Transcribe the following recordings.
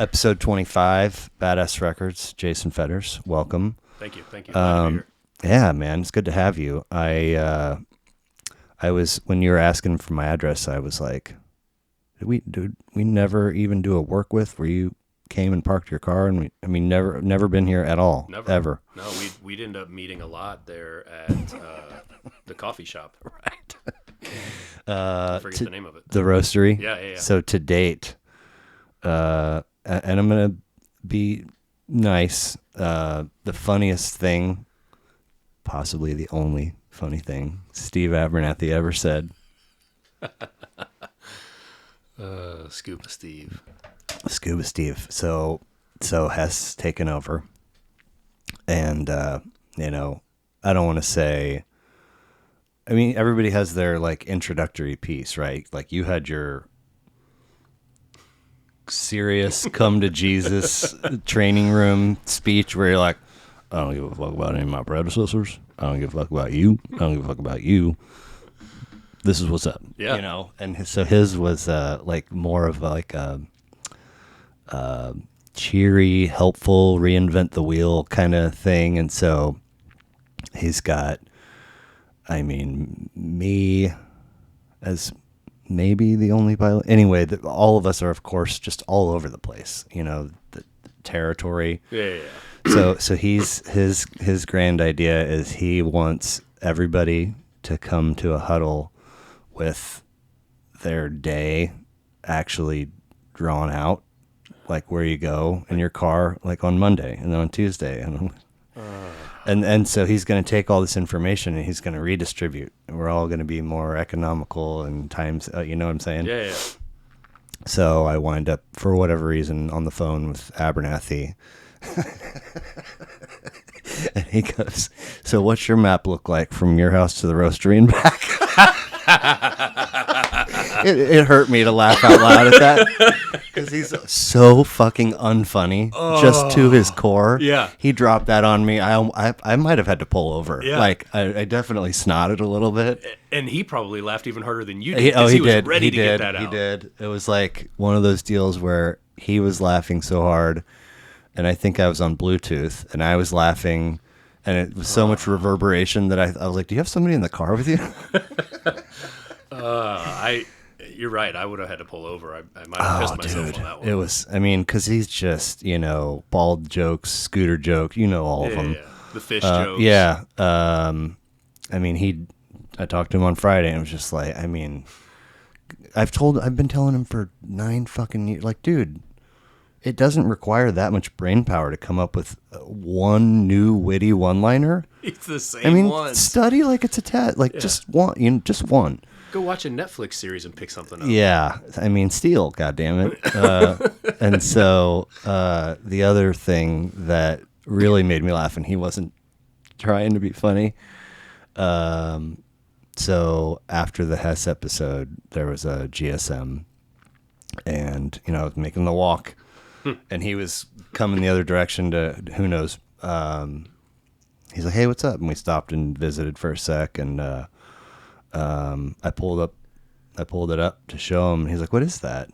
Episode 25, Badass Records, Jason Fetters. Welcome. Thank you. Glad to be here. Yeah, man, it's good to have you. I was, when you were asking for my address, I was like, did we never even do a work with where you came and parked your car? And never been here at all. Never. Ever. No, we'd end up meeting a lot there at the coffee shop. Right. I forget the name of it. The roastery? Yeah. So to date, and I'm going to be nice. The funniest thing, possibly the only funny thing Steve Abernathy ever said. Scuba Steve. Scuba Steve. So Hess taken over. And, I don't want to say, everybody has their like introductory piece, right? Like you had your serious come to Jesus training room speech where you're like, I don't give a fuck about any of my predecessors. I don't give a fuck about you. I don't give a fuck about you. This is what's up. Yeah. And so his was like more of like a cheery, helpful, reinvent the wheel kind of thing. And so he's got, me as maybe the only pilot. Anyway, all of us are, of course, just all over the place, the territory. Yeah. So his grand idea is he wants everybody to come to a huddle with their day actually drawn out, like where you go in your car, like on Monday and then on Tuesday. And so he's going to take all this information and he's going to redistribute. And we're all going to be more economical and times, you know what I'm saying? Yeah. So I wind up, for whatever reason, on the phone with Abernathy. And he goes, so what's your map look like from your house to the roastery and back? It hurt me to laugh out loud at that because he's so fucking unfunny, just to his core. Yeah. He dropped that on me. I might have had to pull over. Yeah. Like I definitely snotted a little bit. And he probably laughed even harder than you did. He was did. ready to get that out. He did. It was like one of those deals where he was laughing so hard, and I think I was on Bluetooth, and I was laughing, and it was so much reverberation that I was like, "Do you have somebody in the car with you?" You're right. I would have had to pull over. I might have pissed myself on that one. It was, because he's just, bald jokes, scooter joke, all of them. Yeah. The fish jokes. Yeah. I talked to him on Friday and it was just like, I've been telling him for 9 fucking years, like, dude, it doesn't require that much brain power to come up with one new witty one-liner. It's the same one. Study like it's a test, like just one, just one. Go watch a Netflix series and pick something up. Yeah, steal, goddammit. And so the other thing that really made me laugh, and he wasn't trying to be funny. So after the Hess episode, there was a GSM, and I was making the walk, and he was coming the other direction to who knows. He's like, "Hey, what's up?" And we stopped and visited for a sec, and I pulled it up to show him. He's like, "What is that?"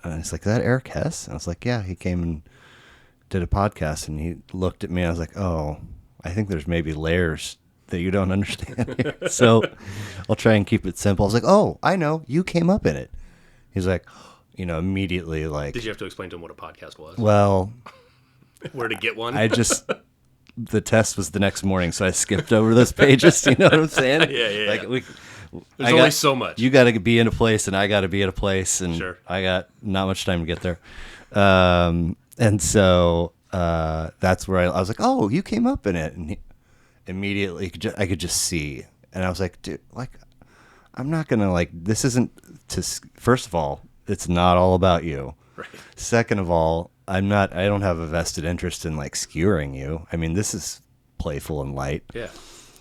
And he's like, "Is that Eric Hess?" And I was like, "Yeah, he came and did a podcast." And he looked at me. And I was like, "Oh, I think there's maybe layers that you don't understand here." So I'll try and keep it simple. I was like, "Oh, I know. You came up in it." He's like, immediately like. Did you have to explain to him what a podcast was? Well, where to get one? The test was the next morning, so I skipped over those pages. You know what I'm saying? Yeah. Like There's only so much. You got to be in a place, and I got to be at a place, and sure. I got not much time to get there. And so that's where I was like, "Oh, you came up in it," and he, immediately I could just see, and I was like, "Dude, like, I'm not gonna like this isn't to. First of all, it's not all about you. Right. Second of all, I don't have a vested interest in like skewering you. This is playful and light." Yeah.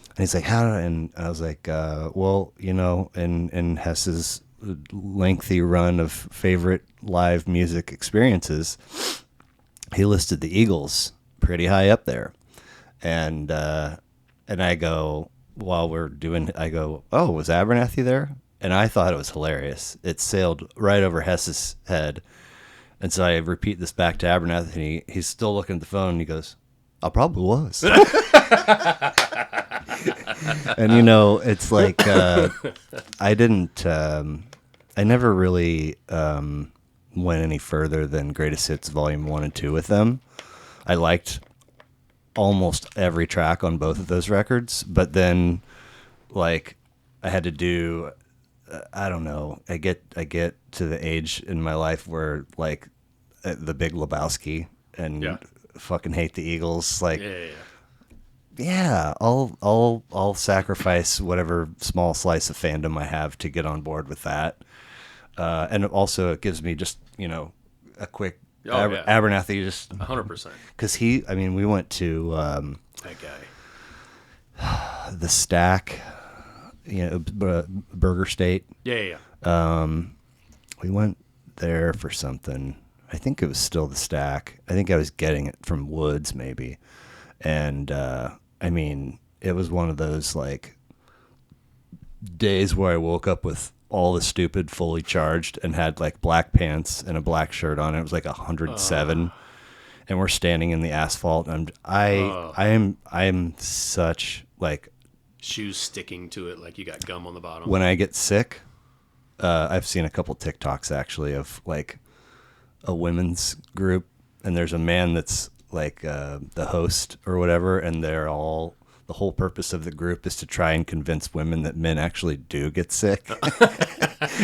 And he's like, "How?" And I was like, "Well, in Hess's lengthy run of favorite live music experiences, he listed the Eagles pretty high up there." And I go, while we're doing, I go, "Oh, was Abernathy there?" And I thought it was hilarious. It sailed right over Hess's head. And so I repeat this back to Abernathy, and he's still looking at the phone, and he goes, I probably was. And, it's like I never really went any further than Greatest Hits Volume 1 and 2 with them. I liked almost every track on both of those records, but then, like, I had to do... I don't know. I get to the age in my life where, like, the Big Lebowski and fucking hate the Eagles. Like, yeah, I'll sacrifice whatever small slice of fandom I have to get on board with that. And also, it gives me just a quick Abernathy, just 100%. Because we went to That guy, the Stack. Burger State. Yeah. We went there for something. I think it was still the Stack. I think I was getting it from Woods, maybe. And, it was one of those, like, days where I woke up with all the stupid fully charged and had, like, black pants and a black shirt on. It was, like, 107. And we're standing in the asphalt. And I am such, like... Shoes sticking to it like you got gum on the bottom. When I get sick, I've seen a couple TikToks actually of like a women's group, and there's a man that's like the host or whatever, and the whole purpose of the group is to try and convince women that men actually do get sick.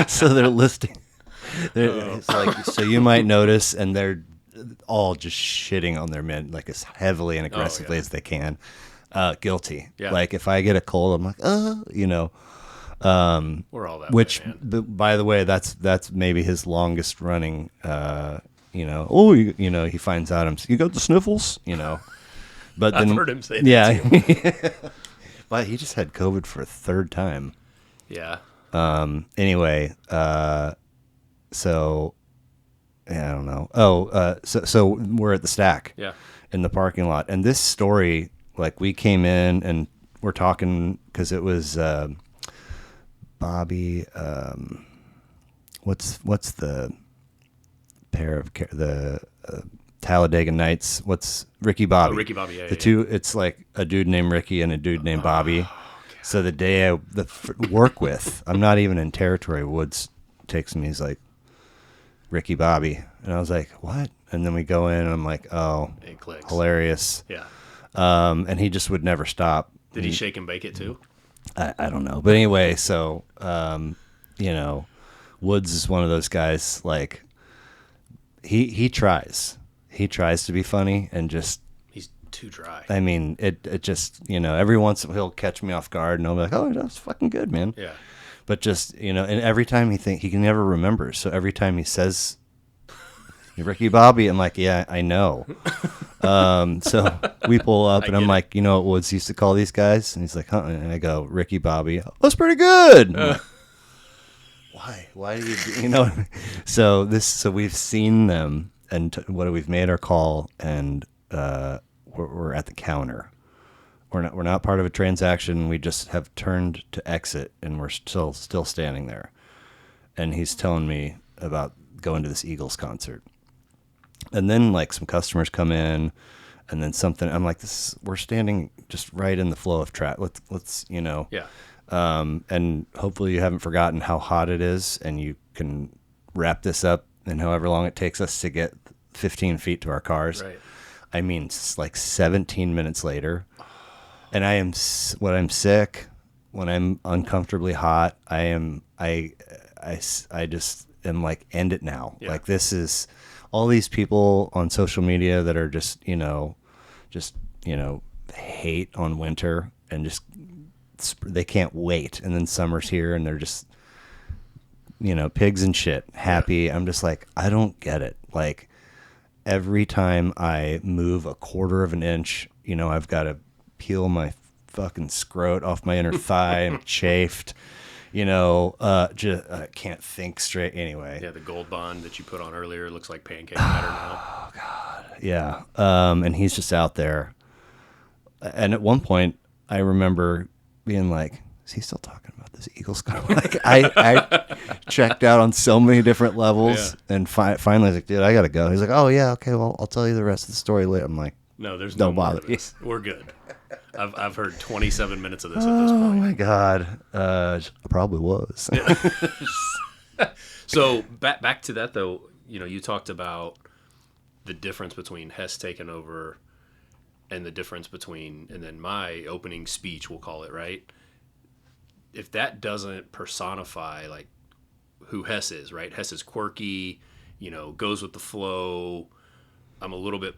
So they're listing. It's like, so you might notice, and they're all just shitting on their men like as heavily and aggressively as they can. Guilty. Yeah. Like if I get a cold, I'm like, we're all that which, way, man. by the way, that's maybe his longest running. He finds out you got the sniffles, But then, I've heard him say that too. But he just had COVID for a third time. Yeah. Anyway, so yeah, I don't know. So we're at the Stack. Yeah. In the parking lot, and this story. Like we came in and we're talking because it was Bobby. What's the pair of the Talladega Nights? What's Ricky Bobby? Oh, Ricky Bobby. Yeah. Two. It's like a dude named Ricky and a dude named Bobby. Okay. So the day I work with, I'm not even in territory. Woods takes me. He's like, Ricky Bobby, and I was like, what? And then we go in and I'm like, oh, it clicks. Hilarious. Yeah. And he just would never stop. Did he shake and bake it too? I don't know. But anyway, so, Woods is one of those guys, like, he tries. He tries to be funny and just... He's too dry. It just, every once in a while he'll catch me off guard and I'll be like, oh, that's fucking good, man. Yeah. But just, and every time he can never remember. So every time he says... Ricky Bobby, I'm like, yeah, I know. So we pull up, and I'm like, you know what Woods used to call these guys? And he's like, huh? And I go, Ricky Bobby. That's pretty good. Like, why? Why do you? So we've seen them, and we've made our call, and we're at the counter. We're not part of a transaction. We just have turned to exit, and we're still standing there. And he's telling me about going to this Eagles concert. And then like some customers come in, and then something. I'm like, we're standing just right in the flow of traffic. Let's Yeah. And hopefully you haven't forgotten how hot it is, and you can wrap this up in however long it takes us to get 15 feet to our cars. Right. It's like 17 minutes later, and when I'm sick, when I'm uncomfortably hot, I just am like, end it now. Yeah. Like this is. All these people on social media that are just hate on winter and just they can't wait, and then summer's here and they're just pigs and shit happy. Yeah. I'm just like, I don't get it. Like every time I move a quarter of an inch, I've got to peel my fucking scrot off my inner thigh. I'm chafed. Can't think straight anyway. Yeah, the Gold Bond that you put on earlier looks like pancake batter now. Oh, God. Yeah. And he's just out there. And at one point, I remember being like, is he still talking about this eagle skull? Like I checked out on so many different levels, and finally I was like, dude, I gotta go. He's like, oh yeah, okay, well I'll tell you the rest of the story later. I'm like, no, there's don't no more bother. of this. We're good. I've heard 27 minutes of this at this Oh point. my god, I probably was. So back to that though, you talked about the difference between Hess taking over and the difference between, and then my opening speech, we'll call it, right? If that doesn't personify like who Hess is, right? Hess is quirky, goes with the flow. I'm a little bit,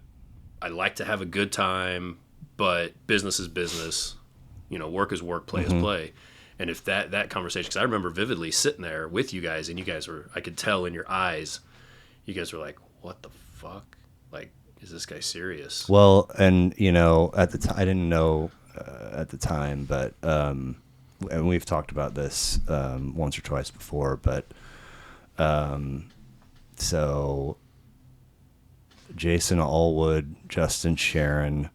I like to have a good time, but business is business, work is work, play is play. And if that conversation, because I remember vividly sitting there with you guys, and you guys were, I could tell in your eyes, you guys were like, what the fuck? Like, is this guy serious? Well, and at the time, I didn't know at the time, but and we've talked about this once or twice before, but so Jason Allwood, Justin Sharon,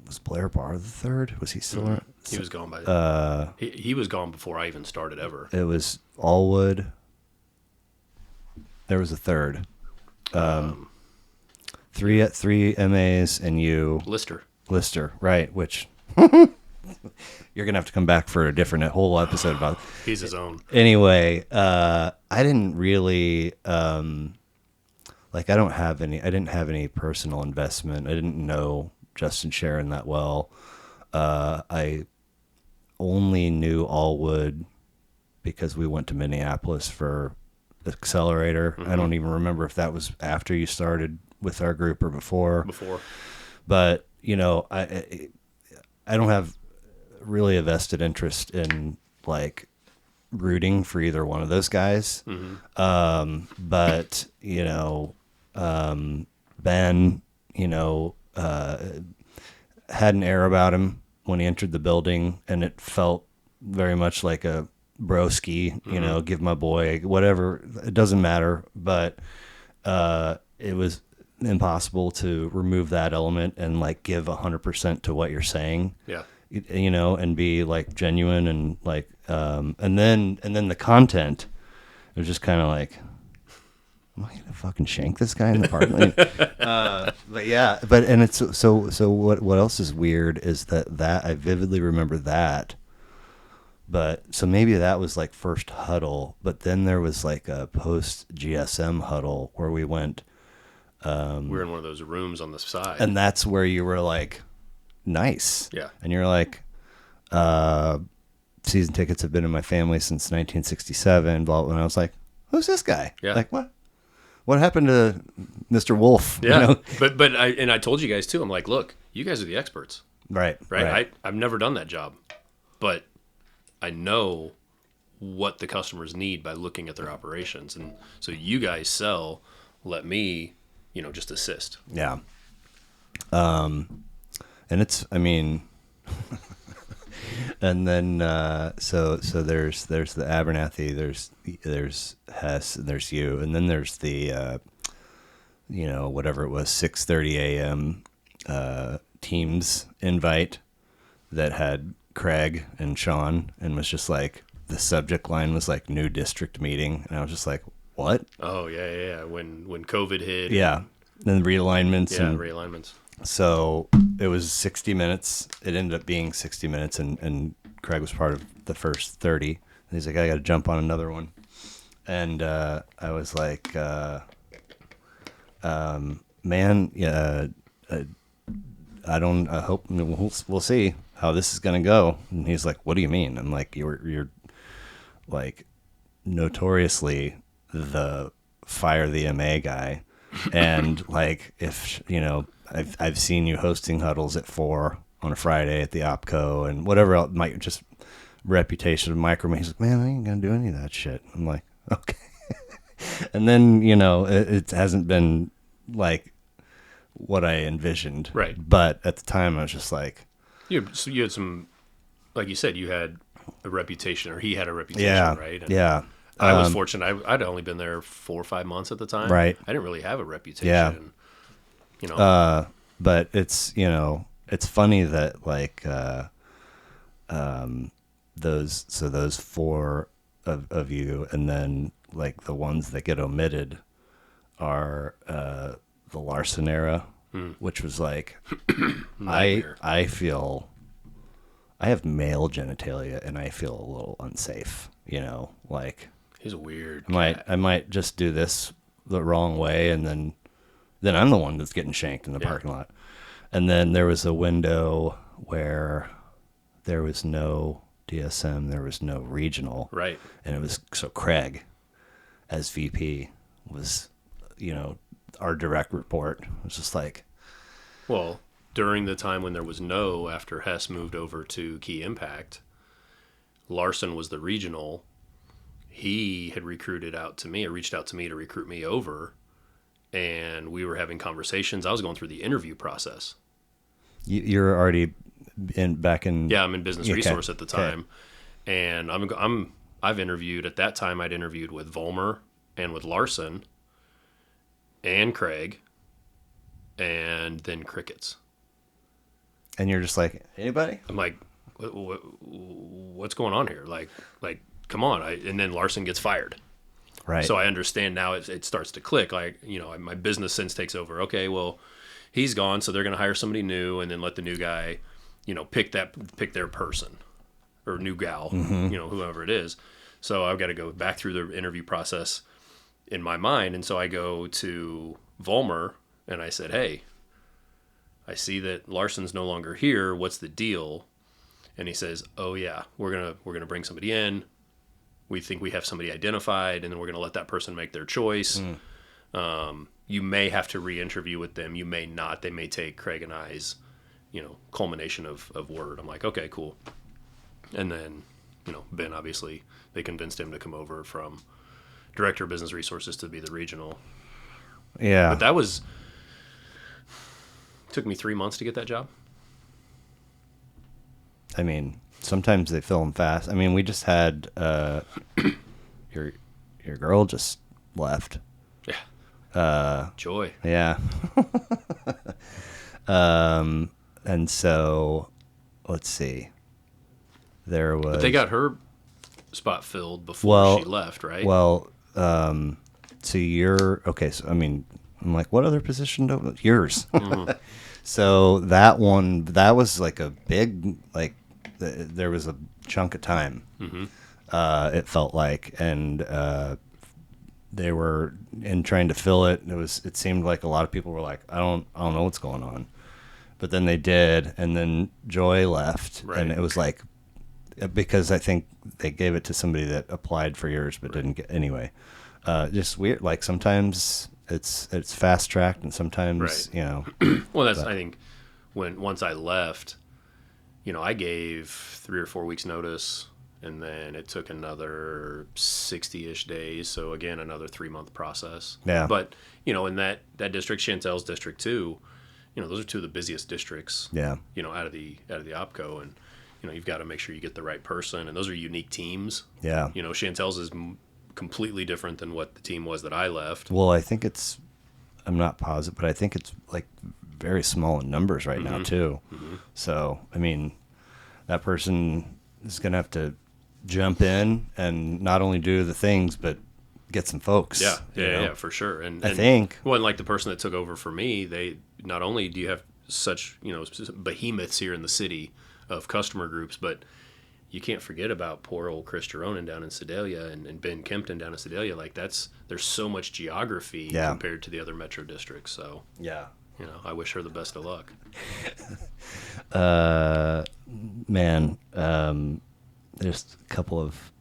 was Blair Barr the third? Was he still around? He was gone by he was gone before I even started ever. It was Allwood. There was a third. Three MAs and you. Lister, right, which you're gonna have to come back for a whole episode about. He's his own. Anyway, I didn't really I didn't have any personal investment. I didn't know Justin Sharon that well. I only knew Allwood because we went to Minneapolis for Accelerator. I don't even remember if that was after you started with our group or before. But I don't have really a vested interest in like rooting for either one of those guys. But Ben had an air about him when he entered the building, and it felt very much like a broski, give my boy whatever. It doesn't matter, but it was impossible to remove that element and like give 100% to what you're saying. Yeah. And be like genuine and like and then the content, it was just kind of like, am I gonna fucking shank this guy in the parking lot? But yeah, and it's so what else is weird is that I vividly remember that. But so maybe that was like first huddle, but then there was like a post GSM huddle where we went. We're in one of those rooms on the side, and that's where you were like, nice. Yeah. And you're like, season tickets have been in my family since 1967. Blah blah. And I was like, who's this guy? Yeah. Like what happened to Mr. Wolf? Yeah. But I told you guys too. I'm like, look, you guys are the experts. Right. I've never done that job, but I know what the customers need by looking at their operations. And so you guys sell, let me, just assist. Yeah. And it's, I mean, and then, so there's the Abernathy, there's Hess, and there's you. And then there's the, whatever it was, 6:30 a.m. Teams invite that had Craig and Sean, and was just like, the subject line was like new district meeting. And I was just like, what? Oh yeah. When COVID hit. Yeah. Then realignments. Yeah. Realignments. So it was 60 minutes. It ended up being 60 minutes, and Craig was part of the first 30. And he's like, I got to jump on another one. And I was like, man, yeah, I hope we'll see how this is going to go. And he's like, what do you mean? I'm like, you're like notoriously the fire the MA guy. And like, if, I've seen you hosting huddles at 4 on a Friday at the OpCo and whatever else, might just reputation of micro. He's like, man, I ain't gonna do any of that shit. I'm like, okay. And then it hasn't been like what I envisioned. Right. But at the time, I was just like, you had some, like you said, you had a reputation, or he had a reputation, yeah, right? And yeah. I was fortunate. I'd only been there 4 or 5 months at the time. Right. I didn't really have a reputation. Yeah. But it's, it's funny that like, those four of you, and then like the ones that get omitted are the Larson era, which was like I feel I have male genitalia and I feel a little unsafe, like He's a weird I might just do this the wrong way, and then I'm the one that's getting shanked in the parking lot. And then there was a window where there was no DSM, there was no regional. Right. And it was, so Craig, as VP, was, our direct report. It was just like... Well, during the time when there was no, after Hess moved over to Key Impact, Larson was the regional. He had reached out to me to recruit me over, and we were having conversations. I was going through the interview process. You're already back in... Yeah, I'm in business resource at the time. And I've interviewed, at that time I'd interviewed with Vollmer and with Larson and Craig, and then crickets. And you're just like, anybody? I'm like, what's going on here? Like, come on. And then Larson gets fired. Right. So I understand now it starts to click. Like, my business sense takes over. Okay, well, he's gone, so they're going to hire somebody new and then let the new guy, pick their person or new gal, whoever it is. So I've got to go back through the interview process in my mind. And so I go to Vollmer and I said, hey, I see that Larson's no longer here. What's the deal? And he says, oh yeah, we're going to bring somebody in. We think we have somebody identified, and then we're going to let that person make their choice. You may have to re-interview with them. You may not. They may take Craig and I's, culmination of word. I'm like, okay, cool. And then, Ben, obviously, they convinced him to come over from Director of Business Resources to be the regional. Yeah. But that took me 3 months to get that job. I mean, sometimes they fill them fast. I mean, we just had your girl just left. Yeah. Joy. Yeah. And so, let's see. There was... But they got her spot filled before she left, right? Well, so you're... Okay, so, I mean, I'm like, what other position? Yours. Mm-hmm. So that one, that was like a big, like, there was a chunk of time. Mm-hmm. It felt like, and they were trying to fill it. It seemed like a lot of people were like, I don't know what's going on, but then they did, and then Joy left, right. And it was like, because I think they gave it to somebody that applied for yours but didn't get anyway. Just weird. Like sometimes it's fast tracked, and sometimes Well, I think once I left. I gave 3 or 4 weeks notice, and then it took another 60-ish days. So again, another 3-month process. Yeah. But, in that district, Chantel's district too, those are two of the busiest districts, out of the OPCO. And, you've got to make sure you get the right person. And those are unique teams. Yeah. Chantel's is completely different than what the team was that I left. Well, I think I'm not positive, but I think it's like very small in numbers right now too. Mm-hmm. So, I mean, that person is going to have to jump in and not only do the things, but get some folks. Yeah, for sure. And I think, well, and like the person that took over for me, they not only do you have such, behemoths here in the city of customer groups, but you can't forget about poor old Chris Geronin down in Sedalia and Ben Kempton down in Sedalia. Like there's so much geography compared to the other metro districts. So yeah. I wish her the best of luck. Man, there's a couple of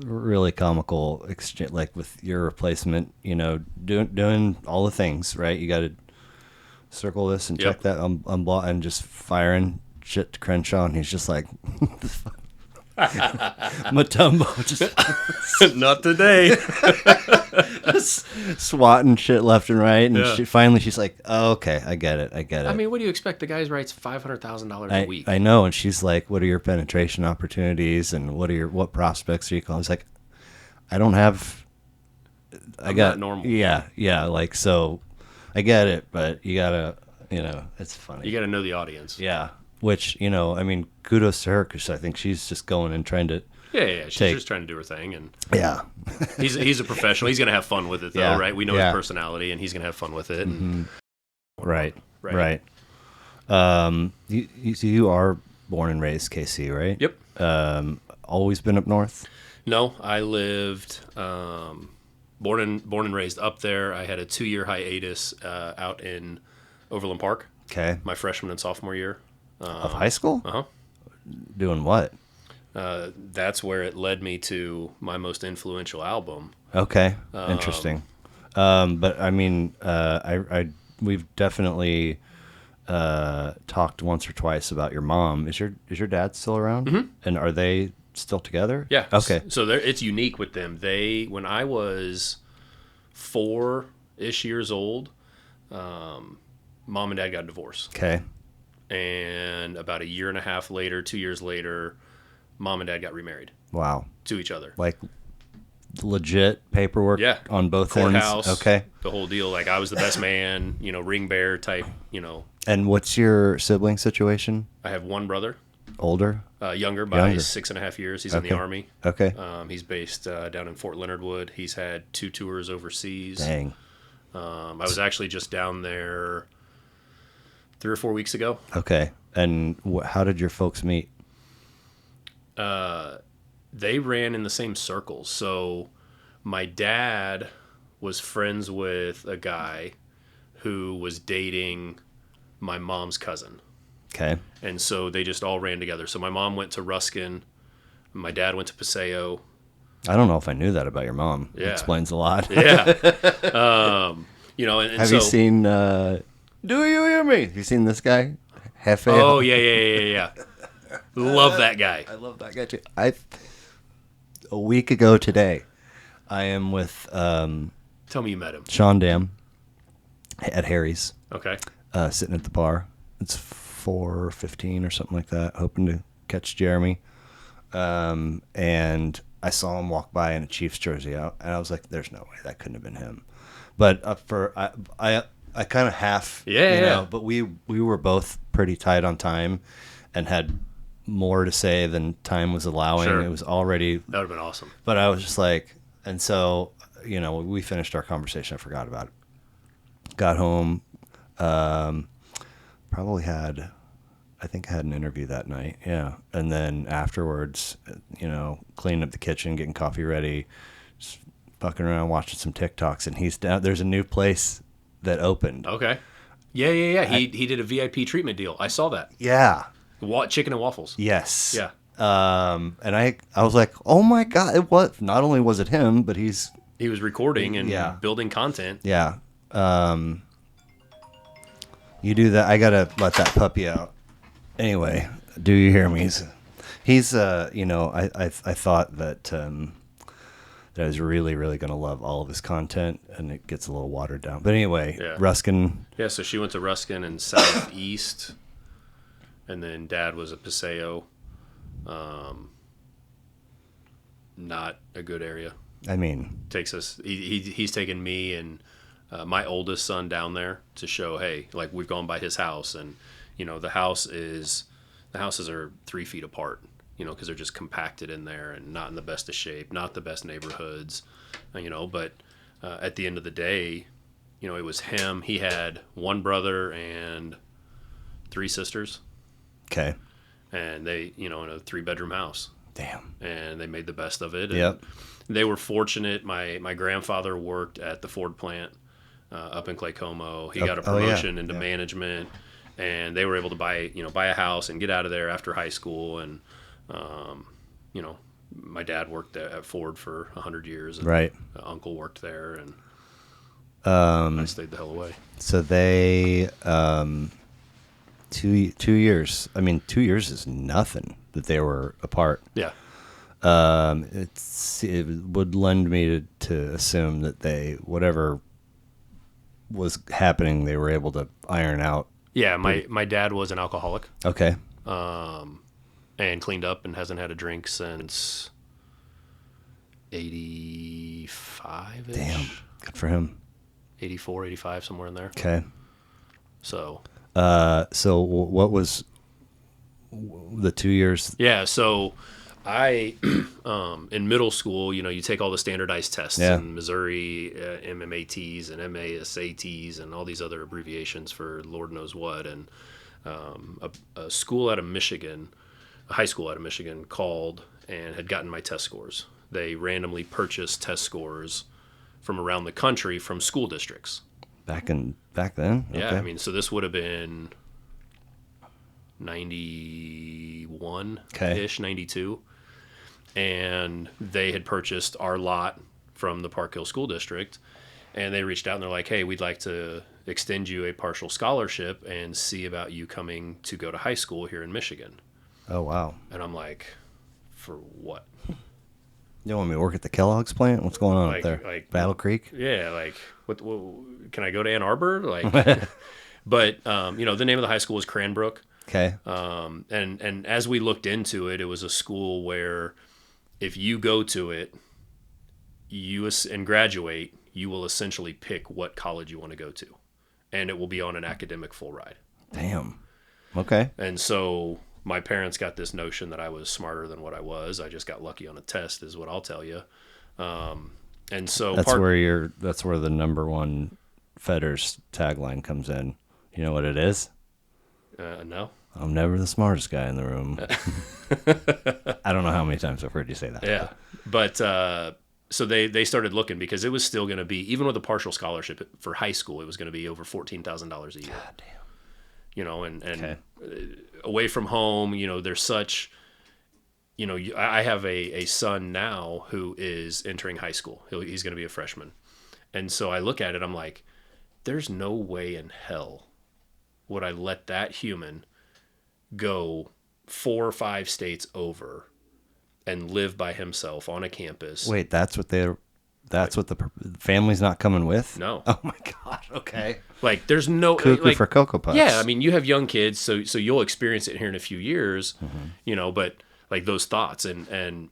really comical exchange, like with your replacement, doing all the things, right? You got to circle this and check that and just firing shit to Crenshaw, and he's just like, Matumbo, just not today. Swatting shit left and right, and finally she's like, "Oh, okay, I get it." I mean, what do you expect? The guy writes $500,000 a week. I know, and she's like, "What are your penetration opportunities, and what prospects are you calling?" It's like, I don't have. I'm not normal. Yeah, like so, I get it, but you gotta, it's funny. You gotta know the audience. Yeah. Which, you know, I mean, kudos to her because I think she's just going and trying to. Yeah. She's just trying to do her thing, and Yeah. he's a professional. He's gonna have fun with it, though, Yeah. right? We know his personality, and he's gonna have fun with it. And, Right. You are born and raised KC, right? Yep. Always been up north? No, I lived born and raised up there. I had a 2-year hiatus out in Overland Park. Okay. My freshman and sophomore year Of high school? Uh huh. Doing what? That's where it led me to my most influential album. Okay. Interesting. But I mean, we've definitely talked once or twice about your mom. Is your dad still around? Mm-hmm. And are they still together? Yeah. Okay. So it's unique with them. When I was 4-ish years old, mom and dad got divorced. Okay. And about 1.5 years later, 2 years later, mom and dad got remarried. Wow. To each other. Like legit paperwork on both Courthouse, ends? Okay. The whole deal. Like I was the best man, ring bearer type, And what's your sibling situation? I have one brother. Older? Younger by 6.5 years. He's in the Army. Okay. He's based down in Fort Leonard Wood. He's had 2 tours overseas. Dang. I was actually just down there 3 or 4 weeks ago. Okay. And how did your folks meet? They ran in the same circles. So my dad was friends with a guy who was dating my mom's cousin. Okay. And so they just all ran together. So my mom went to Ruskin. My dad went to Paseo. I don't know if I knew that about your mom. Yeah. It explains a lot. Yeah. Have you seen Do You Hear Me? Have you seen this guy? Hefe? Oh, yeah. Love that guy. I love that guy too. A week ago today, I am with Tell me you met him. Sean Dam at Harry's. Okay. Sitting at the bar. It's 4:15 or something like that, hoping to catch Jeremy. And I saw him walk by in a Chiefs jersey, and I was like, "There's no way that couldn't have been him." But I kind of half, But we were both pretty tight on time, and had more to say than time was allowing. Sure. It was already That would have been awesome. But I was just like, and so we finished our conversation. I forgot about it. Got home. Probably had, I think I had an interview that night. Yeah. And then afterwards, cleaning up the kitchen, getting coffee ready, just fucking around, watching some TikToks. And he's down, there's a new place that opened. Okay. Yeah. He did a VIP treatment deal. I saw that. Yeah. Chicken and waffles. Yes. Yeah. And I was like, oh my God, not only was it him, but he was recording and building content. Yeah. You do that. I gotta let that puppy out. Anyway, Do You Hear Me? He's I thought that I was really, really gonna love all of his content, and it gets a little watered down. But anyway, Ruskin. Yeah, so she went to Ruskin and Southeast, and then Dad was at Paseo. Not a good area. I mean, he's taken me and my oldest son down there to show, hey, like we've gone by his house, and the houses are 3 feet apart, because they're just compacted in there and not in the best of shape, not the best neighborhoods, but at the end of the day, it was him. He had one brother and 3 sisters. Okay. And they, in a 3-bedroom house. Damn. And they made the best of it. Yep. They were fortunate. My grandfather worked at the Ford plant up in Clay Como. He got a promotion into management, and they were able to buy a house and get out of there after high school. And my dad worked at Ford for 100 years. And right. Uncle worked there, and I stayed the hell away. So they 2 years. I mean, 2 years is nothing that they were apart. Yeah. It would lend me to assume that whatever was happening, they were able to iron out. Yeah, my dad was an alcoholic. Okay. And cleaned up and hasn't had a drink since 85-ish. Damn, good for him. 84, 85, somewhere in there. Okay. So. So what was The 2 years. Yeah, so I, in middle school, you take all the standardized tests in Missouri, MMATs and MASATs and all these other abbreviations for Lord knows what. And a school out of Michigan, a high school out of Michigan, called and had gotten my test scores. They randomly purchased test scores from around the country from school districts. Back then? Yeah, Okay. I mean, so this would have been 91-ish, 92. And they had purchased our lot from the Park Hill School District. And they reached out and they're like, hey, we'd like to extend you a partial scholarship and see about you coming to go to high school here in Michigan. Oh, wow. And I'm like, for what? You want me to work at the Kellogg's plant? What's going on up there? Battle Creek? Yeah, like, what can I go to Ann Arbor? Like, but, the name of the high school was Cranbrook. Okay. And as we looked into it, it was a school where if you go to it, and graduate, you will essentially pick what college you want to go to, and it will be on an academic full ride. Damn. Okay. And so my parents got this notion that I was smarter than what I was. I just got lucky on a test, is what I'll tell you. And so that's where the number one Fetters tagline comes in. You know what it is? No. I'm never the smartest guy in the room. I don't know how many times I've heard you say that. Yeah. But so they started looking because it was still going to be, even with a partial scholarship for high school, it was going to be over $14,000 a year. God damn. And Okay. Away from home, there's such, I have a son now who is entering high school. He's going to be a freshman. And so I look at it, I'm like, there's no way in hell would I let that human go 4 or 5 states over and live by himself on a campus. Wait, that's what the family's not coming with? No. Oh my God. Okay. Like, there's no Cuckoo for Cocoa Puffs. Yeah, I mean, you have young kids, so you'll experience it here in a few years, but like those thoughts and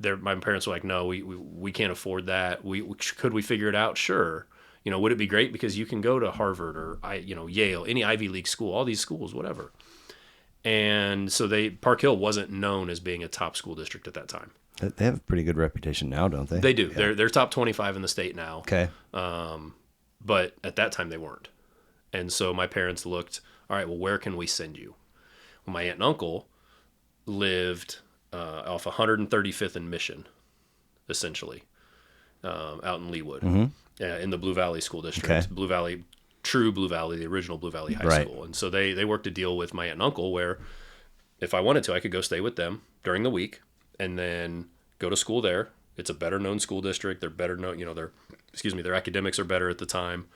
my parents were like, no, we can't afford that. Could we figure it out? Sure. Would it be great? Because you can go to Harvard or Yale, any Ivy League school, all these schools, whatever. And so Park Hill wasn't known as being a top school district at that time. They have a pretty good reputation now, don't they? They do. Yeah. They're top 25 in the state now. Okay. But at that time they weren't. And so my parents looked, all right, well, where can we send you? Well, my aunt and uncle lived off 135th and Mission, essentially, out in Leawood, in the Blue Valley School District. Okay. Blue Valley, the original Blue Valley High School. And so they worked a deal with my aunt and uncle where if I wanted to, I could go stay with them during the week and then go to school there. It's a better known school district. They're better known, their academics are better at the time.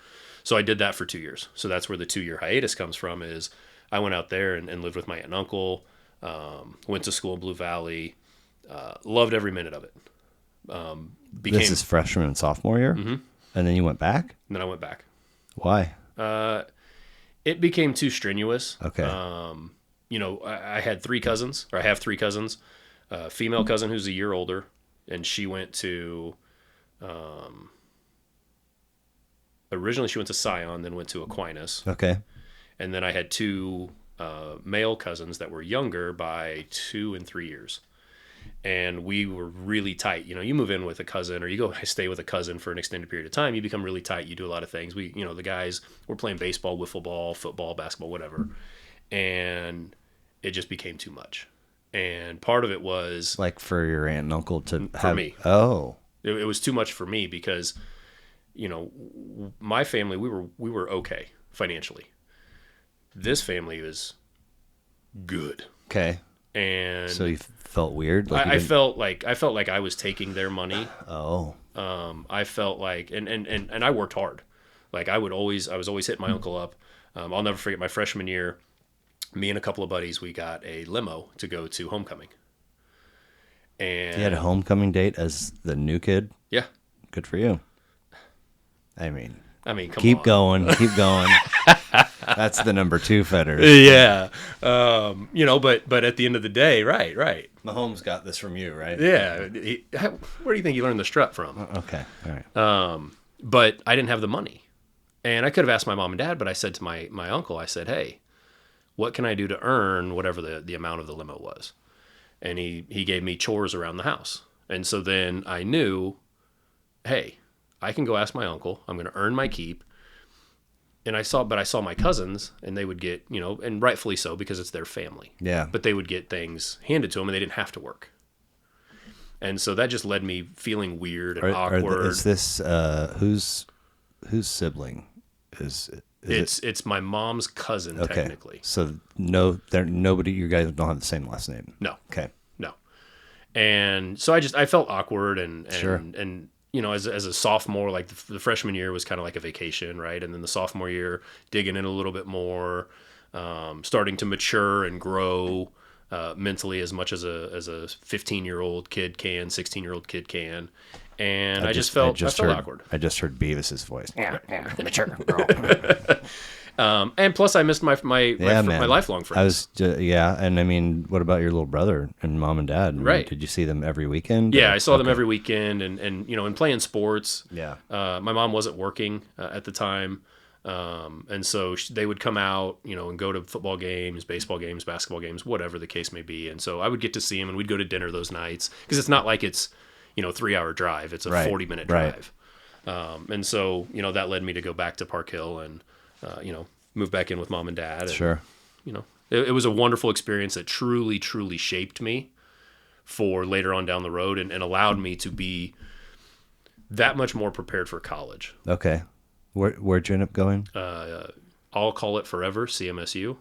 So I did that for 2 years. So that's where the 2-year hiatus comes from, is I went out there and lived with my aunt and uncle, went to school in Blue Valley, loved every minute of it. This is freshman and sophomore year? Mm-hmm. And then you went back? And then I went back. Why? It became too strenuous. Okay. I had 3 cousins, or I have 3 cousins. A female cousin who's a year older, and she went to... originally she went to Scion, then went to Aquinas. Okay. And then I had 2 male cousins that were younger by 2 and 3 years. And we were really tight. You move in with a cousin or you go stay with a cousin for an extended period of time, you become really tight. You do a lot of things. The guys were playing baseball, wiffle ball, football, basketball, whatever. And it just became too much. And part of it was... Like for your aunt and uncle to have... For me. Oh. It was too much for me because... my family, we were okay financially. This family was good. Okay. And so you felt weird? I felt like I was taking their money. Oh. I felt like, and I worked hard. Like I was always hitting my uncle up. I'll never forget my freshman year, me and a couple of buddies, we got a limo to go to homecoming. And you had a homecoming date as the new kid? Yeah. Good for you. I mean, come keep on. Keep going. That's the number 2 Fetters. Yeah. But at the end of the day, right. Mahomes got this from you, right? Yeah. Where do you think he learned the strut from? Okay. All right. But I didn't have the money. And I could have asked my mom and dad, but I said to my uncle, I said, hey, what can I do to earn whatever the amount of the limo was? And he gave me chores around the house. And so then I knew, hey, I can go ask my uncle. I'm going to earn my keep. And I saw my cousins, and they would get, and rightfully so because it's their family. Yeah. But they would get things handed to them, and they didn't have to work. And so that just led me feeling weird and awkward. Is this whose sibling is? It's my mom's cousin, technically. So nobody. You guys don't have the same last name. No. Okay. No. And so I felt awkward and Sure. and as a sophomore, like the freshman year was kind of like a vacation, right? And then the sophomore year, digging in a little bit more, starting to mature and grow mentally as much as a 15-year-old kid can, 16-year-old kid can. And I felt awkward. I just heard Beavis's voice. Yeah, mature. Girl. And plus, I missed my lifelong friends. And I mean, what about your little brother and mom and dad? Right. Did you see them every weekend? Yeah, I saw them every weekend, and and playing sports. Yeah. My mom wasn't working at the time, and so they would come out, and go to football games, baseball games, basketball games, whatever the case may be. And so I would get to see them, and we'd go to dinner those nights because it's not like it's 3-hour drive; it's a 40-minute drive. And so that led me to go back to Park Hill and move back in with mom and dad. And, Sure. It was a wonderful experience that truly, truly shaped me for later on down the road and allowed me to be that much more prepared for college. Okay. Where'd you end up going? I'll call it forever CMSU.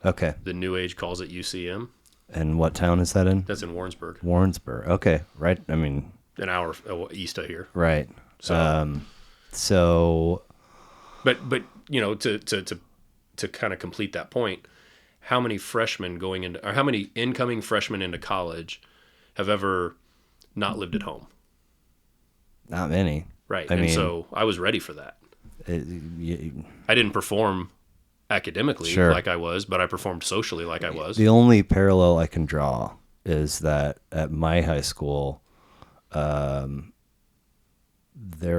Okay. The New Age calls it UCM. And what town is that in? That's in Warrensburg. Warrensburg. Okay. Right. I mean, an hour east of here. Right. So. But to kind of complete that point, how many incoming freshmen into college have ever not lived at home? Not many. Right. So I was ready for that. I didn't perform academically like I was, but I performed socially like I was. The only parallel I can draw is that at my high school, there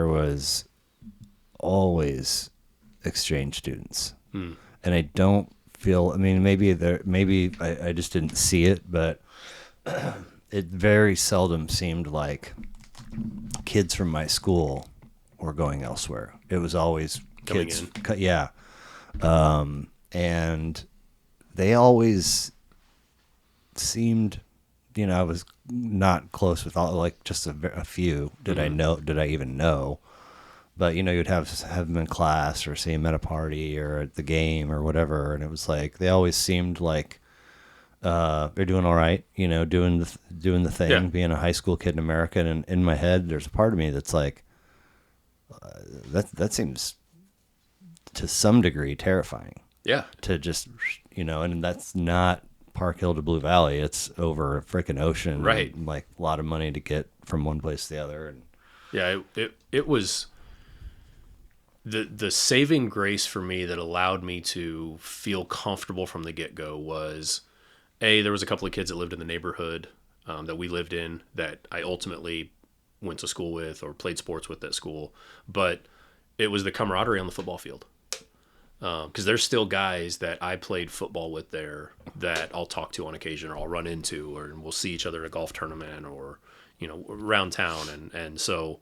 was always exchange students. And I don't feel, I mean, maybe I just didn't see it, but it very seldom seemed like kids from my school were going elsewhere. It was always kids. Yeah. And they always seemed, I was not close with all, like just a few. Did I even know? But, you'd have them in class or see them at a party or at the game or whatever. And it was like, they always seemed like they're doing all right, doing the thing, being a high school kid in America. And in my head, there's a part of me that's like, that seems to some degree terrifying. Yeah. To just, and that's not Park Hill to Blue Valley. It's over a freaking ocean. Right. And, like a lot of money to get from one place to the other. And yeah, it was the saving grace for me that allowed me to feel comfortable from the get-go was, there was a couple of kids that lived in the neighborhood that we lived in that I ultimately went to school with or played sports with at school. But it was the camaraderie on the football field. Because there's still guys that I played football with there that I'll talk to on occasion or I'll run into or we'll see each other at a golf tournament or, around town. And so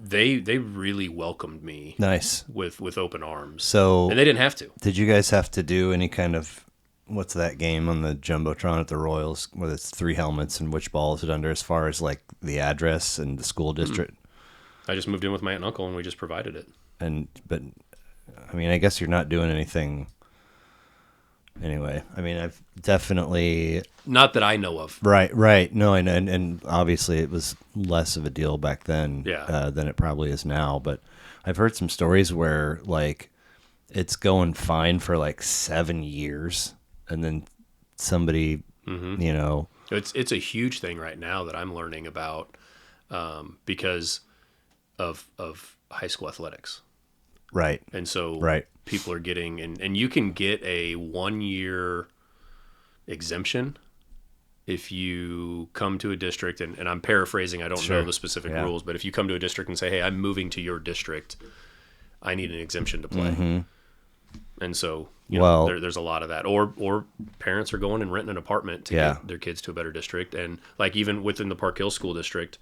they really welcomed me nice with open arms. So, and they didn't have to. Did you guys have to do any kind of, what's that game on the Jumbotron at the Royals where it's 3 helmets and which ball is it under as far as like the address and the school district? I just moved in with my aunt and uncle and we just provided it. But I mean, I guess you're not doing anything anyway. I mean, I've definitely... Not that I know of. Right. No, and obviously it was less of a deal back then than it probably is now. But I've heard some stories where, like, it's going fine for, like, 7 years. And then somebody, It's a huge thing right now that I'm learning about because of high school athletics. Right. And so people are getting, and you can get a 1-year exemption if you come to a district, and I'm paraphrasing, I don't know the specific rules, but if you come to a district and say, hey, I'm moving to your district, I need an exemption to play. Mm-hmm. And so, Well, there's a lot of that. Or parents are going and renting an apartment to get their kids to a better district. And like even within the Park Hill School District,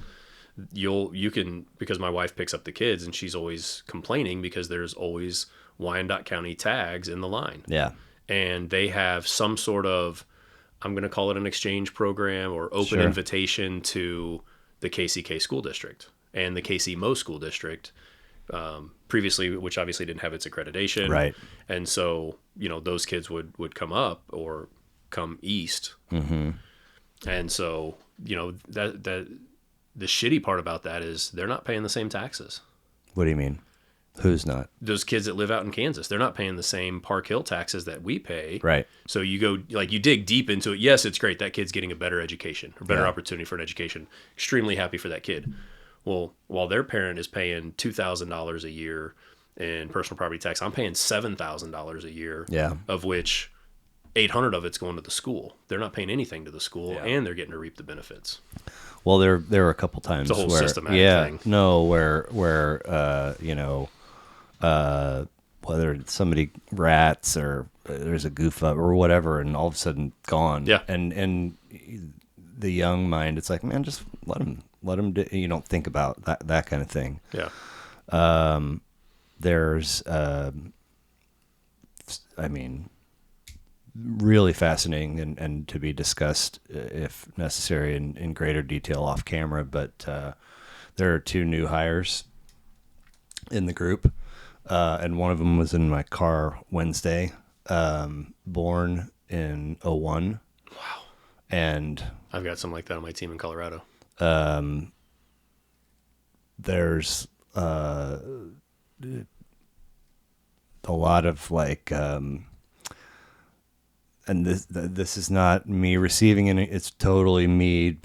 you can, because my wife picks up the kids and she's always complaining because there's always Wyandotte County tags in the line. Yeah. And they have some sort of, I'm going to call it an exchange program or open invitation to the KCK school district and the KC Mo school district, previously, which obviously didn't have its accreditation. Right. And so, those kids would come up or come east. Mm-hmm. And so, that the shitty part about that is they're not paying the same taxes. What do you mean? Who's not? Those kids that live out in Kansas, they're not paying the same Park Hill taxes that we pay. Right. So you go, you dig deep into it. Yes, it's great. That kid's getting a better education or better opportunity for an education. Extremely happy for that kid. Well, while their parent is paying $2,000 a year in personal property tax, I'm paying $7,000 a year. Yeah. Of which 800 of it's going to the school. They're not paying anything to the school, and they're getting to reap the benefits. Well, there were a couple times it's a whole where systematic thing. No, where whether somebody rats or there's a goof up or whatever, and all of a sudden gone. Yeah. And the young mind, it's like, man, just let them do, you don't think about that kind of thing. Yeah. There's really fascinating and to be discussed if necessary in greater detail off camera, but there are 2 new hires in the group, and one of them was in my car Wednesday, born in 01. Wow. And I've got something like that on my team in Colorado. There's a lot of like, and this is not me receiving it. It's totally me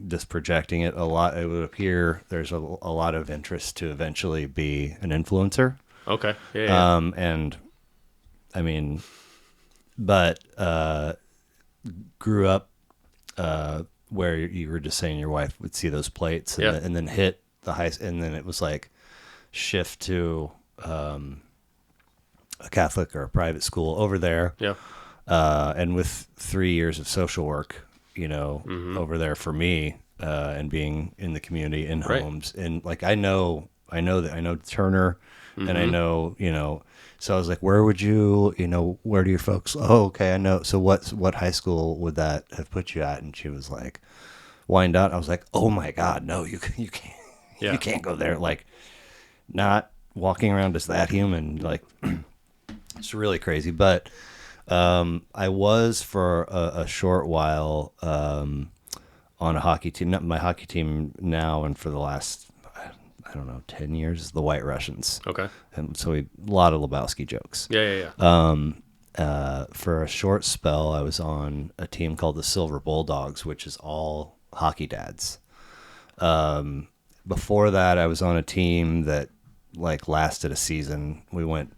just projecting it a lot. It would appear there's a lot of interest to eventually be an influencer. Okay. Yeah. And I mean, but grew up where you were just saying your wife would see those plates and then hit the high, and then it was like shift to a Catholic or a private school over there. Yeah. And with 3 years of social work, over there for me, and being in the community, in homes, and like I know Turner, and I know, so I was like, where would you, where do your folks? Oh, okay, I know. So what high school would that have put you at? And she was like, Wyandotte. I was like, oh my God, no, you can't, you can't go there. Like, not walking around as that human, like, it's really crazy, but. I was for a short while on a hockey team, not my hockey team now, and for the last, I don't know, 10 years, is the White Russians. Okay. And so a lot of Lebowski jokes. Yeah. For a short spell, I was on a team called the Silver Bulldogs, which is all hockey dads. Before that, I was on a team that like lasted a season. We went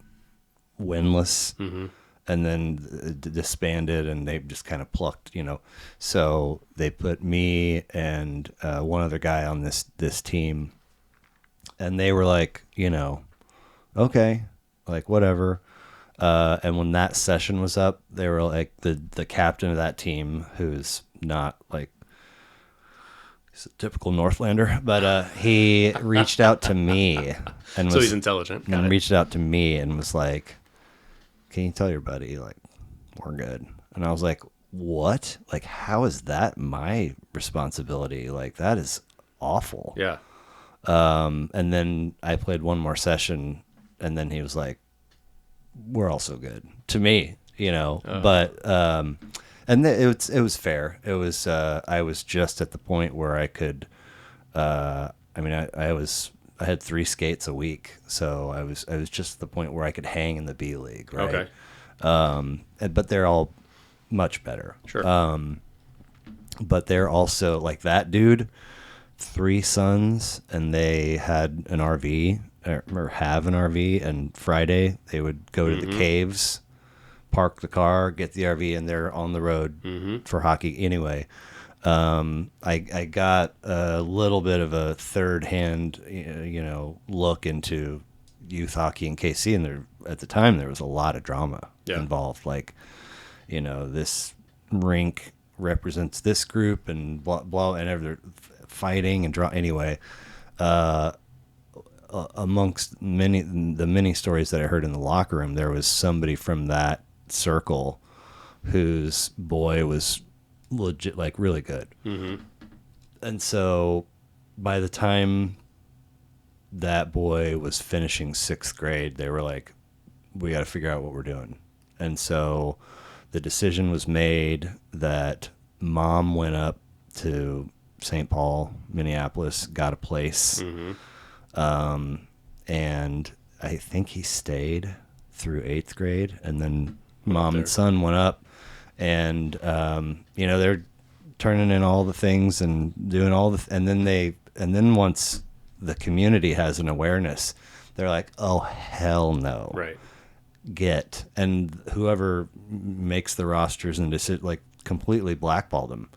winless. Mm-hmm. And then disbanded, and they just kind of plucked, So they put me and one other guy on this team, and they were like, okay, like whatever. And when that session was up, they were like the captain of that team, who's not like he's a typical Northlander, but he reached out to me and so he's intelligent. And reached out to me and was like, can you tell your buddy, like, we're good? And I was like, what? Like, how is that my responsibility? Like, that is awful. Yeah. And then I played one more session, and then he was like, we're also good to me, but, and it was fair. It was, I was just at the point where I could, I had 3 skates a week, so I was just at the point where I could hang in the B League, right? Okay. But they're all much better. Sure. But they're also like that dude, 3 sons, and they had an RV or have an RV, and Friday they would go to the caves, park the car, get the RV, and they're on the road for hockey anyway. I got a little bit of a third-hand, look into youth hockey in KC, and there at the time there was a lot of drama involved. Like, this rink represents this group and blah blah, and they're fighting and anyway. Amongst the many stories that I heard in the locker room, there was somebody from that circle whose boy was legit, like really good. Mm-hmm. And so by the time that boy was finishing 6th grade, they were like, we got to figure out what we're doing. And so the decision was made that mom went up to St. Paul, Minneapolis, got a place. Mm-hmm. And I think he stayed through 8th grade, and then mom and son went up, and they're turning in all the things and doing all and then once the community has an awareness, they're like, oh hell no, right? And whoever makes the rosters and like completely blackballed them,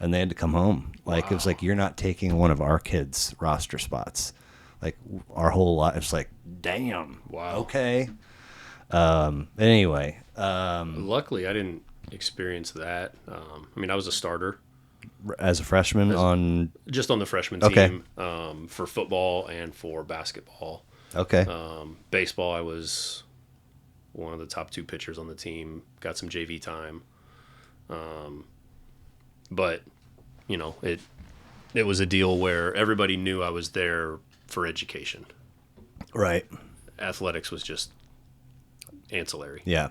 and they had to come home. Like, it was like, you're not taking one of our kids' roster spots. Like, our whole life, it's like, damn. Wow. Okay. Anyway. Luckily, I didn't experience that. I was a starter. As a freshman just on the freshman team, for football and for basketball. Okay. Baseball, I was one of the top 2 pitchers on the team. Got some JV time. But, it was a deal where everybody knew I was there for education. Right. Athletics was just ancillary. Yeah.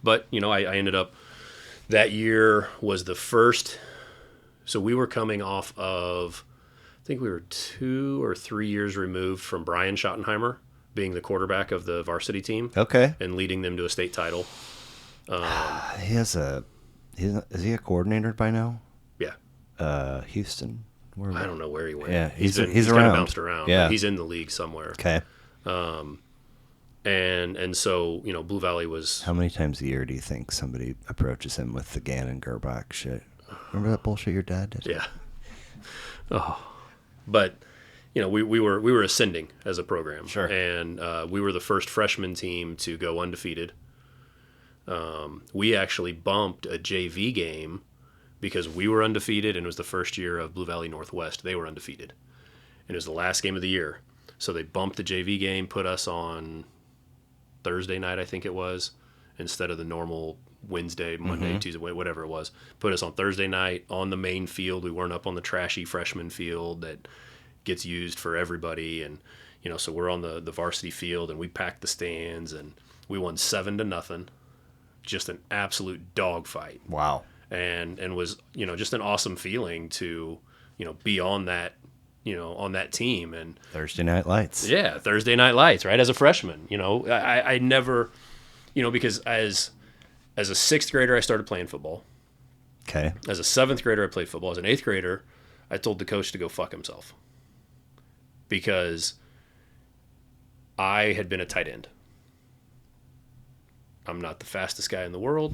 But, I ended up, that year was the first, so we were coming off of, I think we were 2 or 3 years removed from Brian Schottenheimer being the quarterback of the varsity team. Okay. And leading them to a state title. Is he a coordinator by now? Yeah. Houston? I don't know where he went. Yeah, he's kind around. of bounced around. Yeah. He's in the league somewhere. Okay. And so, Blue Valley was... How many times a year do you think somebody approaches him with the Gannon Gerbach shit? Remember that bullshit your dad did? Yeah. Oh. But, we were ascending as a program. Sure. And we were the first freshman team to go undefeated. We actually bumped a JV game because we were undefeated, and it was the first year of Blue Valley Northwest. They were undefeated. And it was the last game of the year. So they bumped the JV game, put us on Thursday night, I think it was, instead of the normal Wednesday, Monday, Tuesday, whatever it was. Put us on Thursday night on the main field. We weren't up on the trashy freshman field that gets used for everybody. And, so we're on the varsity field, and we packed the stands, and we won 7-0. Just an absolute dogfight. Wow. And was, just an awesome feeling to, be on that, on that team. And Thursday Night Lights. Yeah, Thursday Night Lights, right? As a freshman, I never, because as a 6th grader, I started playing football. Okay. As a 7th grader, I played football. As an 8th grader, I told the coach to go fuck himself because I had been a tight end. I'm not the fastest guy in the world.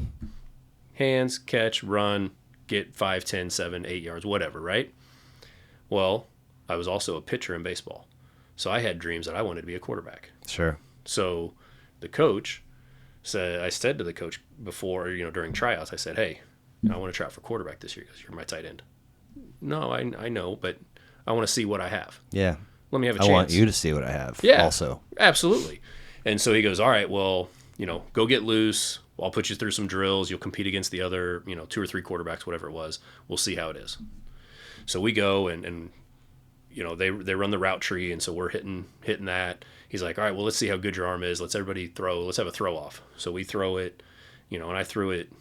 Hands, catch, run, get 5, 10, 7, 8 yards, whatever, right? Well, I was also a pitcher in baseball. So I had dreams that I wanted to be a quarterback. Sure. So the coach said, I said to the coach before, during tryouts, I said, hey, I want to try out for quarterback this year because you're my tight end. No, I know, but I want to see what I have. Yeah. Let me have a chance. I want you to see what I have. Yeah. Also. Absolutely. And so he goes, all right, well, go get loose. I'll put you through some drills. You'll compete against the other, 2 or 3 quarterbacks, whatever it was. We'll see how it is. So we go and they run the route tree, and so we're hitting that. He's like, all right, well, let's see how good your arm is. Let's everybody throw. Let's have a throw off. So we throw it, and I threw it,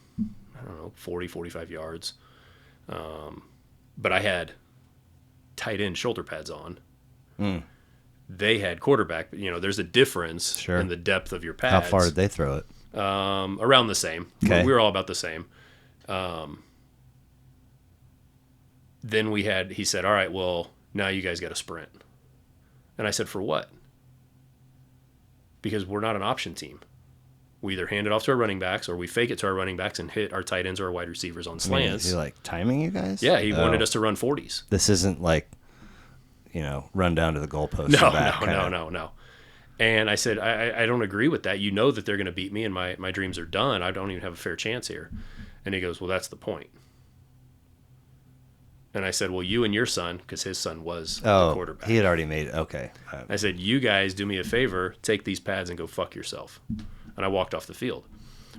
40, 45 yards. But I had tight end shoulder pads on. Mm. They had quarterback. There's a difference in the depth of your pads. How far did they throw it? Around the same. Okay. We were all about the same. Then he said, all right, well, now you guys got to sprint. And I said, for what? Because we're not an option team. We either hand it off to our running backs or we fake it to our running backs and hit our tight ends or our wide receivers on slants. Is he like timing you guys? Yeah, he wanted us to run 40s. This isn't like, run down to the goalpost. No. And I said, I don't agree with that. You know that they're going to beat me and my dreams are done. I don't even have a fair chance here. And he goes, well, that's the point. And I said, well, you and your son, because his son was the quarterback. He had already made it. Okay. I said, you guys do me a favor, take these pads and go fuck yourself. And I walked off the field.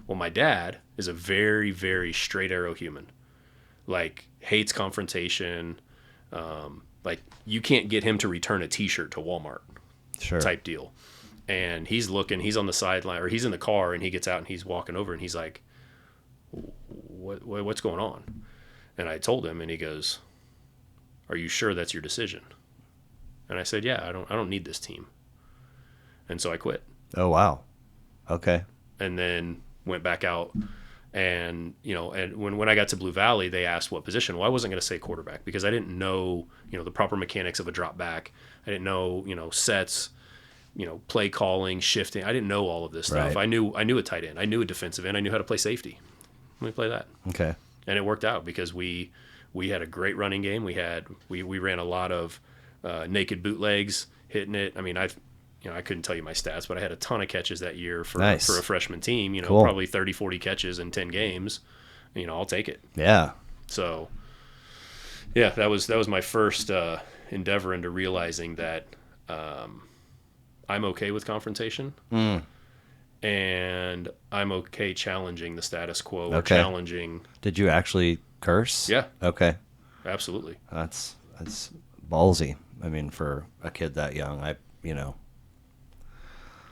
Well, my dad is a very, very straight arrow human. Like, hates confrontation. Like, you can't get him to return a T-shirt to Walmart. Sure. Type deal. And he's looking, he's on the sideline, or he's in the car, and he gets out and he's walking over and he's like, what's going on? And I told him, and he goes, are you sure that's your decision? And I said, yeah, I don't need this team. And so I quit. Oh, wow. Okay. And then went back out. And, and when I got to Blue Valley, they asked what position. Well, I wasn't going to say quarterback because I didn't know, the proper mechanics of a drop back. I didn't know, sets, play calling, shifting. I didn't know all of this stuff. Right. I knew a tight end. I knew a defensive end. I knew how to play safety. Let me play that. Okay. And it worked out because we had a great running game. We ran a lot of naked bootlegs, hitting it. I mean, I couldn't tell you my stats, but I had a ton of catches that year for a freshman team, cool. Probably 30, 40 catches in 10 games. I'll take it. Yeah. So, yeah, that was my first endeavor into realizing that I'm okay with confrontation. And I'm okay challenging the status quo or challenging. Did you actually curse? Yeah. Okay. Absolutely. That's ballsy. I mean, for a kid that young,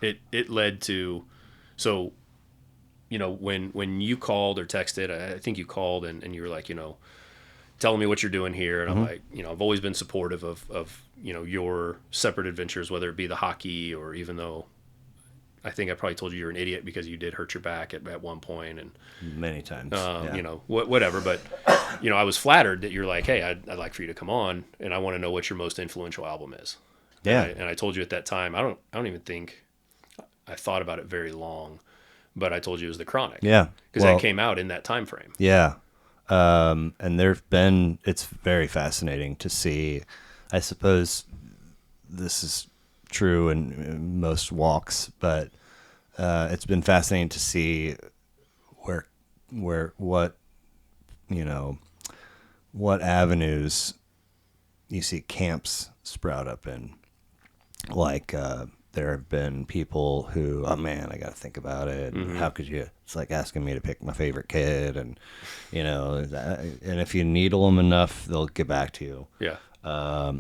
It led to, so, when you called or texted, I think you called and you were like, telling me what you're doing here. And I'm like, I've always been supportive of your separate adventures, whether it be the hockey or even though I think I probably told you you're an idiot because you did hurt your back at one point and many times, whatever. But, I was flattered that you're like, hey, I'd like for you to come on and I want to know what your most influential album is. Yeah. And I told you at that time, I don't even think I thought about it very long, but I told you it was The Chronic. Yeah. Because that came out in that time frame. Yeah. And it's very fascinating to see, I suppose this is true in most walks, but it's been fascinating to see what avenues you see camps sprout up in. Like, there have been people who, oh man, I got to think about it. Mm-hmm. How could you? It's like asking me to pick my favorite kid, and and if you needle them enough, they'll get back to you. Yeah.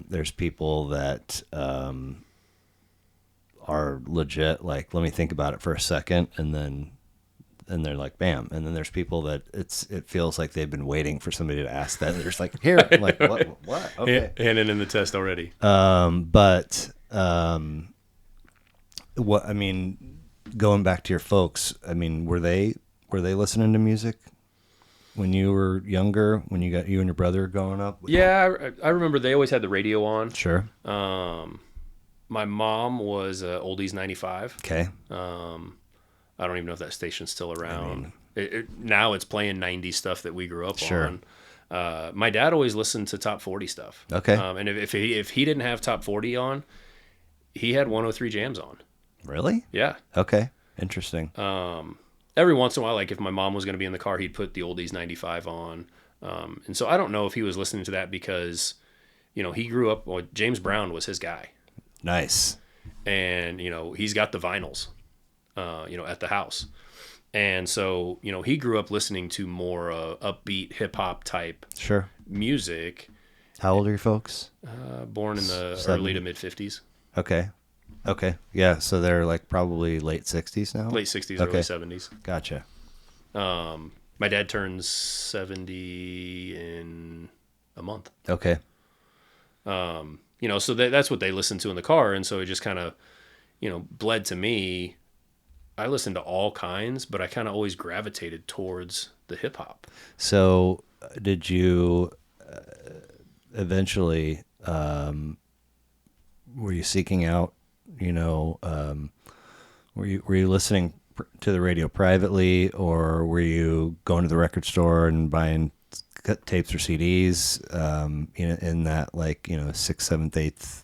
There's people that are legit. Like, let me think about it for a second, and they're like, bam. And then there's people that it feels like they've been waiting for somebody to ask that. They're just like, here, I'm like, what? Okay. Handing in the test already. What I mean, going back to your folks, I mean, were they listening to music when you were younger? When you and your brother growing up? Yeah, I remember they always had the radio on. Sure. My mom was Oldies 95. Okay. I don't even know if that station's still around. Now it's playing 90s stuff that we grew up on. My dad always listened to top 40 stuff. Okay. And if he didn't have top 40 on, he had 103 jams on. Really? Yeah. Okay. Interesting. Every once in a while, like if my mom was going to be in the car, he'd put the Oldies 95 on. And so I don't know if he was listening to that because, he grew up, James Brown was his guy. Nice. And, he's got the vinyls, at the house. And so, he grew up listening to more upbeat hip hop type music. How old are your folks? Born in the early to mid 50s. Okay. Yeah. So they're like probably late 60s now? Late 60s, early 70s. Gotcha. My dad turns 70 in a month. Okay. So that's what they listen to in the car. And so it just kind of, bled to me. I listened to all kinds, but I kind of always gravitated towards the hip hop. So did you eventually, were you seeking out, were you listening to the radio privately, or were you going to the record store and buying tapes or CDs, in that 6th, 7th, 8th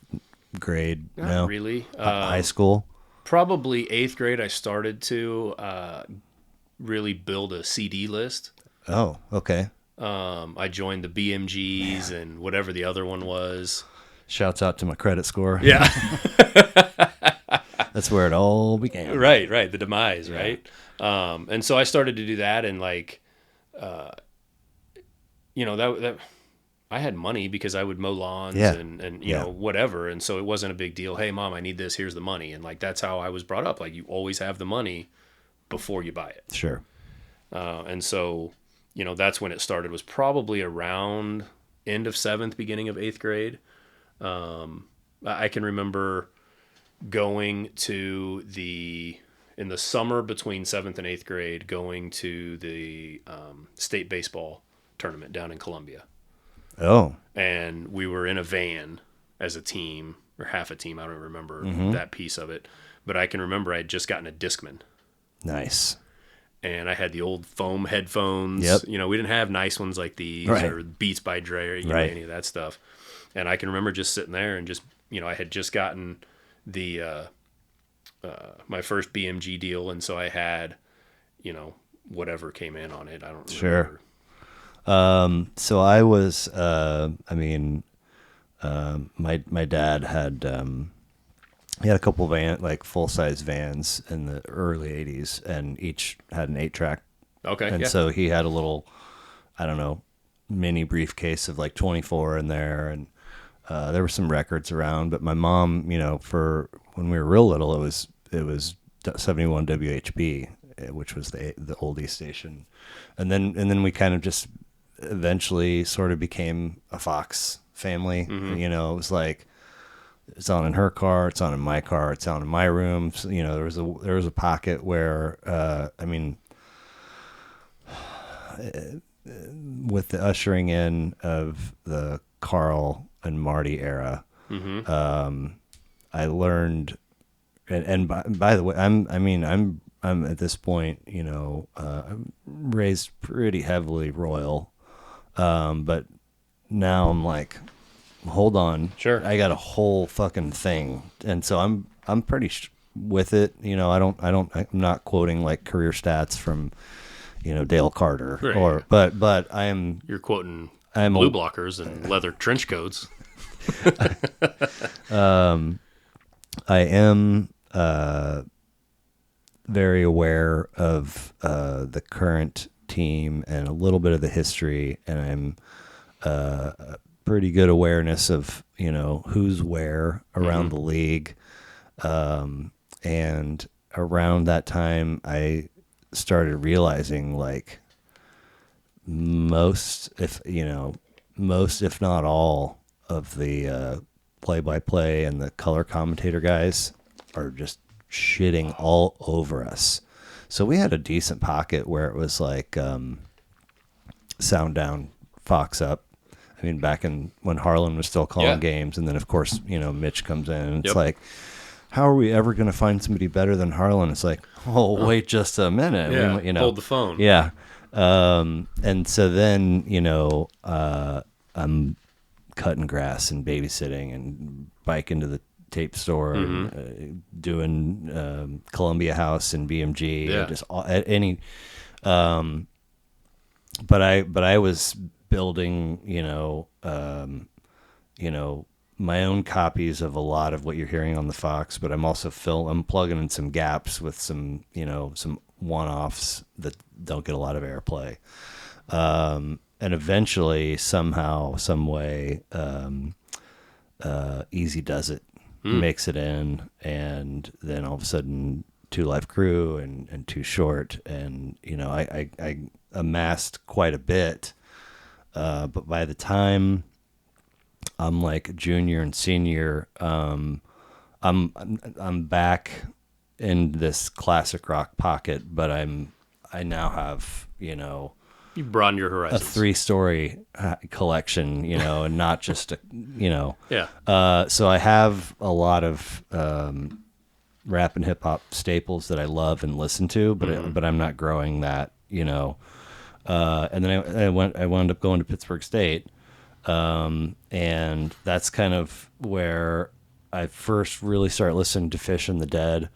grade? Not really. High school? Probably 8th grade, I started to really build a CD list. Oh, okay. I joined the BMGs and whatever the other one was. Shouts out to my credit score. Yeah. That's where it all began. Right. The demise, yeah. Right? And so I started to do that, and like, that I had money because I would mow lawns and you know, whatever. And so it wasn't a big deal. Hey, Mom, I need this. Here's the money. And like, that's how I was brought up. Like, you always have the money before you buy it. Sure. And so, that's when it started, was probably around end of 7th, beginning of 8th grade. I can remember going to in the summer between 7th and 8th grade, going to the state baseball tournament down in Columbia. Oh. And we were in a van as a team, or half a team. I don't remember that piece of it. But I can remember I had just gotten a Discman. Nice. And I had the old foam headphones. Yep. We didn't have nice ones like these or Beats by Dre or any of that stuff. And I can remember just sitting there and just, I had just gotten the my first BMG deal. And so I had, whatever came in on it. I don't remember. Sure. So I was, my dad had, he had a couple full-size vans in the early 80s, and each had an 8-track. Okay. And so he had a little, I don't know, mini briefcase of like 24 in there, and there were some records around. But my mom, for when we were real little, it was 71 WHB, which was the oldie station. And then we kind of just eventually sort of became a Fox family. Mm-hmm. It was like, it's on in her car, it's on in my car, it's on in my room. So, there was a pocket where, with the ushering in of the Carl and Marty era, I learned, and by the way, I'm at this point, I'm raised pretty heavily royal, but now I'm like, hold on, sure, I got a whole fucking thing, and so I'm pretty with it. I'm not quoting like career stats from, Dale Carter, right. but you're quoting blue blockers and leather trench coats. I am very aware of the current team and a little bit of the history, and I'm pretty good awareness of, who's where around the league. And around that time, I started realizing like most, if not all of the play-by-play and the color commentator guys are just shitting all over us. So we had a decent pocket where it was like sound down, Fox up. Back in when Harlan was still calling games, and then of course, Mitch comes in, and it's like, how are we ever going to find somebody better than Harlan? It's like, wait just a minute. Yeah, hold the phone. Yeah. And so then, I'm cutting grass and babysitting and biking to the tape store, and, doing Columbia House and BMG, just any. But I was building, my own copies of a lot of what you're hearing on the Fox, but I'm also I'm plugging in some gaps with some, some one-offs that don't get a lot of airplay. And eventually, somehow, some way, Easy Does It makes it in, and then all of a sudden, Two Live Crew and Too Short, and, I amassed quite a bit. But by the time I'm like junior and senior, I'm back in this classic rock pocket, but I now have, you broaden your horizons. A 3-story collection, and not just so I have a lot of rap and hip hop staples that I love and listen to, but I'm not growing that, and then I wound up going to Pittsburgh State, and that's kind of where I first really started listening to Fish and the Dead,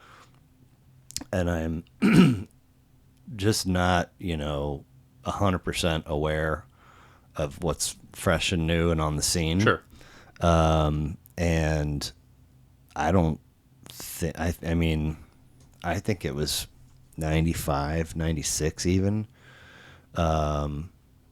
and I'm just not, 100% aware of what's fresh and new and on the scene. Sure. And I don't think, I mean, I think it was 95, 96 even,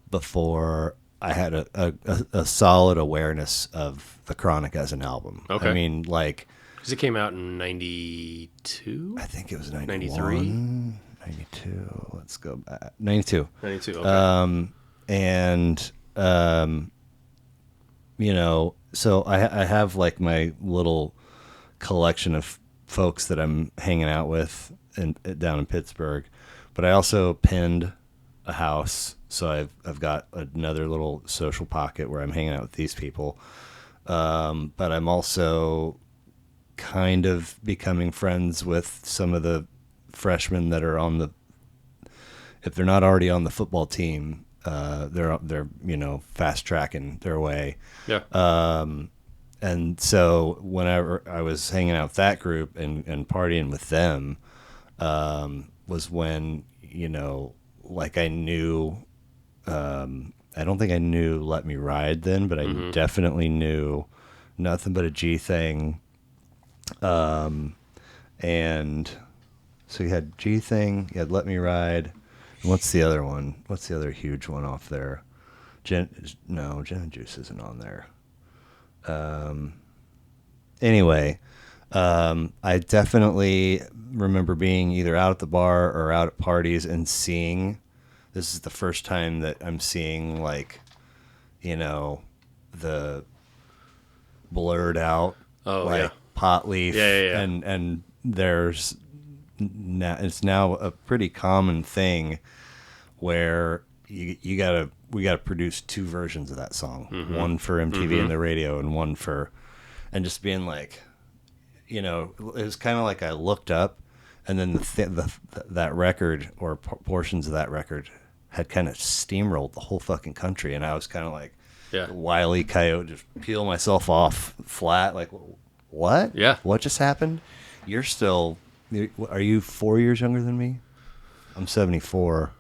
before I had a solid awareness of The Chronic as an album. Okay. I mean, like... Because it came out in 92? I think it was 91. 93? 92. Let's go back. 92. 92, okay. And, so I have like my little collection of folks that I'm hanging out with down in Pittsburgh, but I also pinned a house. So I've got another little social pocket where I'm hanging out with these people. But I'm also kind of becoming friends with some of the freshmen that are if they're not already on the football team, they're fast tracking their way. Yeah. And so whenever I was hanging out with that group and partying with them, was when, like I knew, I don't think I knew Let Me Ride then, but I definitely knew Nothing But a G Thing. And so you had G Thing, you had Let Me Ride. And what's the other one? What's the other huge one off there? Gin and Juice isn't on there. Anyway, I definitely remember being either out at the bar or out at parties and seeing, this is the first time that I'm seeing like, the blurred out, pot leaf. Yeah. And there's now, it's now a pretty common thing where we gotta produce two versions of that song, one for MTV and the radio, and one for, and just being like, it was kind of like I looked up, and then that record or portions of that record had kind of steamrolled the whole fucking country, and I was kind of like, Wile E. Coyote, just peel myself off flat, like, what? Yeah. What just happened? Are you 4 years younger than me? I'm 74.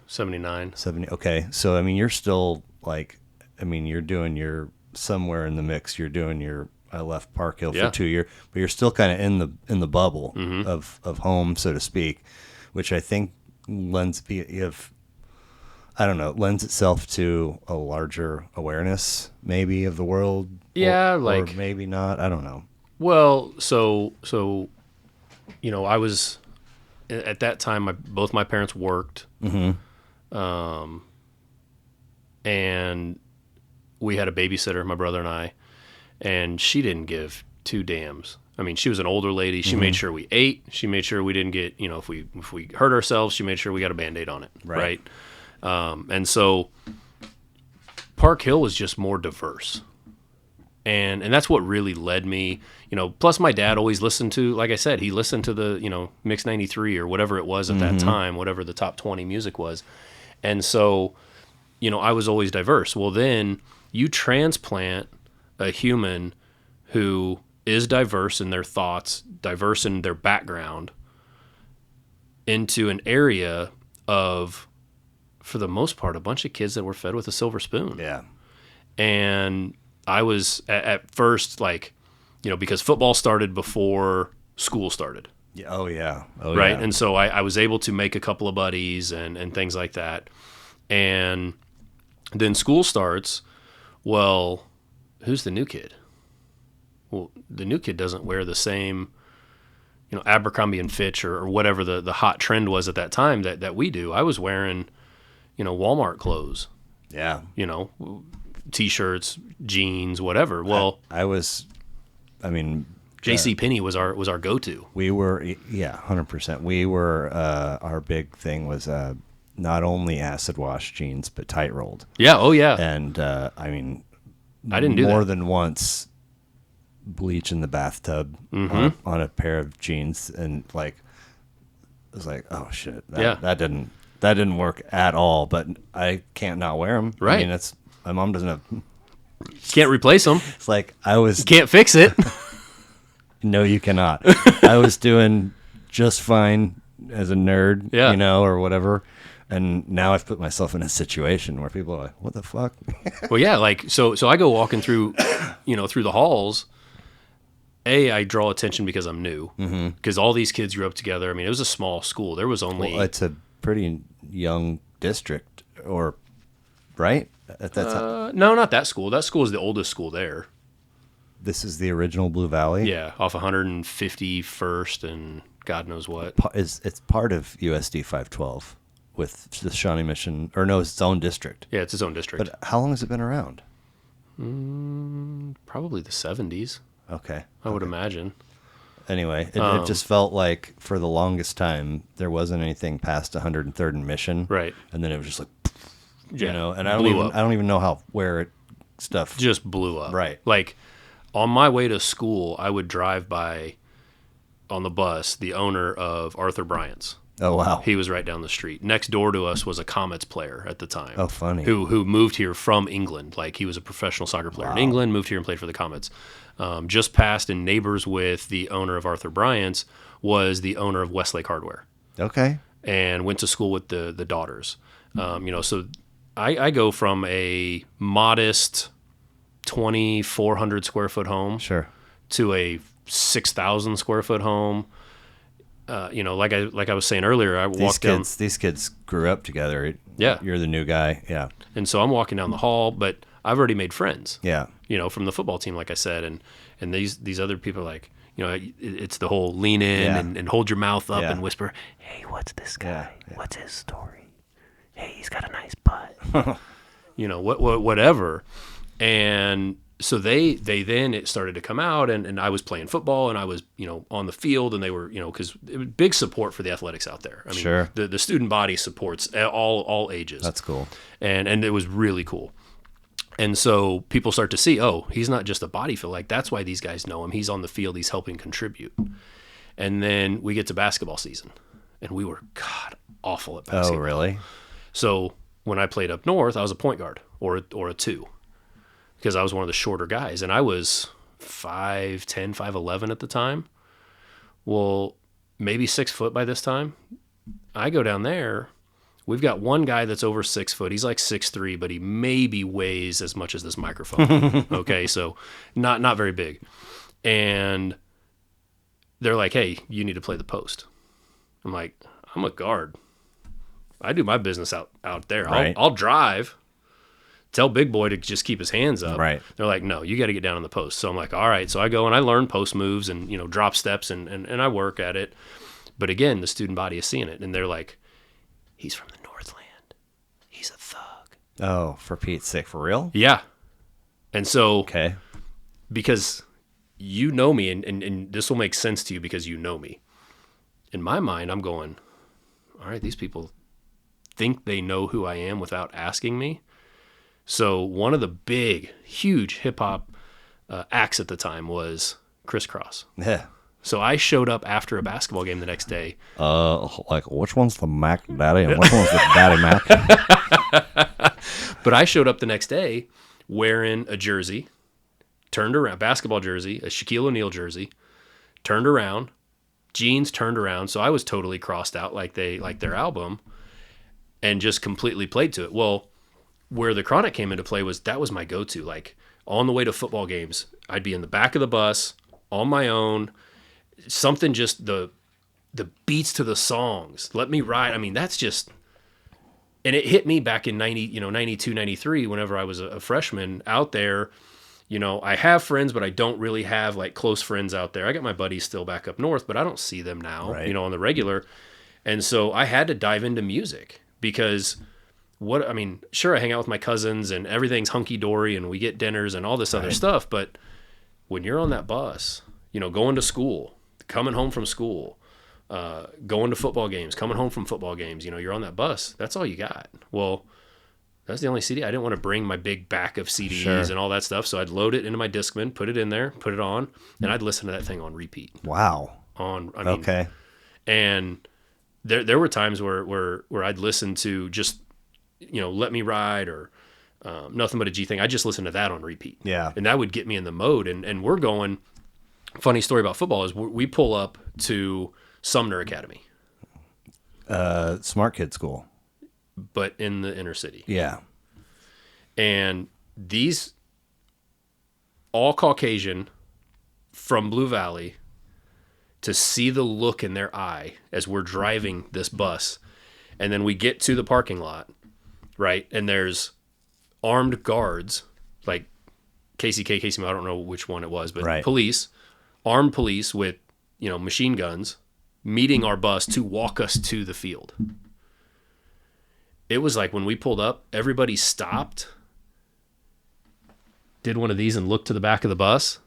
79. 70. Okay. So, I mean, you're still like, you're doing your, somewhere in the mix, you're doing your, I left Park Hill for 2 years, but you're still kind of in the bubble of home, so to speak, which I think lends itself to a larger awareness maybe of the world. Yeah. Or maybe not. I don't know. Well, so, I was, at that time, both my parents worked. And we had a babysitter, my brother and I, and she didn't give two damns. I mean, she was an older lady. She made sure we ate. She made sure we didn't get, if we hurt ourselves, she made sure we got a Band-Aid on it. Right. And so Park Hill was just more diverse. And that's what really led me, plus my dad always listened to, like I said, he listened to the, Mix 93 or whatever it was at that time, whatever the top 20 music was. And so, I was always diverse. Well, then you transplant a human who is diverse in their thoughts, diverse in their background, into an area of, for the most part, a bunch of kids that were fed with a silver spoon. Yeah. And I was at first like, because football started before school started. Yeah. Oh yeah. Right. Yeah. And so I was able to make a couple of buddies and things like that. And then school starts. Well, who's the new kid? Well, the new kid doesn't wear the same, Abercrombie and Fitch or whatever the hot trend was at that time that we do. I was wearing, Walmart clothes. Yeah. T-shirts, jeans, whatever. Well, J.C. Penney was our go-to. We were 100%. We were our big thing was not only acid wash jeans but tight rolled. Yeah, oh yeah. And I didn't do more that. than once bleach in the bathtub on a pair of jeans, and like it was like, oh shit, that didn't work at all. But I can't not wear them. Right. I mean, my mom doesn't have. Can't replace them. It's like I was. Can't fix it. No, you cannot. I was doing just fine as a nerd, Yeah. you know, or whatever. And now I've put myself in a situation where people are like, what the fuck? Well, yeah, like, so I go walking through, through the halls. I draw attention because I'm new. Because all these kids grew up together. I mean, it was a small school. There was only... Well, it's a pretty young district, or, right? At that time. No, not that school. That school is the oldest school there. This is the original Blue Valley? Yeah, off 151st and God knows what. It's part of USD 512 with the Shawnee Mission, or no, it's its own district. Yeah, it's its own district. But how long has it been around? Probably the 70s, Okay. I would imagine. Anyway, it just felt like for the longest time there wasn't anything past 103rd and Mission, Right. And then it was just like, Yeah, and I blew up. don't even know where it stuff Just blew up. Right. Like, on my way to school, I would drive by, on the bus, the owner of Arthur Bryant's. Oh wow, He was right down the street. Next door to us was a Comets player at the time. Oh, funny. Who moved here from England. Like, he was a professional soccer player in England, moved here and played for the Comets. Just past and neighbors with the owner of Arthur Bryant's was the owner of Westlake Hardware. Okay, And went to school with the daughters. So I go from a modest 2,400 square foot home sure. to a 6,000 square foot home. Like I was saying earlier, I walked down. These kids grew up together. Yeah. You're the new guy. Yeah. And so I'm walking down the hall, but I've already made friends. Yeah. From the football team, like I said, and these other people are like, it's the whole lean in Yeah. and hold your mouth up Yeah. and whisper, "Hey, what's this guy? Yeah. What's his story? Hey, he's got a nice butt." Whatever. And so they then it started to come out, and I was playing football, and I was on the field, and they were because it was big support for the athletics out there. I mean, Sure. the student body supports all ages. That's cool. And it was really cool. And so people start to see, oh, he's not just a body fill. Like, that's why these guys know him. He's on the field. He's helping contribute. And then we get to basketball season, and we were god awful at basketball. Oh, really? So when I played up north, I was a point guard or a two, because I was one of the shorter guys, and I was 5'10", 5'11" at the time. Well, maybe 6 foot by this time. I go down there. We've got one guy that's over 6 foot. He's like 6'3", but he maybe weighs as much as this microphone. Okay, so not very big. And they're like, "Hey, you need to play the post." I'm like, "I'm a guard. I do my business out there. Right. I'll drive. Tell big boy to just keep his hands up." Right. They're like, "No, you got to get down on the post." So I'm like, "All right." So I go and I learn post moves and drop steps and I work at it. But again, the student body is seeing it, and they're like, "He's from the Northland. He's a thug." Oh, for Pete's sake, for real? Yeah. And so, Okay. because you know me, and this will make sense to you because you know me. In my mind, I'm going, all right, these people think they know who I am without asking me. So one of the big, huge hip-hop acts at the time was Crisscross. Yeah. So I showed up after a basketball game the next day. Like which one's the Mac Daddy and which one's the Daddy Mac? But I showed up the next day wearing a jersey, turned around, basketball jersey, a Shaquille O'Neal jersey, turned around, jeans turned around. So I was totally crossed out like their album, and just completely played to it. Well, where the Chronic came into play was that was my go-to. Like, on the way to football games, I'd be in the back of the bus on my own. Something just the beats to the songs. Let Me Ride. I mean, that's just, and it hit me back in 92, 93, whenever I was a freshman out there. I have friends, but I don't really have like close friends out there. I got my buddies still back up north, but I don't see them now, Right. On the regular. And so I had to dive into music because sure, I hang out with my cousins and everything's hunky dory and we get dinners and all this other stuff. But when you're on that bus, going to school, coming home from school, going to football games, coming home from football games, you're on that bus. That's all you got. Well, that's the only CD. I didn't want to bring my big back of CDs Sure. and all that stuff. So I'd load it into my Discman, put it in there, put it on, and I'd listen to that thing on repeat. Wow. Okay. And there were times where I'd listen to just, Let Me Ride or Nothing But a G Thing. I just listened to that on repeat. Yeah. And that would get me in the mode. And we're going, funny story about football is we pull up to Sumner Academy, Smart kid school. but in the inner city. Yeah. And these all Caucasian from Blue Valley, to see the look in their eye as we're driving this bus, and then we get to the parking lot, right? And there's armed guards, like KCK, I don't know which one it was, but right. armed police with, machine guns, meeting our bus to walk us to the field. It was like when we pulled up, everybody stopped, did one of these and looked to the back of the bus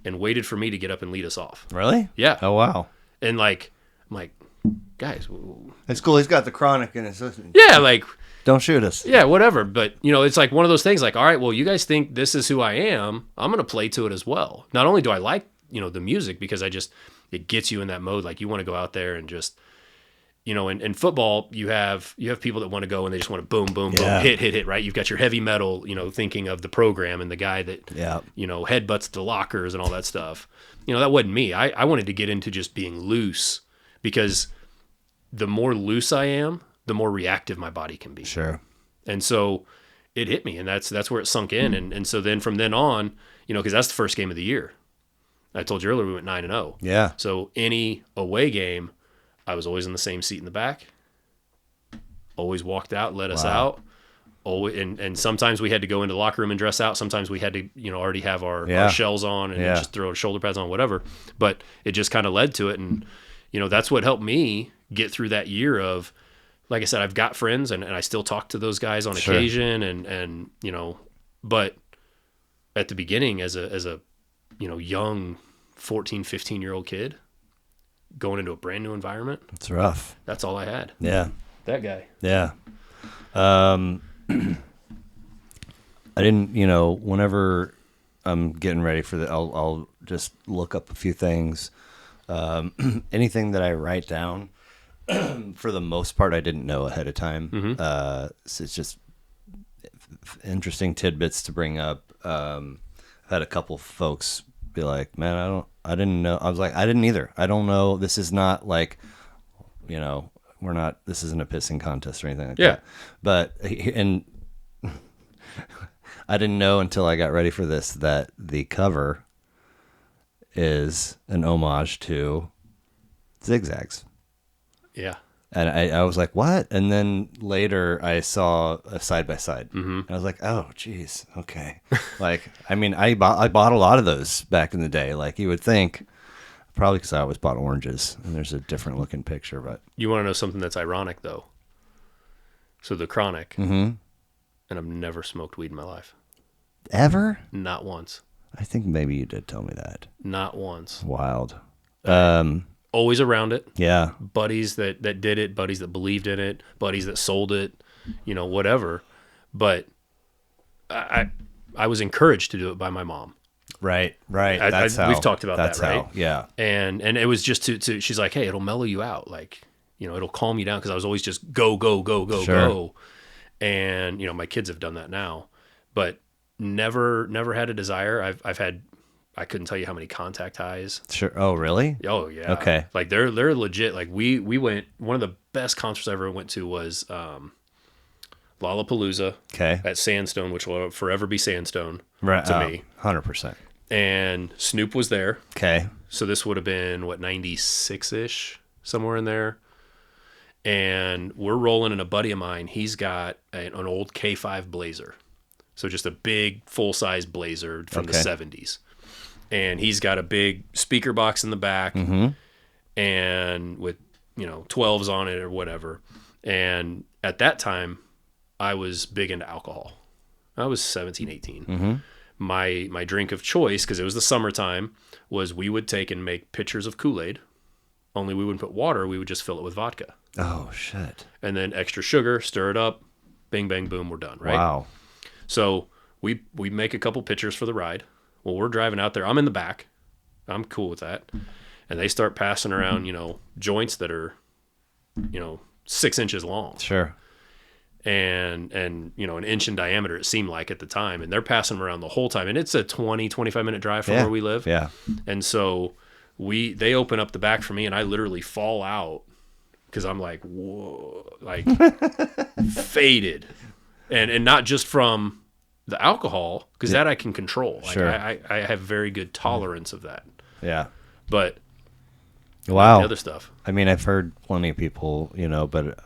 and waited for me to get up and lead us off. Really? Yeah. Oh, wow. And I'm like, guys. It's cool. He's got the chronic in his. Yeah, like. Don't shoot us. Yeah, whatever. But, it's like one of those things like, all right, well, you guys think this is who I am. I'm going to play to it as well. Not only do I like, the music, because it gets you in that mode. Like, you want to go out there and just, in football, you have people that want to go and they just want to boom, boom, boom, hit, right? You've got your heavy metal, thinking of the program and the guy that, headbutts the lockers and all that stuff. That wasn't me. I wanted to get into just being loose, because the more loose I am, the more reactive my body can be. Sure. And so it hit me, and that's where it sunk in. And so then from then on, because that's the first game of the year. I told you earlier we went 9-0. Yeah. So any away game, I was always in the same seat in the back. Always walked out, let us out. Always, and sometimes we had to go into the locker room and dress out. Sometimes we had to, already have our shells on and just throw our shoulder pads on, whatever. But it just kind of led to it. And, that's what helped me get through that year of, like I said, I've got friends and I still talk to those guys on occasion. And, but at the beginning as a young 14, 15-year-old kid going into a brand new environment. It's rough. That's all I had. Yeah. That guy. Yeah. I didn't, whenever I'm getting ready for I'll just look up a few things. Anything that I write down, for the most part, I didn't know ahead of time. Mm-hmm. So it's just interesting tidbits to bring up. I've had a couple folks be like, man, I didn't know. I was like, I didn't either. I don't know. This is not like, this isn't a pissing contest or anything like that. But, and I didn't know until I got ready for this that the cover is an homage to Zigzags. Yeah. And I was like, what? And then later I saw a side-by-side. Mm-hmm. And I was like, oh, geez, okay. Like, I mean, I bought a lot of those back in the day. Like, you would think, probably because I always bought oranges, and there's a different looking picture. But you want to know something that's ironic, though? So the Chronic, and I've never smoked weed in my life. Ever? Not once. I think maybe you did tell me that. Not once. Wild. Always around it. Yeah. Buddies that did it, buddies that believed in it, buddies that sold it, whatever. But I was encouraged to do it by my mom. Right. That's how. We've talked about that, right? How, yeah. And it was just to she's like, hey, it'll mellow you out. Like, it'll calm you down, because I was always just go, go. And, my kids have done that now. But never had a desire. I've had, I couldn't tell you how many contact highs. Sure. Oh, really? Oh, yeah. Okay. Like they're legit. Like we went, one of the best concerts I ever went to was Lollapalooza at Sandstone, which will forever be Sandstone to me. 100%. And Snoop was there. Okay. So this would have been, 96-ish, somewhere in there. And we're rolling in a buddy of mine. He's got an old K5 Blazer. So just a big full-size Blazer from the 70s. And he's got a big speaker box in the back and with, 12s on it or whatever. And at that time, I was big into alcohol. I was 17, 18. My drink of choice, because it was the summertime, was we would take and make pitchers of Kool-Aid. Only we wouldn't put water. We would just fill it with vodka. Oh, shit. And then extra sugar, stir it up, bing, bang, boom, we're done, right? Wow. So we make a couple pitchers for the ride. Well, we're driving out there. I'm in the back. I'm cool with that. And they start passing around, joints that are, 6 inches long. Sure. And an inch in diameter, it seemed like at the time. And they're passing them around the whole time. And it's a 20, 25-minute drive from where we live. Yeah. And so they open up the back for me, and I literally fall out because I'm like, whoa, like faded, and not just from the alcohol, because that I can control. Like, sure. I have very good tolerance of that. Yeah. But Wow. the other stuff. I mean, I've heard plenty of people, but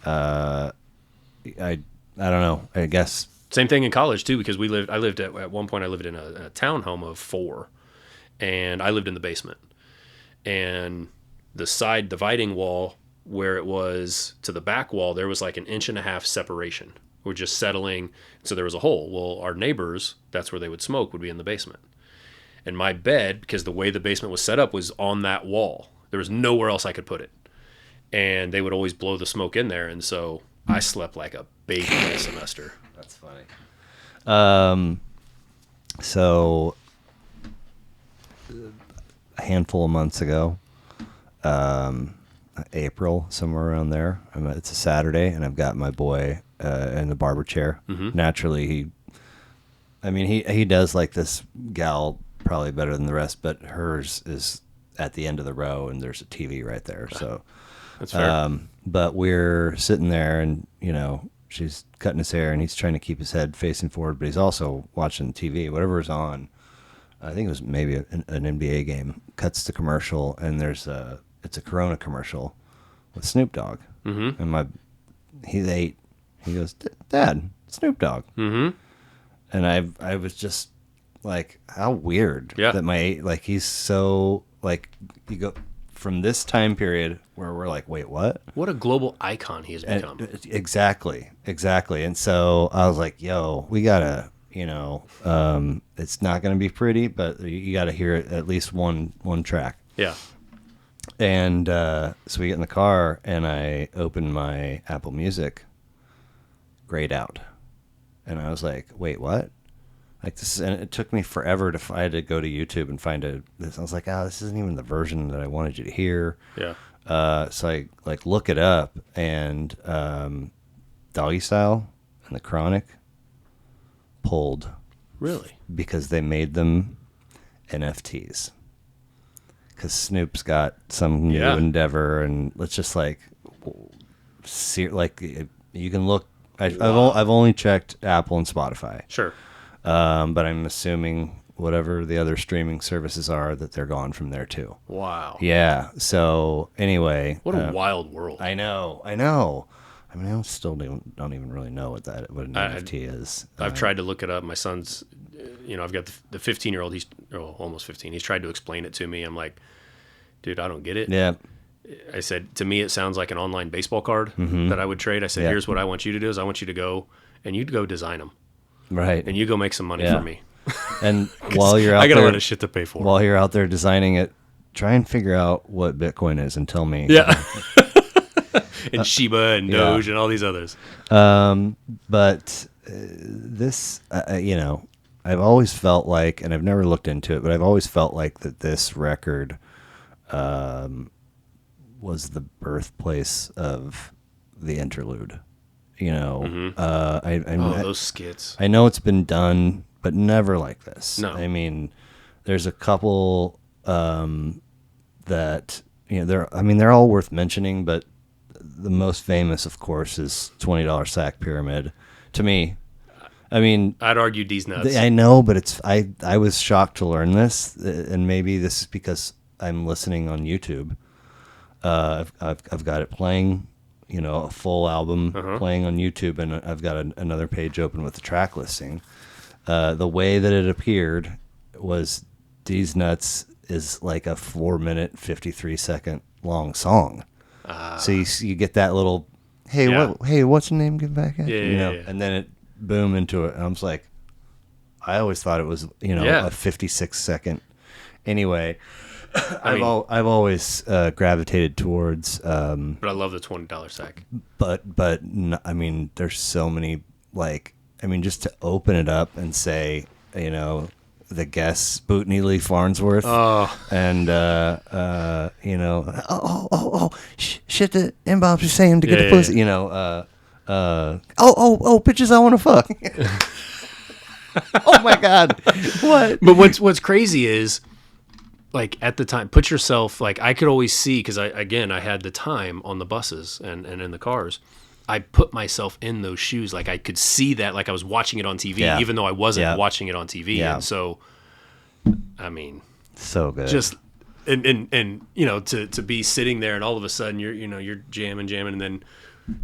I don't know. I guess Same thing in college too, because I lived at one point I lived in a townhome of 4, and I lived in the basement. And the side dividing wall where it was to the back wall, there was like an 1.5 inch separation. We're just settling, so there was a hole. Well, our neighbors, that's where they would smoke, would be in the basement. And my bed, because the way the basement was set up, was on that wall. There was nowhere else I could put it. And they would always blow the smoke in there, and so I slept like a baby that semester. that's funny. So a handful of months ago, April, somewhere around there. It's a Saturday, and I've got my boy in the barber chair. Mm-hmm. Naturally, he does like this gal probably better than the rest, but hers is at the end of the row, and there's a TV right there. So That's fair. but we're sitting there, and she's cutting his hair, and he's trying to keep his head facing forward, but he's also watching TV, whatever's on. I think it was maybe an NBA game. Cuts to commercial, and it's a Corona commercial with Snoop Dogg. Mm-hmm. And he's 8. He goes, "Dad, Snoop Dogg." Mm-hmm. And I was just like, how weird that he's so like, you go from this time period where we're like, wait, what? What a global icon he has become. Exactly. And so I was like, yo, we gotta, it's not gonna be pretty, but you gotta hear it, at least one track. Yeah. And so we get in the car, and I open my Apple Music, grayed out, and I was like, wait, what? Like this, and it took me forever I had to go to YouTube and find this. I was like, this isn't even the version that I wanted you to hear. Yeah. So I look it up, and Doggy Style and the Chronic pulled. Really? Because they made them NFTs. Because Snoop's got some new endeavor, and let's just see, you can look. I've only checked Apple and Spotify. Sure. But I'm assuming whatever the other streaming services are, that they're gone from there too. Wow. Yeah. So anyway, what a wild world. I know. I still don't even really know what an NFT is. I've tried to look it up. My son's, I've got the 15-year-old. He's almost 15. He's tried to explain it to me. I'm like, dude, I don't get it. Yeah. I said, to me, it sounds like an online baseball card that I would trade. I said, here's what I want you to do is I want you to go, and you'd go design them. Right. And you go make some money for me. And while you're out there, I got a lot of shit to pay for. While you're out there designing it, try and figure out what Bitcoin is and tell me. Yeah. And Shiba and Doge and all these others. But this, I've always felt like, and I've never looked into it, but I've always felt like that this record was the birthplace of the interlude. Those skits. I know it's been done, but never like this. No. I mean, there's a couple that they're all worth mentioning, but the most famous, of course, is $20 Sack Pyramid. To me, I'd argue D's nuts. I know, but I was shocked to learn this, and maybe this is because I'm listening on YouTube. I've got it playing. A full album playing on YouTube, and I've got another page open with the track listing. The way that it appeared was D's Nuts is like a 4-minute, 53-second long song. So you get that little, what's your name? Get back at yeah. And then it boom into it. And I was like, I always thought it was a 56-second. Anyway. I've always gravitated towards. But I love the $20 sack. But there's so many just to open it up and say, the guests, Bootney Lee Farnsworth, and shit that M-Bob's was saying to get the pussy, bitches I want to fuck. Oh my God, what? But what's crazy is, like at the time, put yourself, like I could always see, because I had the time on the buses and in the cars. I put myself in those shoes. Like I could see that, like I was watching it on TV, even though I wasn't watching it on TV. Yeah. And so, I mean, so good. Just, and you know, to be sitting there and all of a sudden you're jamming, and then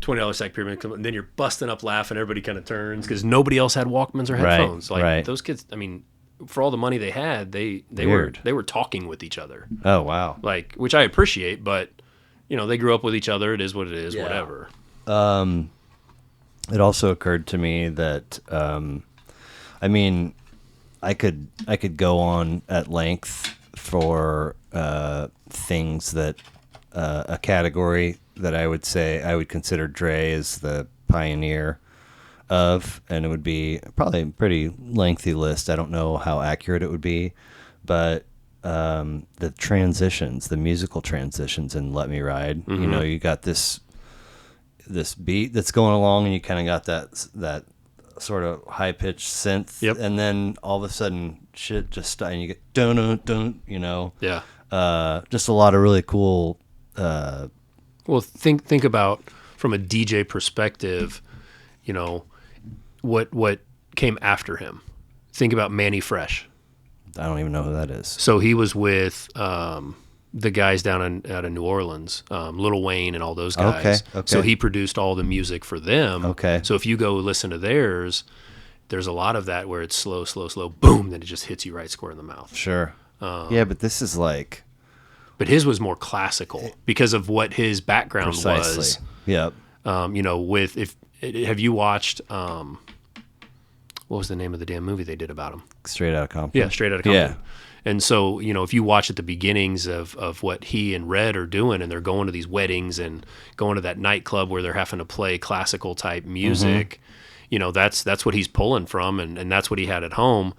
$20 sack pyramid, and then you're busting up laughing. Everybody kind of turns because nobody else had Walkmans or headphones. Like those kids, I mean, for all the money they had, they were talking with each other. Oh, wow. Like, which I appreciate, but you know, they grew up with each other. It is what it is, whatever. It also occurred to me that, I mean, I could go on at length for things that a category that I would say I would consider Dre as the pioneer of, and it would be probably a pretty lengthy list. I don't know how accurate it would be, but the transitions, the musical transitions in Let Me Ride, you know, you got this beat that's going along, and you kind of got that sort of high pitched synth, and then all of a sudden shit just and you get dun dun, you know, just a lot of really cool. Well, think about from a DJ perspective, you know, what came after him. Think about Manny Fresh. I don't even know who that is. So he was with the guys out of New Orleans, Lil Wayne and all those guys. Okay. So he produced all the music for them. Okay. So if you go listen to theirs, there's a lot of that where it's slow, boom, then it just hits you right square in the mouth. Sure. Yeah, but this is like... But his was more classical because of what his background was. Yep. You know, have you watched... what was the name of the damn movie they did about him? Straight Outta Compton. Yeah, Straight Outta Compton. Yeah. And so, you know, if you watch at the beginnings of what he and Red are doing, and they're going to these weddings and going to that nightclub where they're having to play classical type music, you know, that's what he's pulling from, and that's what he had at home.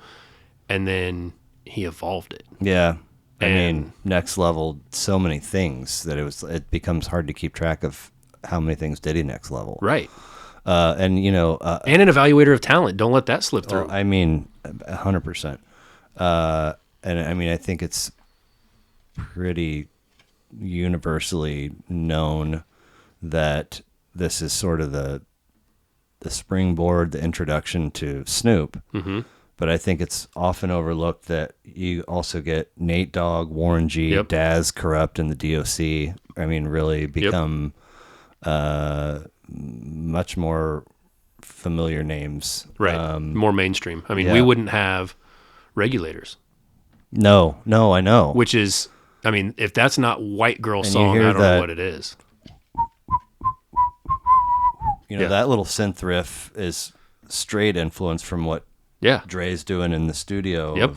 And then he evolved it. Yeah. I mean, next level so many things that it becomes hard to keep track of how many things did he next level. Right. And, you know... and an evaluator of talent. Don't let that slip through. I mean, 100%. And I mean, I think it's pretty universally known that this is sort of the springboard, the introduction to Snoop. Mm-hmm. But I think it's often overlooked that you also get Nate Dogg, Warren G, Daz, Corrupt, and the DOC. I mean, really become much more familiar names. Right. More mainstream. I mean, we wouldn't have Regulators. No, I know. Which is, I mean, if that's not white girl song, I don't know what it is. You know, that little synth riff is straight influence from what Dre's doing in the studio,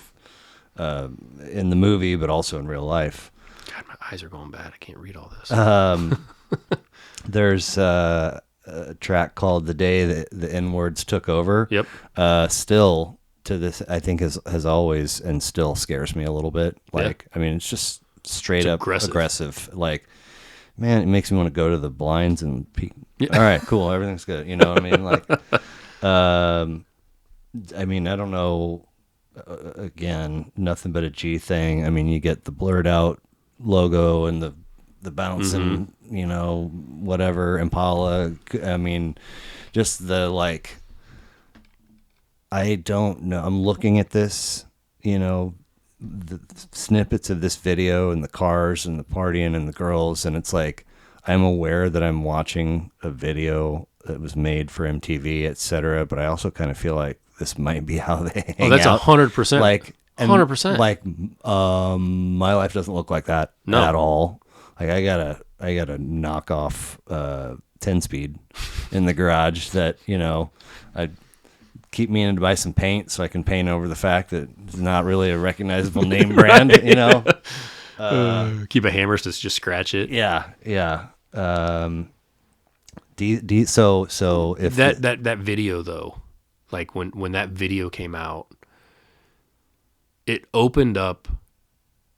in the movie, but also in real life. God, my eyes are going bad. I can't read all this. There's a track called "The Day That the N-Words Took Over." Yep. Still to this, I think has always and still scares me a little bit. Like, I mean, it's just straight up aggressive. Like, man, it makes me want to go to the blinds and peek. All right, cool, everything's good. You know what I mean? Like, I mean, I don't know. Again, nothing but a G thing. I mean, you get the blurred out logo and the bouncing, you know, whatever, Impala. I mean, just the like, I don't know. I'm looking at this, you know, the snippets of this video and the cars and the partying and the girls. And it's like, I'm aware that I'm watching a video that was made for MTV, et cetera. But I also kind of feel like this might be how they hang that's out. 100%. Like, 100%. Like, my life doesn't look like that at all. Like, I got a knock off 10-speed in the garage that, you know, I keep meaning to buy some paint so I can paint over the fact that it's not really a recognizable name brand, you know. Keep a hammer to just scratch it. Yeah. So if that video though, like when that video came out, it opened up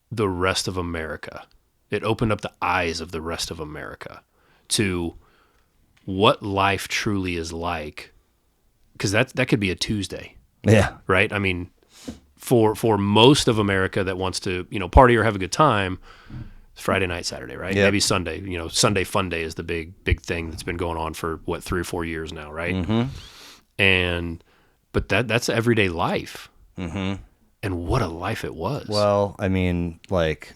the rest of America. It opened up the eyes of the rest of America to what life truly is like. Because that could be a Tuesday. Yeah. Right? I mean, for most of America that wants to, party or have a good time, it's Friday night, Saturday, right? Yep. Maybe Sunday. Sunday fun day is the big thing that's been going on for 3 or 4 years now, right? Mm-hmm. But that's everyday life. Mm-hmm. And what a life it was. Well, I mean, like,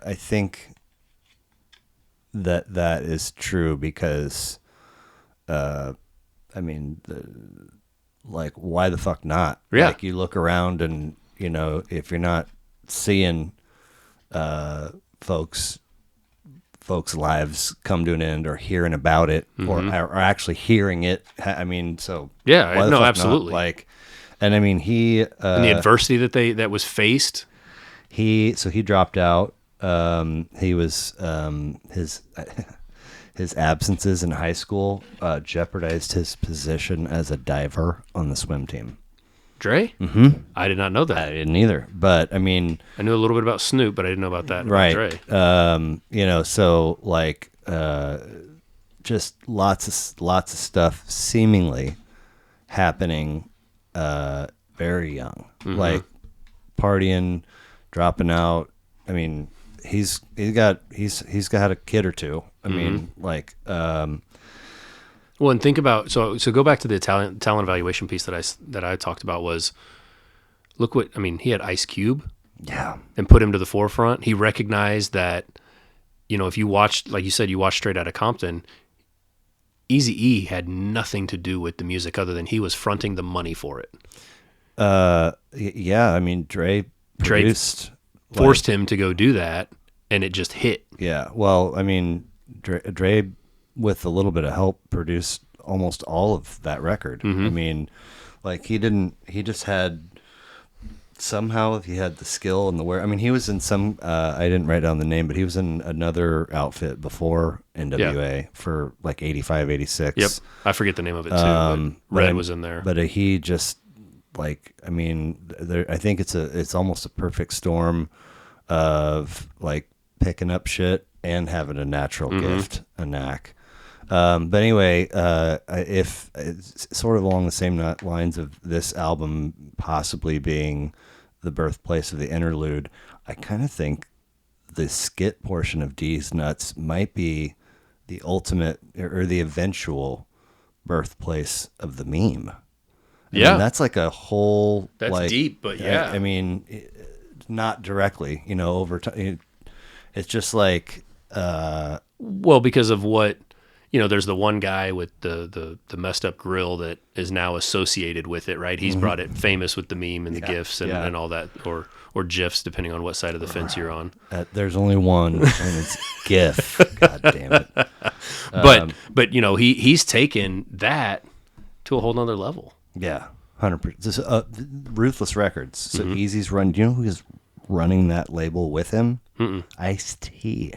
I think that is true because, I mean, like, why the fuck not? Yeah. Like, you look around and, if you're not seeing folks' lives come to an end or hearing about it or actually hearing it, I mean, so yeah, why the no, fuck absolutely. not? Like, and I mean, and the adversity that was faced. He dropped out. He was his absences in high school jeopardized his position as a diver on the swim team. Dre? Mm-hmm. I did not know that. I didn't either, but I mean, I knew a little bit about Snoop, but I didn't know about that. Right. About Dre. So like, just lots of stuff seemingly happening, very young, like partying, dropping out. I mean, he's got a kid or two. I mean, like, well, and think about so go back to the talent evaluation piece that I talked about was, look what I mean. He had Ice Cube, yeah, and put him to the forefront. He recognized that, if you watched, like you said, you watched Straight Outta Compton, Eazy-E had nothing to do with the music other than he was fronting the money for it. Yeah, I mean, Dre produced, forced him to go do that, and it just hit. Yeah, well, I mean, Dre with a little bit of help produced almost all of that record. I mean, like he just had somehow he had the skill and the wear. I mean, he was in some, I didn't write down the name, but he was in another outfit before NWA for like 85, 86. Yep. I forget the name of it too. But Red was in there. But he just like, I mean, I think it's almost a perfect storm of like picking up shit and having a natural gift, a knack. But anyway, if it's sort of along the same lines of this album possibly being the birthplace of the interlude, I kind of think the skit portion of D's Nuts might be the ultimate or the eventual birthplace of the meme. I mean, that's like a whole. That's like, deep, but yeah. I mean, not directly, over time. It's just like. Well, because of what. There's the one guy with the messed up grill that is now associated with it, right? He's brought it famous with the meme and the GIFs and all that, or GIFs, depending on what side of the fence you're on. There's only one, and it's GIF. God damn it. But he's taken that to a whole nother level. Yeah, 100%. Ruthless Records. So Easy's run. Do you know who is running that label with him? Ice-T.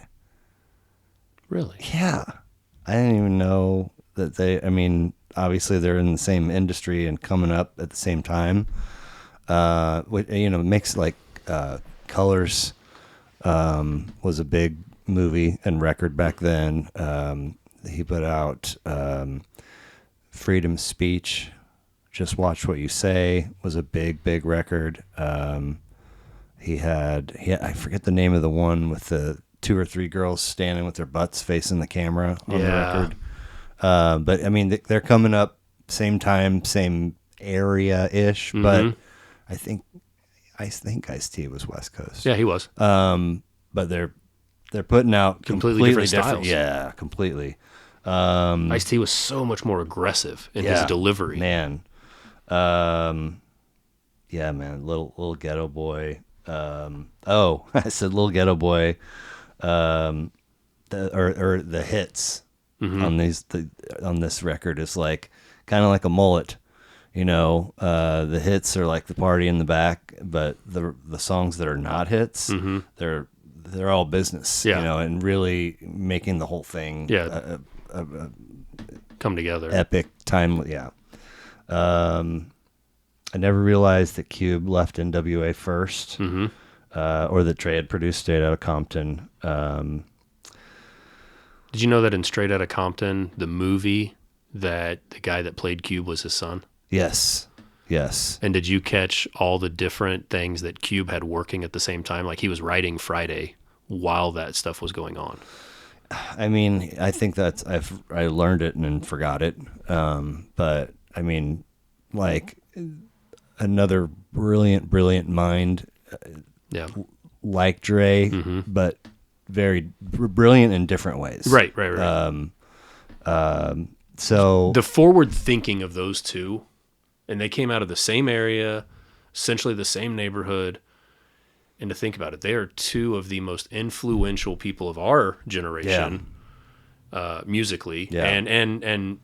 Really? Yeah. I didn't even know that they, I mean, obviously they're in the same industry and coming up at the same time. Makes like Colors was a big movie and record back then. He put out Freedom Speech, Just Watch What You Say was a big record. He had I forget the name of the one with the 2 or 3 girls standing with their butts facing the camera on the record. But I mean, they're coming up same time, same area-ish, but I think Ice-T was West Coast. Yeah, he was. But they're putting out completely different styles. Yeah, completely. Ice-T was so much more aggressive in his delivery. Man. Yeah, man, little ghetto boy. I said little ghetto boy. The hits on this record is like kind of like a mullet, the hits are like the party in the back, but the songs that are not hits, they're all business, and really making the whole thing come together. Epic time. Yeah. I never realized that Cube left NWA first. Or that Trey had produced Straight Outta Compton. Did you know that in Straight Outta Compton, the movie, that the guy that played Cube was his son? Yes. Yes. And did you catch all the different things that Cube had working at the same time? Like he was writing Friday while that stuff was going on. I mean, I think I learned it and then forgot it. But I mean, like another brilliant mind, Yeah. like Dre, but very brilliant in different ways. Right. So the forward thinking of those two, and they came out of the same area, essentially the same neighborhood. And to think about it, they are two of the most influential people of our generation, musically, and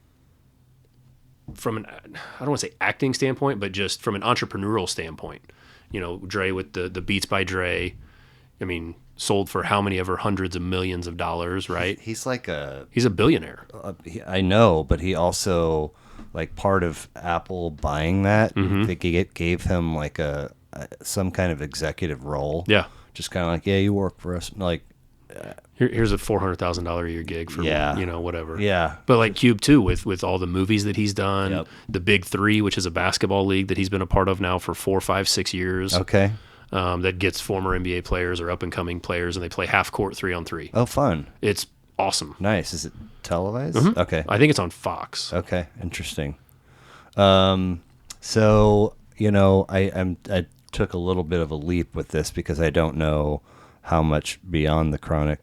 from an, I don't want to say acting standpoint, but just from an entrepreneurial standpoint. You know, Dre with the Beats by Dre, I mean, sold for how many ever hundreds of millions of dollars, right? he's like He's a billionaire. I know, but he also, like, part of Apple buying that, they gave him like some kind of executive role. Yeah. Just kind of like, yeah, you work for us. Like, Here's a $400,000 a year gig for, whatever. Yeah. But like Cube too, with all the movies that he's done, the Big Three, which is a basketball league that he's been a part of now for 4, 5, 6 years. Okay. That gets former NBA players or up and coming players, and they play half court 3-on-3. Oh, fun. It's awesome. Nice. Is it televised? Okay. I think it's on Fox. Okay. Interesting. So, I took a little bit of a leap with this because I don't know how much beyond the Chronic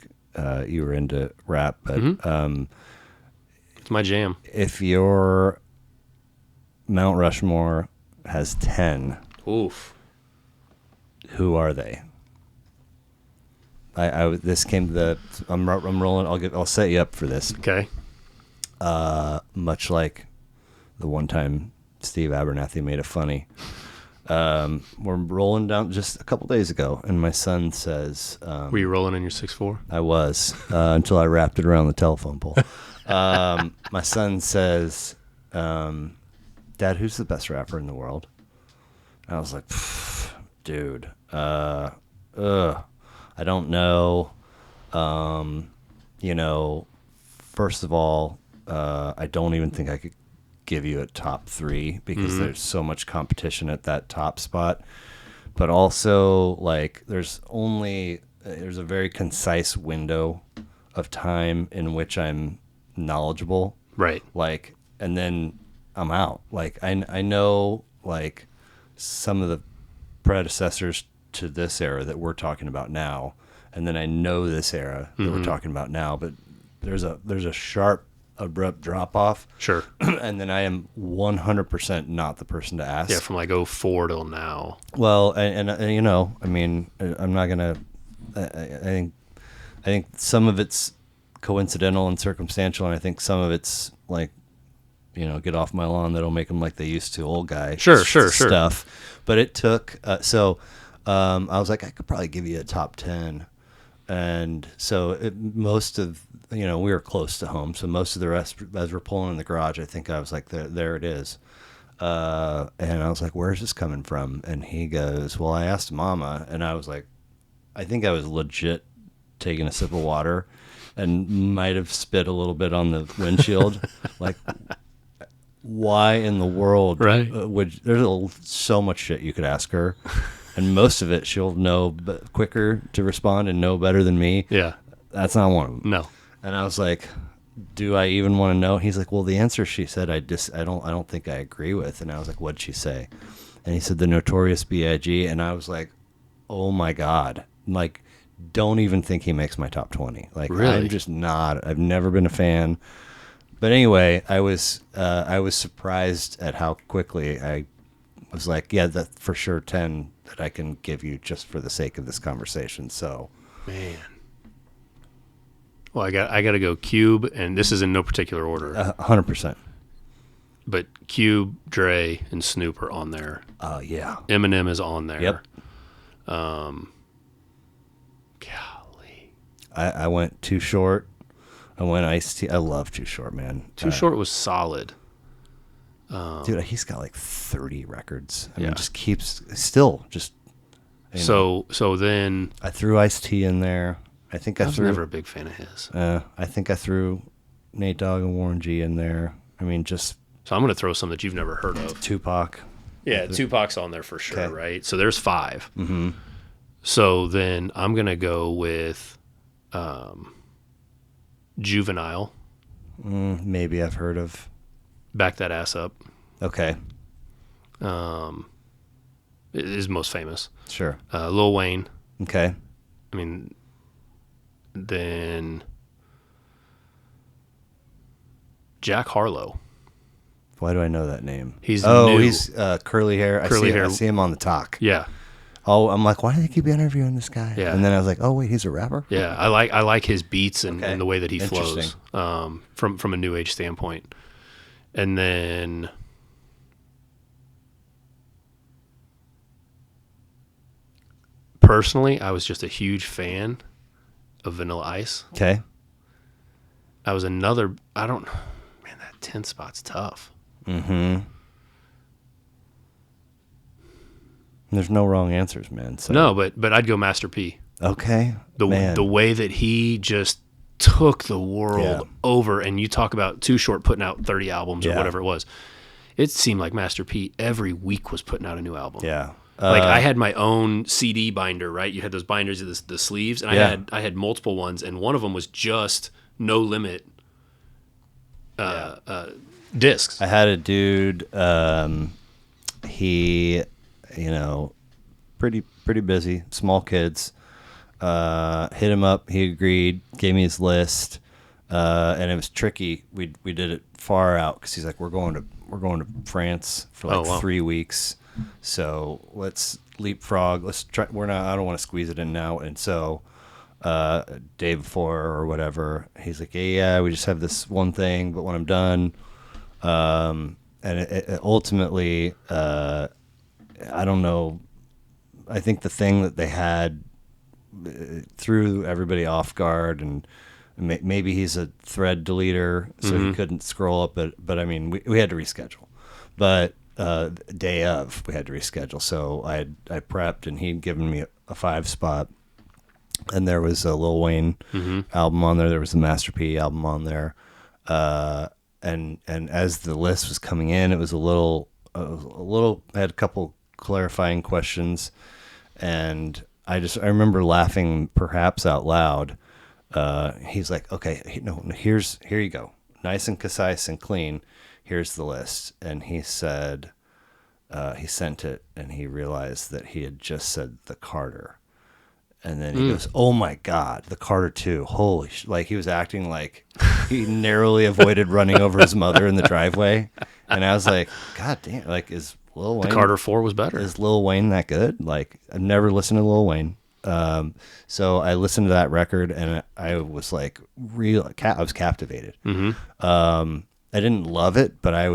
you were into rap, but It's my jam. if your Mount Rushmore has 10, Oof. who are they? This came to the I'm rolling. I'll set you up for this. Okay. Much like the one time Steve Abernathy made a funny. We're rolling down just a couple days ago, and my son says, Were you rolling in your 6'4"? I was, until I wrapped it around the telephone pole. My son says, Dad, who's the best rapper in the world? And I was like, dude, I don't know. First of all, I don't even think I could give you a top 3 because there's so much competition at that top spot. But also, like, there's a very concise window of time in which I'm knowledgeable. Right. Like, and then I'm out. Like, I know, like, some of the predecessors to this era that we're talking about now, and then I know this era that we're talking about now, but there's a sharp, abrupt drop off. Sure. And then I am 100% not the person to ask. Yeah, from like 04 till now. Well, and I mean, I'm not gonna. I think some of it's coincidental and circumstantial, and I think some of it's like, get off my lawn. That'll make them like they used to, old guy. Sure. Stuff. But it took. I was like, I could probably give you a top 10, and so most of. We were close to home, so most of the rest, as we're pulling in the garage, I think I was like, there it is. And I was like, where's this coming from? And he goes, well, I asked Mama, and I was like, I think I was legit taking a sip of water and might have spit a little bit on the windshield. Like, why in the world there's so much shit you could ask her, and most of it she'll know quicker to respond and know better than me. Yeah. That's not one of them. No. And I was like, do I even want to know? He's like, well, the answer she said, I don't think I agree with. And I was like, what'd she say? And he said, the Notorious B.I.G. And I was like, oh my God. Like, don't even think he makes my top 20. Like, really? I'm just not. I've never been a fan. But anyway, I was surprised at how quickly I was like, yeah, that for sure 10 that I can give you just for the sake of this conversation. So, man. Well, I got to go Cube, and this is in no particular order. 100%. But Cube, Dre, and Snoop are on there. Yeah. Eminem is on there. Yep. Golly. I went Too Short. I went Ice-T. I love Too Short, man. Too Short was solid. Dude, he's got like 30 records. I mean, just keeps still just. So then I threw Ice-T in there. I was never a big fan of his. I think I threw Nate Dogg and Warren G in there. I mean, just. So I'm going to throw some that you've never heard of. Tupac. Yeah, Tupac's on there for sure, Okay. right? So there's 5. Mm-hmm. So then I'm gonna go with Juvenile. Maybe I've heard of. Back That Ass Up Okay. is most famous. Sure. Lil Wayne. Okay. I mean, then Jack Harlow. Why do I know that name? He's new. He's curly hair. Curly hair. I see him on the talk. Yeah, Oh, I'm like, why do they keep interviewing this guy? Yeah. And then I was like, oh wait, he's a rapper. yeah. I like his beats and, Okay. and the way that he flows Interesting. from a new age standpoint. And then personally, I was just a huge fan of Vanilla Ice. Okay. I was another. I don't. Man, that 10th spot's tough. Mm-hmm. There's no wrong answers, man. So. No, but I'd go Master P. Okay. The way that he just took the world Yeah. over, and you talk about Too Short putting out 30 albums or Yeah. whatever it was. It seemed like Master P every week was putting out a new album. Yeah. Like I had my own CD binder, right? You had those binders of the sleeves, and Yeah. I had multiple ones, and one of them was just No Limit discs. I had a dude. He, pretty busy. Small kids. Hit him up. He agreed. Gave me his list. And it was tricky. We did it far out because he's like, we're going to France for like 3 weeks. So let's leapfrog. Let's try. I don't want to squeeze it in now. And so, day before or whatever, he's like, yeah, we just have this one thing, but when I'm done, and it ultimately, I don't know. I think the thing that they had threw everybody off guard, and maybe he's a thread deleter, so he couldn't scroll up. But I mean, we had to reschedule. But day of, we had to reschedule. So I prepped, and he'd given me a 5 spot, and there was a Lil Wayne album on there. There was the Master P album on there, and as the list was coming in, it was a little. I had a couple clarifying questions, and I remember laughing perhaps out loud. He's like, okay, no, here you go, nice and concise and clean. Here's the list. And he said, he sent it, and he realized that he had just said the Carter. And then he goes, oh my God, the Carter 2. Holy like he was acting like he narrowly avoided running over his mother in the driveway. And I was like, God damn, like is Lil Wayne, The Carter 4 was better. is Lil Wayne that good? Like I've never listened to Lil Wayne. So I listened to that record, and I was like I was captivated. I didn't love it, but I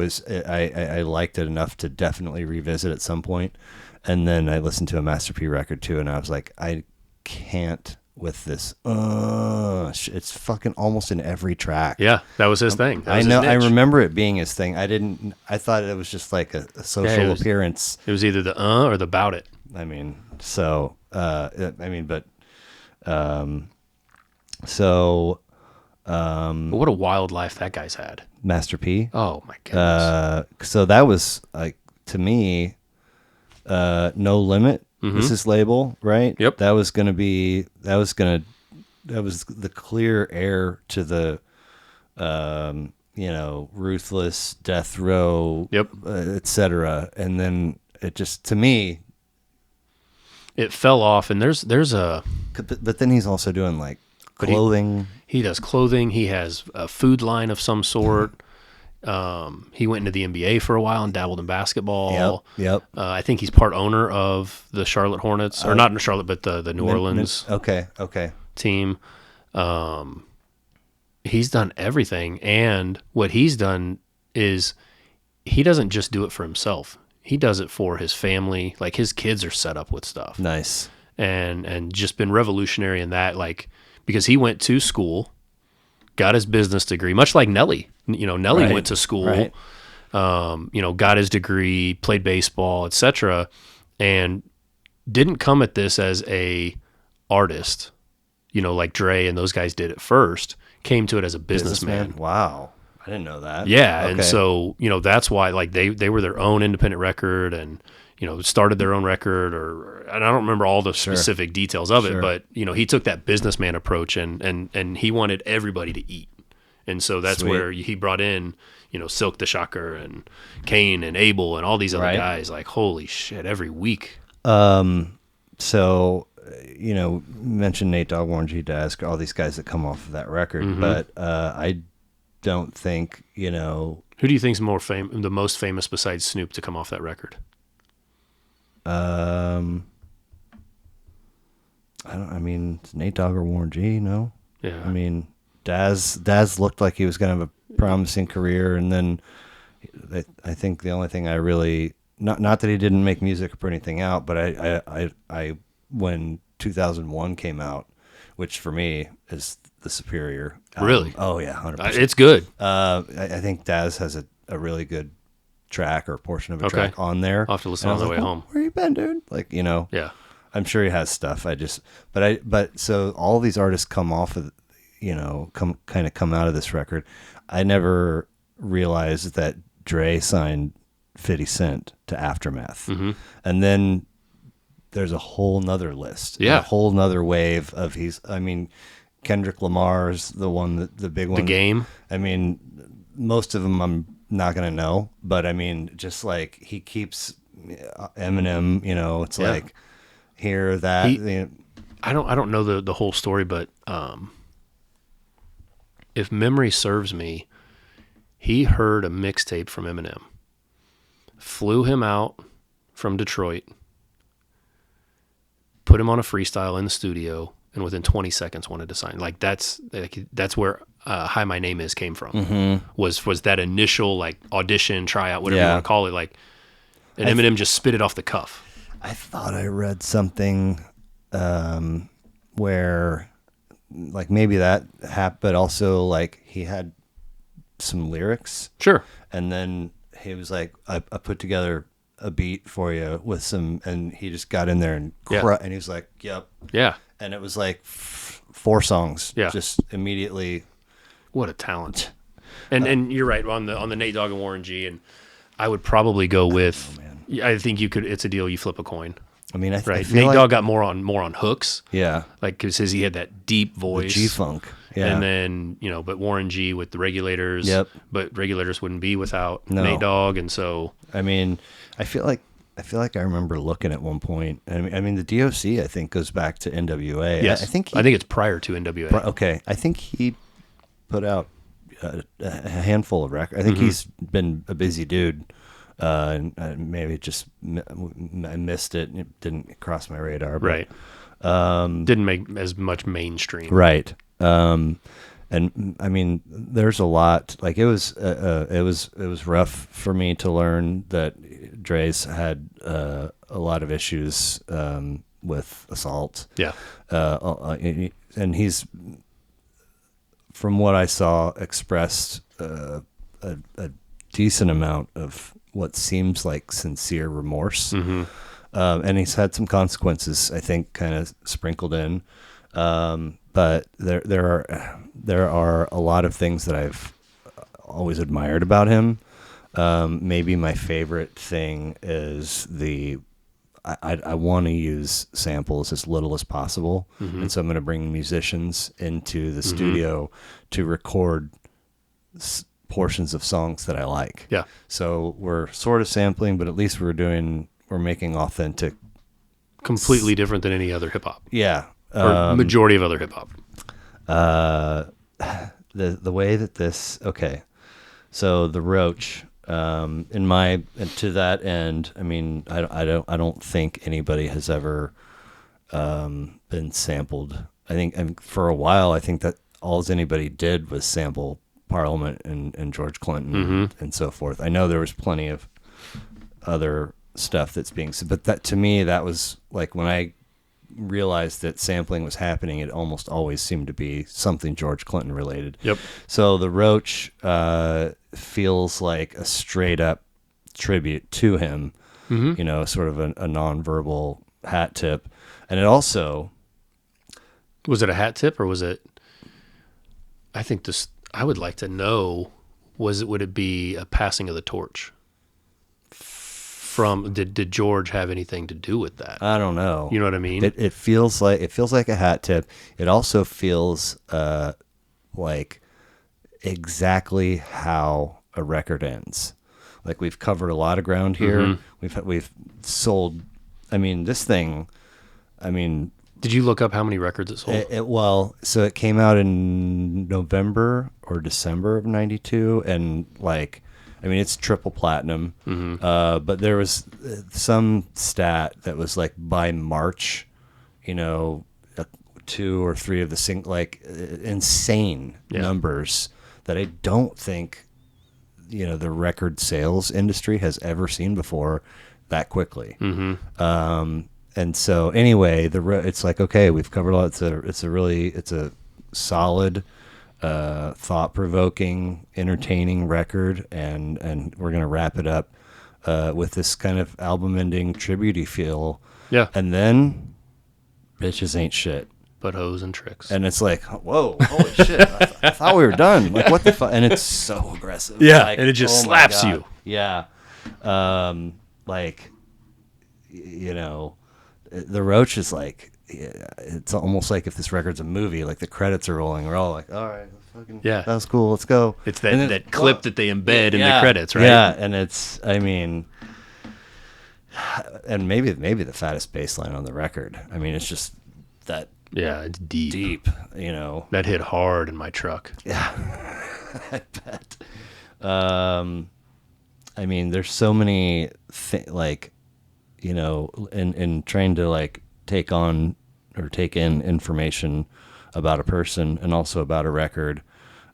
liked it enough to definitely revisit at some point. And then I listened to a Master P record too, and I was like, I can't with this. It's fucking almost in every track. Yeah, that was his thing. That was I know. his I niche. remember it being his thing. I thought it was just like a social appearance. It was either the or the bout it. I mean, so But what a wild life that guy's had. Master P. Oh my goodness. So that was like to me, No Limit was his label, right? Yep. That was the clear heir to the, Ruthless, Death Row, Yep. etc. And then it just, to me, It fell off, and there's a but then he's also doing like clothing. he does clothing. He has a food line of some sort. He went into the NBA for a while and dabbled in basketball. Yep. I think he's part owner of the Charlotte Hornets, or not in Charlotte, but the New Orleans Okay. team. He's done everything, and what he's done is he doesn't just do it for himself. He does it for his family. Like his kids are set up with stuff. Nice. And just been revolutionary in that, like, because he went to school, got his business degree, much like Nelly. Nelly went to school, right. Got his degree, played baseball, etc., and didn't come at this as a artist, like Dre and those guys did at first. Came to it as a businessman. Wow. I didn't know that. Yeah, Okay. and so that's why like they were their own independent record, and started their own record, and I don't remember all the specific details of it, but he took that businessman approach, and he wanted everybody to eat, and so that's Sweet. where he brought in Silk the Shocker and Kane and Abel and all these other guys. Like, holy shit, every week. So, mentioned Nate Dogg, Warren G. Daz, all these guys that come off of that record, but I don't think, Who do you think's the most famous besides Snoop to come off that record? It's Nate Dogg or Warren G. No. Yeah. I mean, Daz looked like he was going to have a promising career, and then I think the only thing I really not that he didn't make music or put anything out, but I when 2001 came out, which for me is the superior album. Really? Oh yeah, 100%. It's good. I think Daz has a really good track or portion of a track on there. I'll have to listen on the way home. Where you been, dude? Like, Yeah. I'm sure he has stuff. But so all these artists come off of, come out of this record. I never realized that Dre signed 50 Cent to Aftermath. And then there's a whole nother list. Yeah. A whole nother wave of Kendrick Lamar's the one, the big one. The Game. I mean, most of them I'm not going to know, but I mean, just like he keeps Eminem, it's like here, that. I don't know the whole story, but if memory serves me, he heard a mixtape from Eminem, flew him out from Detroit, put him on a freestyle in the studio, and within 20 seconds wanted to sign. Like that's where Hi My Name Is came from. Was that initial like audition, tryout, whatever you want to call it, like, and Eminem just spit it off the cuff. I thought I read something where like maybe that happened, but also like he had some lyrics. Sure. And then he was like, I put together a beat for you with some, and he just got in there and and he was like, yep. Yeah. And it was like 4 songs. Yeah. Just immediately. What a talent. And you're right on the Nate Dogg and Warren G, and I would probably go with, I think you could, it's a deal you flip a coin. I mean, right. Nate Dogg got more on hooks. Yeah. Like, because he had that deep voice. The G-funk. Yeah. And then, but Warren G with the Regulators. Yep. But Regulators wouldn't be without Nate Dogg. And so. I mean, I feel like I remember looking at one point. I mean, the DOC, I think, goes back to NWA. Yes. I think it's prior to NWA. Okay. I think he put out a handful of records. I think he's been a busy dude. And maybe just I missed it. It didn't cross my radar. But, right. Didn't make as much mainstream. Right. And I mean, there's a lot. Like it was rough for me to learn that Dre's had a lot of issues with assault. Yeah. And he's, from what I saw, expressed a decent amount of what seems like sincere remorse. And he's had some consequences, I think, kind of sprinkled in. But there are a lot of things that I've always admired about him. Maybe my favorite thing is I want to use samples as little as possible. And so I'm going to bring musicians into the studio to record portions of songs that I like. Yeah. So we're sort of sampling, but at least we're making authentic. Completely different than any other hip hop. Yeah. Or majority of other hip hop. The way that this, okay. So the Roach, to that end, I mean, I don't think anybody has ever been sampled. I think for a while, I think that all anybody did was sample Parliament and George Clinton and so forth. I know there was plenty of other stuff that's being, but that to me, that was like when I realized that sampling was happening, it almost always seemed to be something George Clinton related. Yep. So the Roach feels like a straight up tribute to him, sort of a nonverbal hat tip. And it also, was it a hat tip or was it, I would like to know would it be a passing of the torch? Did George have anything to do with that? I don't know. You know what I mean? It feels like a hat tip. It also feels like exactly how a record ends. Like we've covered a lot of ground here. Mm-hmm. We've sold. I mean, this thing. I mean, did you look up how many records it sold? Well, so it came out in November or December of '92, and like, I mean, it's triple platinum. Mm-hmm. But there was some stat that was like by March, 2 or 3 of the insane numbers that I don't think, the record sales industry has ever seen before that quickly. Mm-hmm. And so anyway, it's like, okay, we've covered a lot. It's a solid, thought-provoking, entertaining record, and we're gonna wrap it up with this kind of album-ending tribute-y feel. Yeah. And then, bitches ain't shit. But hoes and tricks. And it's like, whoa, holy shit! I thought we were done. Like, what the fuck? And it's so aggressive. Yeah, like, and it just slaps you. Yeah. The Roach is like, it's almost like if this record's a movie, like the credits are rolling, we're all like, all right, fucking, that was cool, let's go. It's that clip that they embed in the credits, right? Yeah, and it's, I mean, and maybe the fattest bass line on the record. I mean, it's just that. Yeah, it's deep. That hit hard in my truck. Yeah, I bet. I mean, there's so many in trying to like take on or take in information about a person and also about a record,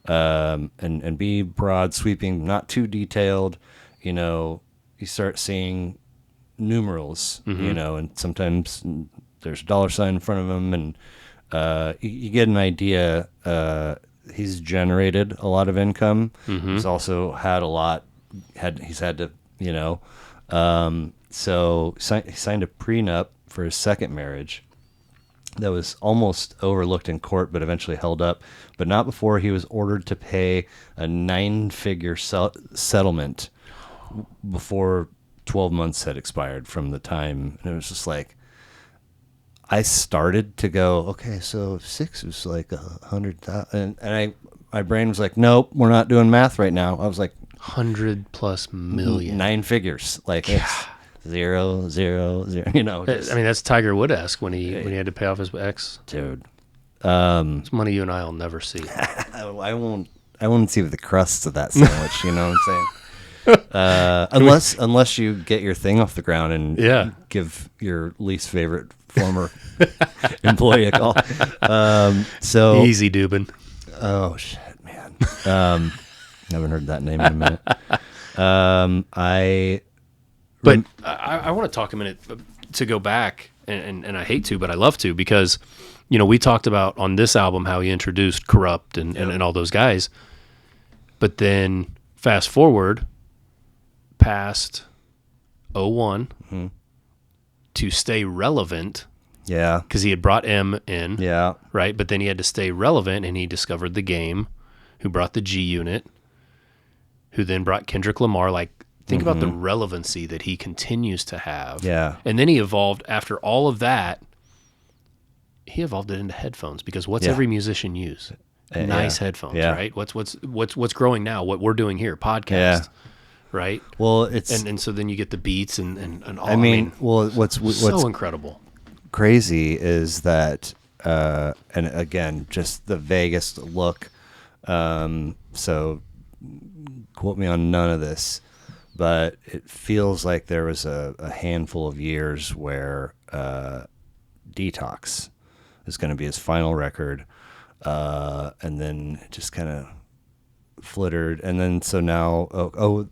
and be broad sweeping, not too detailed. You start seeing numerals, mm-hmm. And sometimes there's a dollar sign in front of them, and you get an idea. He's generated a lot of income. Mm-hmm. He's also had he's had to, so he signed a prenup for his second marriage that was almost overlooked in court, but eventually held up, but not before he was ordered to pay a 9-figure settlement before 12 months had expired from the time. And it was just like, I started to go, okay, so 6 is like 100,000, and my brain was like, nope, we're not doing math right now. I was like, 100+ million, 9 figures, like it's 0, 0, 0. I mean, that's Tiger Wood-esque when he had to pay off his ex. Dude, it's money you and I'll never see. I won't see the crusts of that sandwich. You know what I'm saying? Unless you get your thing off the ground and give your least favorite former employee a call. So easy, Dubin. Oh shit, man. Haven't heard that name in a minute. I want to talk a minute to go back, and I hate to, but I love to, because we talked about on this album how he introduced Corrupt and all those guys, but then fast forward past 01 mm-hmm. to stay relevant. Yeah. Because he had brought M in. Yeah. Right? But then he had to stay relevant, and he discovered The Game, who brought the G Unit, who then brought Kendrick Lamar. Like, think about the relevancy that he continues to have. Yeah. And then he evolved, after all of that, he evolved it into headphones, because what's every musician use? Nice headphones, right? What's growing now? What we're doing here, podcast. Right? Well, it's... And so then you get the beats and all. I mean, what's so incredible. Crazy is that, and again, just the vaguest look. So quote me on none of this, but it feels like there was a handful of years where Detox is going to be his final record, and then it just kind of flittered, and then so now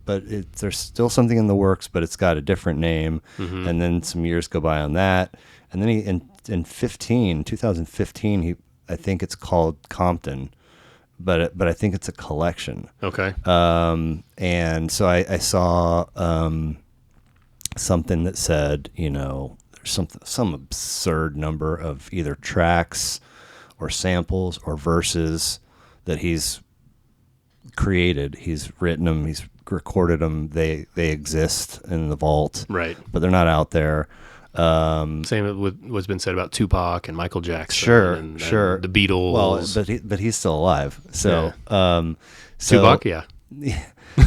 but there's still something in the works, but it's got a different name, and then some years go by on that, and then he in 2015 I think it's called Compton, but I think it's a collection. Okay. And so I saw something that said, there's some absurd number of either tracks or samples or verses that he's created. He's written them. He's recorded them. They exist in the vault, Right. but they're not out there. Same with what's been said about Tupac and Michael Jackson. Sure, and sure. the Beatles. Well, but he's still alive. So, Tupac, yeah.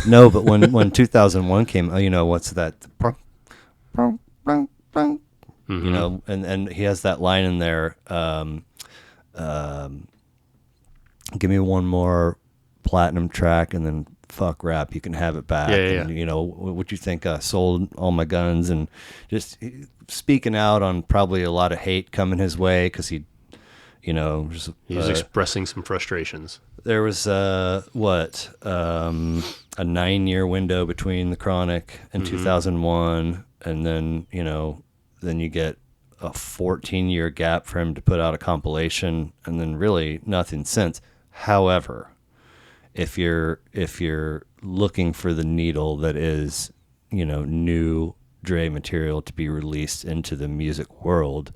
No, but when 2001 came, you know, what's that? You know, and he has that line in there. Give me one more platinum track, and then fuck rap, you can have it back. Yeah. And, you know, what you think? Sold all my guns, and just speaking out on probably a lot of hate coming his way because he, you know, he was expressing some frustrations. There was a 9-year window between the Chronic and 2001, and then, you know, then you get a 14-year gap for him to put out a compilation, and then really nothing since. However, if you're looking for the needle that is, you know, new Dre material to be released into the music world,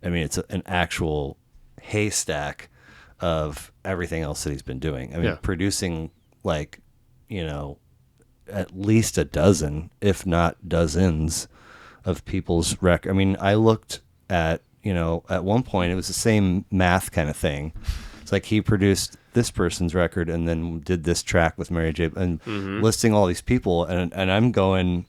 I mean, it's an actual haystack of everything else that he's been doing. I mean, producing, like, you know, at least a dozen, if not dozens, of people's record. I mean, I looked at, you know, at one point it was the same math kind of thing. It's like he produced this person's record and then did this track with Mary J. and listing all these people, and I'm going,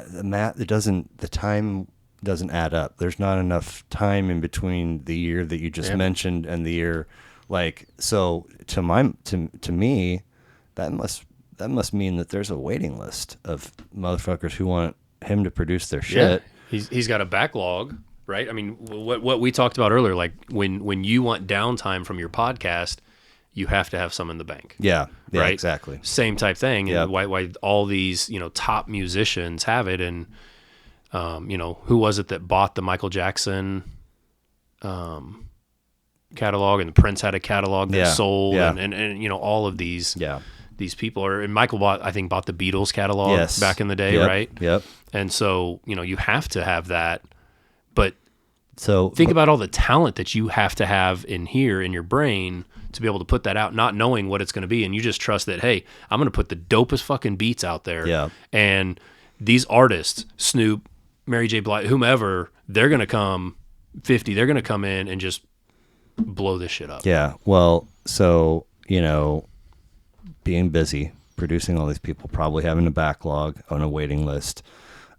the math, the time doesn't add up. There's not enough time in between the year that you just mentioned and the year, like, so to me, that must mean that there's a waiting list of motherfuckers who want him to produce their shit. Yeah. He's got a backlog, right? I mean, what we talked about earlier, like when you want downtime from your podcast, you have to have some in the bank. Yeah, right? Exactly. Same type thing. Yep. And why all these, you know, top musicians have it. And, you know, who was it that bought the Michael Jackson catalog, and Prince had a catalog that sold, and you know, all of these people are, and Michael bought the Beatles catalog back in the day, right? Yep. And so, you know, you have to have that, but so think about all the talent that you have to have in here in your brain to be able to put that out, not knowing what it's going to be. And you just trust that, hey, I'm going to put the dopest fucking beats out there. Yeah. And these artists, Snoop, Mary J. Blige, whomever, they're going to come they're going to come in and just blow this shit up. Yeah. Well, so, you know, being busy, producing all these people, probably having a backlog on a waiting list.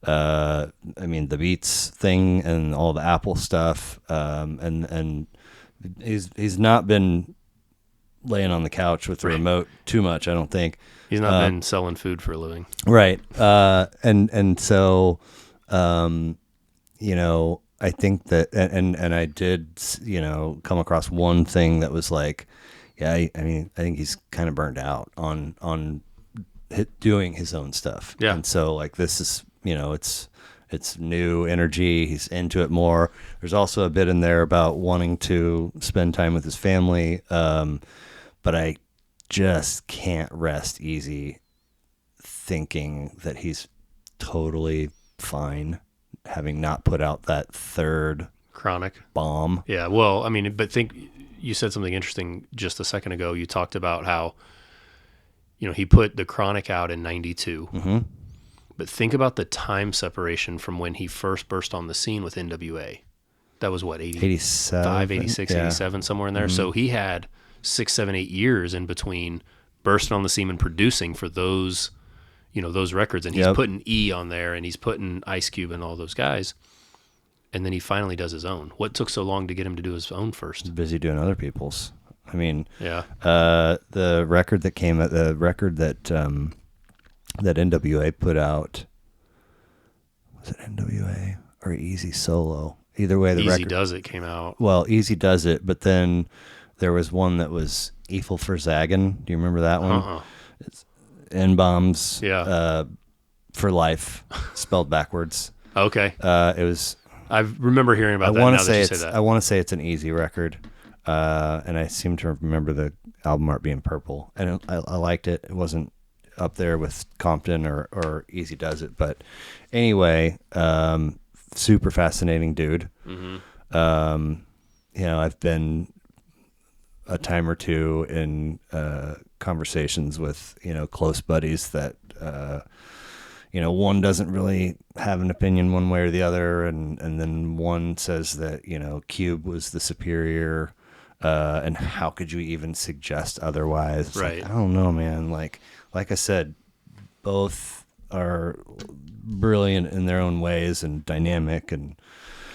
I mean, the Beats thing and all the Apple stuff, and he's not been laying on the couch with the remote too much, I don't think. He's not been selling food for a living. Right. And so, you know, I think that, and I did, you know, come across one thing that was like, I mean, I think he's kind of burned out on doing his own stuff. Yeah. And so, like, this is, you know, it's new energy. He's into it more. There's also a bit in there about wanting to spend time with his family. But I just can't rest easy thinking that he's totally fine, having not put out that third Chronic bomb. Yeah. Well, I mean, but think, you said something interesting just a second ago. You talked about how, you know, he put the Chronic out in 92. Mm-hmm. But think about the time separation from when he first burst on the scene with NWA. That was what, 85, 86, 87, somewhere in there. Mm-hmm. So he had 6, 7, 8 years in between bursting on the scene and producing for those, you know, those records. And he's putting E on there, and he's putting Ice Cube and all those guys. And then he finally does his own. What took so long to get him to do his own first? He's busy doing other people's. I mean, the record that that NWA put out, was it NWA or Easy Solo? Either way, the Easy record Does It came out. Well, Easy Does It, but then there was one that was Eiffel for Zagen. Do you remember that one? It's N-Bombs for Life, spelled backwards. Okay. It was. I remember hearing about that. I want to say it's an Easy record, and I seem to remember the album art being purple, and I liked it. It wasn't up there with Compton or Easy Does It, but anyway, super fascinating dude. Mm-hmm. You know, I've been a time or two in conversations with, close buddies that, one doesn't really have an opinion one way or the other. And then one says that, Cube was the superior, and how could you even suggest otherwise? It's Right. like, I don't know, man. Like I said, both are brilliant in their own ways and dynamic. And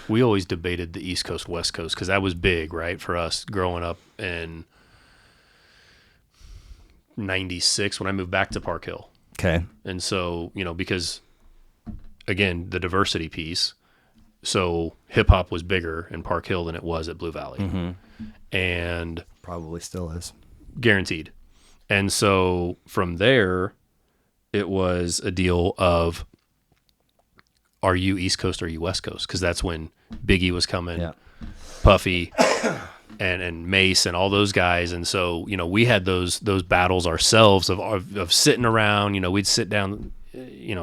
we always debated the East Coast, West Coast, because that was big, right, for us growing up in 96 when I moved back to Park Hill. okay. And so, because, again, the diversity piece, so hip-hop was bigger in Park Hill than it was at Blue Valley. Mm-hmm. And Probably still is. guaranteed. And so from there, it was a deal of, are you East Coast or are you West Coast? Because that's when Biggie was coming, Yeah. Puffy, and Mace and all those guys. And so, we had those battles ourselves of sitting around, we'd sit down,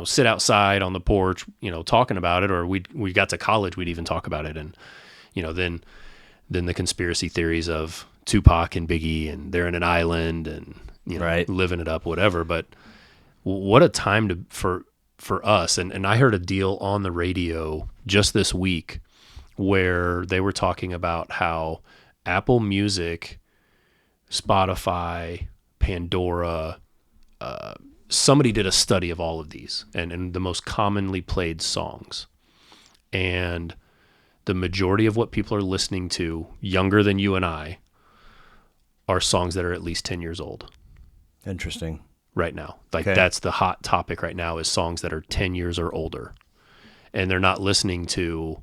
sit outside on the porch, talking about it, or we got to college, we'd even talk about it. And, then the conspiracy theories of Tupac and Biggie, and they're in an island and, Right. living it up, whatever. But what a time for us. And I heard a deal on the radio just this week where they were talking about how Apple Music, Spotify, Pandora, somebody did a study of all of these and the most commonly played songs. And the majority of what people are listening to, younger than you and I, are songs that are at least 10 years old Interesting. right now. Like Okay. that's the hot topic right now, is songs that are 10 years or older. And they're not listening to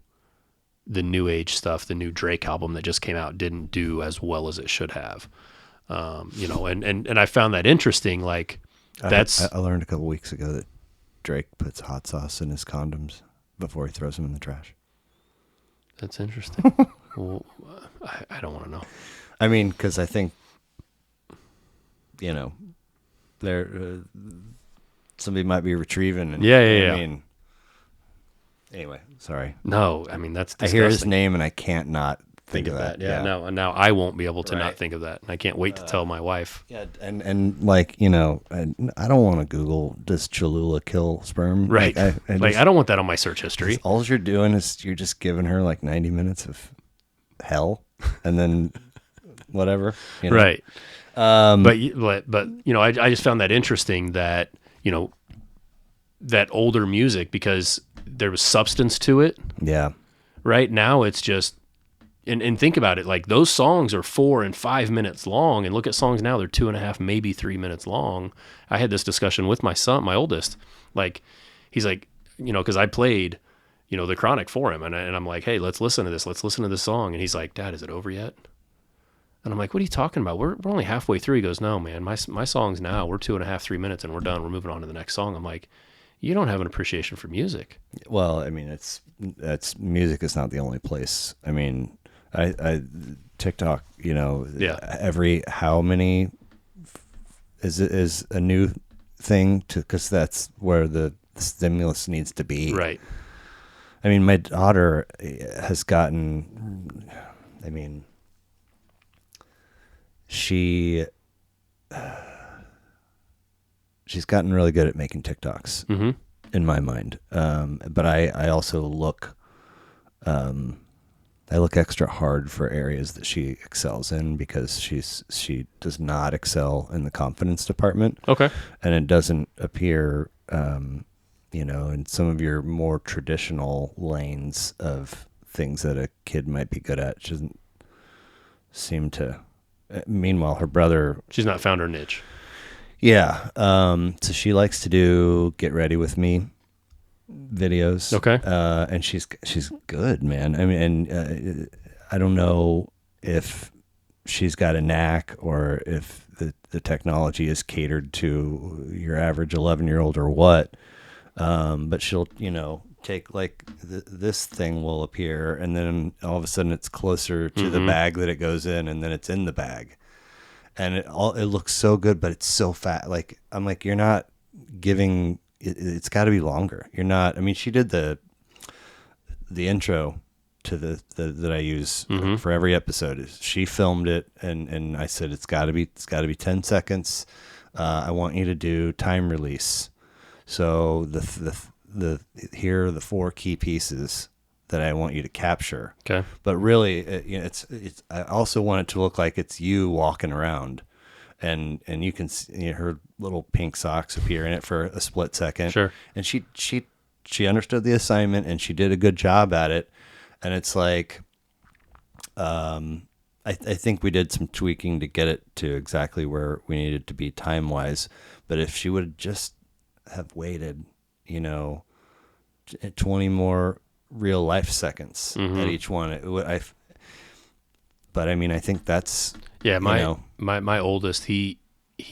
the new age stuff. The new Drake album that just came out didn't do as well as it should have. And I found that interesting. Like that's, I learned a couple weeks ago that Drake puts hot sauce in his condoms before he throws them in the trash. that's interesting. Well, I don't want to know. I mean, because I think, there somebody might be retrieving. And, Yeah. I mean, anyway, sorry. No, I mean, that's I disgusting. hear his name and I can't not think of that. Yeah. No, and now I won't be able to not Right. think of that. And I can't wait to tell my wife. Yeah, and like, I don't want to Google, does Cholula kill sperm? Right. Like, I don't want that on my search history. all you're doing is you're just giving her like 90 minutes of hell and then whatever. Right. But I just found that interesting that, that older music, because there was substance to it. Yeah. Right now it's just, and think about it, like those songs are 4 and 5 minutes long, and look at songs now, they're 2.5, maybe 3 minutes long. I had this discussion with my son, my oldest, like, he's like, cause I played, the Chronic for him. And I'm like, hey, let's listen to this. Let's listen to this song. And he's like, Dad, is it over yet? And I'm like, what are you talking about? We're only halfway through. He goes, no, man, my songs now, we're 2.5, 3 minutes and we're done. We're moving on to the next song. I'm like, you don't have an appreciation for music. Well, I mean, that's music is not the only place. I mean, I TikTok, Yeah. every how many is a new thing because that's where the stimulus needs to be. Right. I mean, my daughter has gotten, I mean, she's gotten really good at making TikToks Mm-hmm. in my mind. But I also look, I look extra hard for areas that she excels in because she does not excel in the confidence department. Okay. And it doesn't appear, in some of your more traditional lanes of things that a kid might be good at. She doesn't seem to. Meanwhile, her brother. She's not found her niche. Yeah. So she likes to do get ready with me videos. Okay. And she's good, man. I mean, and I don't know if she's got a knack or if the technology is catered to your average 11-year-old or what. But she'll, take like this thing will appear and then all of a sudden it's closer to the bag that it goes in and then it's in the bag. And it looks so good, but it's so fat. Like, I'm like, you're not giving, it's got to be longer. You're not, I mean, she did the intro to the that I use for every episode. She filmed it, and I said it's got to be 10 seconds. I want you to do time release. So here are the 4 key pieces that I want you to capture. Okay. But really, it's I also want it to look like it's you walking around, and you can see her little pink socks appear in it for a split second. Sure. And she understood the assignment, and she did a good job at it. And it's like, I think we did some tweaking to get it to exactly where we needed to be time wise. But if she would just have waited, 20 more real life seconds at each one, it would. But I mean, I think that's my oldest, he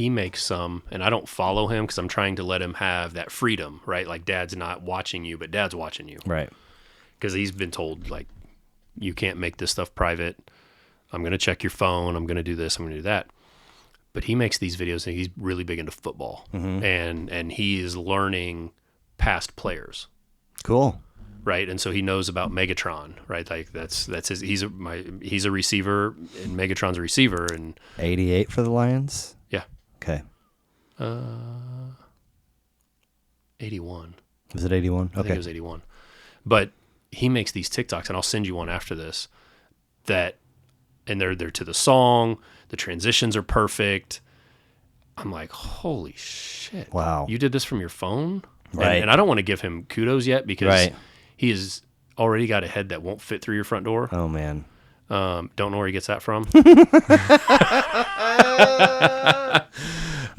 makes some, and I don't follow him because I'm trying to let him have that freedom, right? Like dad's not watching you, but dad's watching you, right? Because he's been told, like, you can't make this stuff private. I'm going to check your phone. I'm going to do this. I'm going to do that. But he makes these videos, and he's really big into football. And he is learning past players. Cool. Right? And so he knows about Megatron, right? Like that's his. He's a receiver, and Megatron's a receiver. And 88 for the Lions? Yeah. Okay. 81. Was it 81? Okay. I think it was 81. But he makes these TikToks, and I'll send you one after this, and they're to the song. The transitions are perfect. I'm like, holy shit. Wow. You did this from your phone? Right. And I don't want to give him kudos yet because he has already got a head that won't fit through your front door. Oh, man. Don't know where he gets that from.